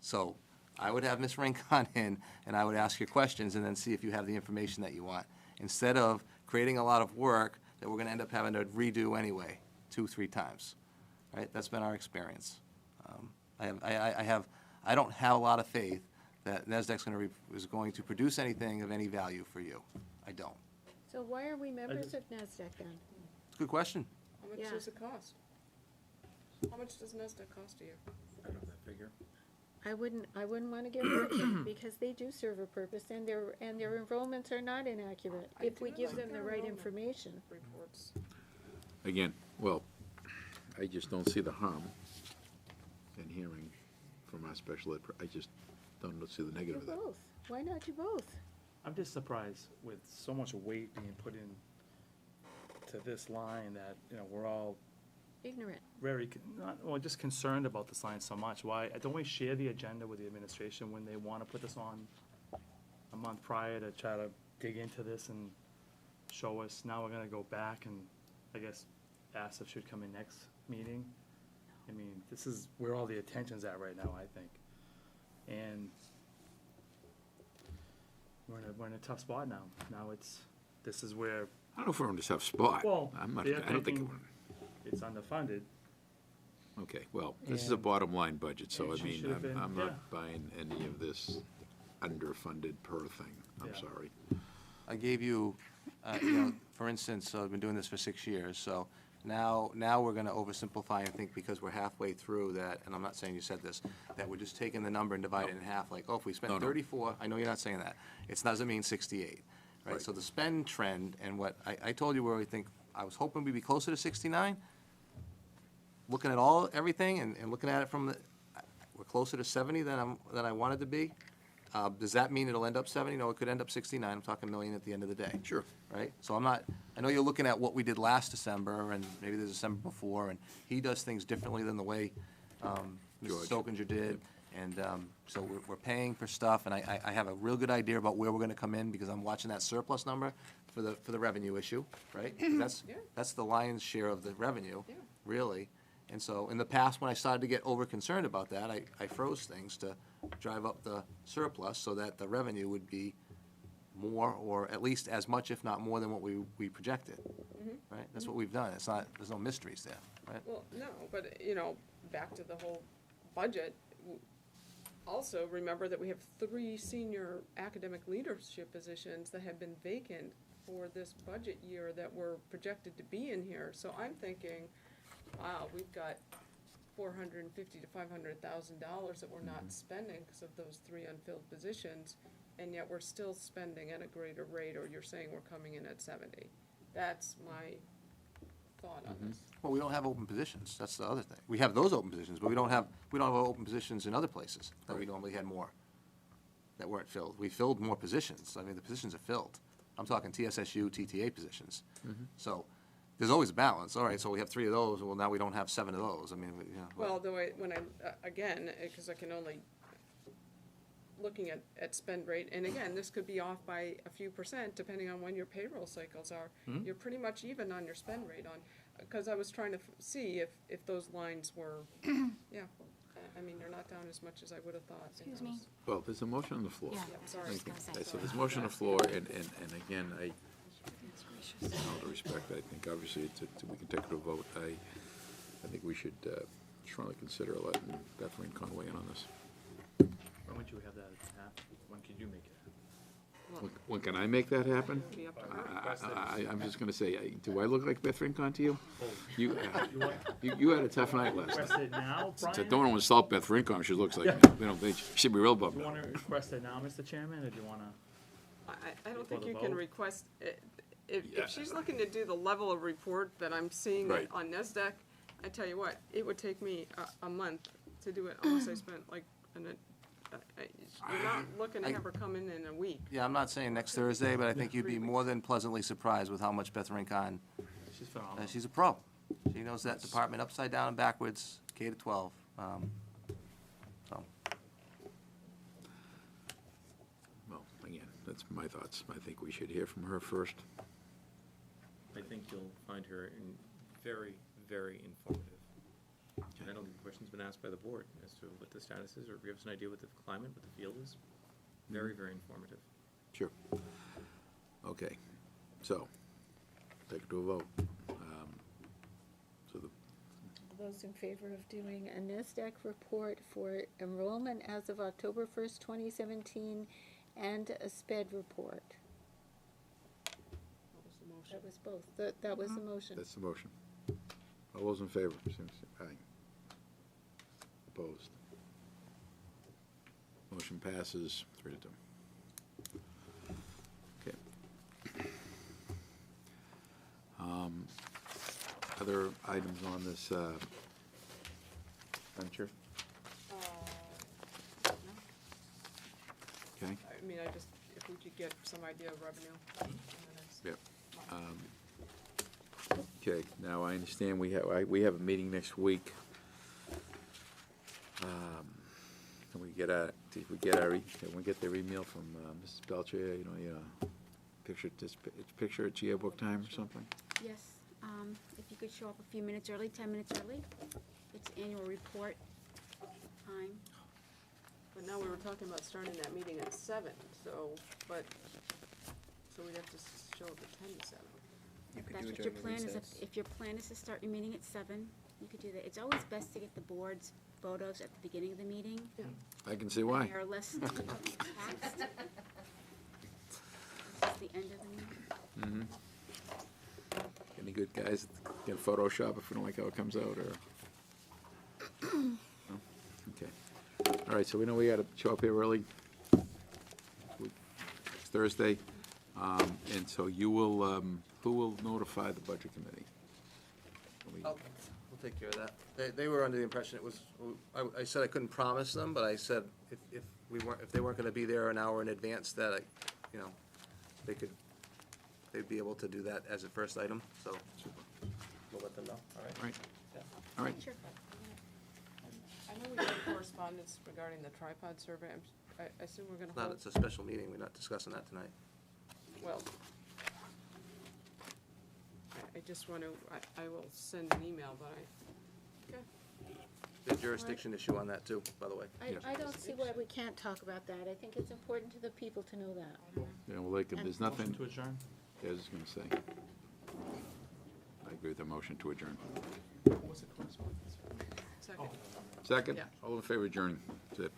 So, I would have Ms. Rincon in, and I would ask your questions, and then see if you have the information that you want, instead of creating a lot of work that we're gonna end up having to redo anyway, 2-3 times, right? That's been our experience. I don't have a lot of faith that NASDAQ's is going to produce anything of any value for you. I don't. So why are we members of NASDAQ then? It's a good question. How much Yeah. does it cost? How much does NESDAQ cost a year? I don't know that figure. I wouldn't want to get rid of them, because they do serve a purpose, and their enrollments are not inaccurate, I if we do give like them the their right enrollment. information. Reports. Again, well, I just don't see the harm in hearing from our special ed, I just don't see the Do negative of that. both. Why not do both? I'm just surprised with so much weight being put in to this line that, you know, we're all Ignorant. very, just concerned about this line so much. Why, don't we share the agenda with the administration when they want to put this on a month prior to try to dig into this and show us? Now we're gonna go back and, I guess, ask if should come in next meeting. I mean, this is where all the attention's at right now, I think. And we're in a tough spot now. Now this is where, I don't know if we're in a tough spot. well, I'm not, they're I don't think, thinking it's underfunded. okay, well, this is a And- bottom line budget, so and I she mean, should have been- I'm yeah. not buying any of this underfunded per thing. I'm Yeah. sorry. I gave you, for instance, I've been doing this for 6 years, so now we're gonna oversimplify and think because we're halfway through that, and I'm not saying you said this, that we're just taking the number and dividing it in half, like, oh, if we spent No, no. 34, I know you're not saying that. It doesn't mean 68, right? Right. So the spend trend and what, I told you where we think, I was hoping we'd be closer to 69. Looking at everything and looking at it from we're closer to 70 than I wanted to be. Does that mean it'll end up 70? No, it could end up 69. I'm talking million at the end of the day. Sure. Right? So I know you're looking at what we did last December and maybe the December before, and he does things differently than the way Mr. George. Stokinger did. And so we're paying for stuff, and I have a real good idea about where we're gonna come in because I'm watching that surplus number for the revenue issue, right? 'Cause Yeah. that's the lion's share of the revenue, Yeah. really. And so in the past, when I started to get over-concerned about that, I froze things to drive up the surplus so that the revenue would be more, or at least as much, if not more, than what we projected. Right? That's what we've done. There's no mysteries there, right? Well, no, but, you know, back to the whole budget, also remember that we have 3 senior academic leadership positions that have been vacant for this budget year that were projected to be in here. So I'm thinking, wow, we've got $450,000 to $500,000 that we're not spending because of those 3 unfilled positions, and yet we're still spending at a greater rate, or you're saying we're coming in at 70. That's my thought on this. Well, we don't have open positions. That's the other thing. We have those open positions, but we don't have open positions in other places that we normally had more, that weren't filled. We filled more positions. I mean, the positions are filled. I'm talking TSSU, TTA positions. So there's always a balance. All right, so we have 3 of those, well, now we don't have 7 of those. I mean, Well, though when I, again, because I can only, looking at spend rate, and again, this could be off by a few percent depending on when your payroll cycles are. You're pretty much even on your spend rate because I was trying to see if those lines were, yeah. I mean, they're not down as much as I would have thought. Excuse me. Well, there's a motion on the floor. Yeah, Yeah, that's sorry. what I was Thank gonna you. say. So there's a motion on the floor, and again, in all due respect, I think obviously we can take it to a vote. I think we should strongly consider letting Beth Rincon weigh in on this. When would you have that happen? When could you make it? When can I make that happen? It'd be up to her. I'm just gonna say, do I look like Beth Rincon to you? Oh, You, you want- you had a tough night last Request night. it now, So Brian? don't want to insult Beth Rincon, she looks like, you know, she should be real bummed Do you out. want to request it now, Mr. Chairman, or do you want to? I don't Before think the you can vote? request, if Yeah. she's looking to do the level of report that I'm seeing Right. on NESDAQ, I tell you what, it would take me a month to do it unless I spent like, you're not looking to have her come in a week. yeah, I'm not saying next Thursday, but I think you'd be more than pleasantly surprised with how much Beth Rincon phenomenal. She's a pro. She knows that department upside down and backwards, K to 12. So, Well, again, that's my thoughts. I think we should hear from her first. I think you'll find her very, very informative. And I don't think the question's been asked by the board as to what the status is, or give us an idea what the climate, what the field is. Very, very informative. Sure. Okay, so, take it to a vote. So the, Those in favor of doing a NESDAQ report for enrollment as of October 1st, 2017, and a SPED report. What was the motion? That was both. That was the motion. that's the motion. All those in favor? Aye. Opposed? Motion passes 3-2. Okay. Other items on this venture? Okay, I mean, if we could get some idea of revenue in the next yep. month. Okay, now I understand we have a meeting next week. Can we get their email from Mrs. Belcher, picture at yearbook time or something? Yes, if you could show up a few minutes early, 10 minutes early. It's annual report time. But now we were talking about starting that meeting at 7, so we'd have to show up at 10 to 7. You could That's do it what your during the plan is. recess. If your plan is to start your meeting at 7, you could do that. It's always best to get the board's photos at the beginning of the meeting. I can see why. They're less taxed. This is the end of the meeting. Any good guys that can Photoshop if we don't like how it comes out, or? No? Okay. All right, so we know we gotta show up here early. It's Thursday, and so you will, who will notify the budget committee? we'll take care of that. They were under the impression it was, I said I couldn't promise them, but I said if they weren't gonna be there an hour in advance, that they'd be able to do that as a first item, so we'll let them know, all right? Right, Yeah. all right. Sure. I know we got correspondence regarding the tripod survey. I assume we're gonna Not, hold, it's a special meeting, we're not discussing that tonight. well, I just want to, I will send an email, but okay. There's a jurisdiction issue on that too, by the way. I don't see why we can't talk about that. I think it's important to the people to know that. Yeah, well, there's nothing, Motion to adjourn? yeah, I was just gonna say. I agree with the motion to adjourn. What's the correspondence? Second. Second? Yeah. All in favor of adjourning? That's it.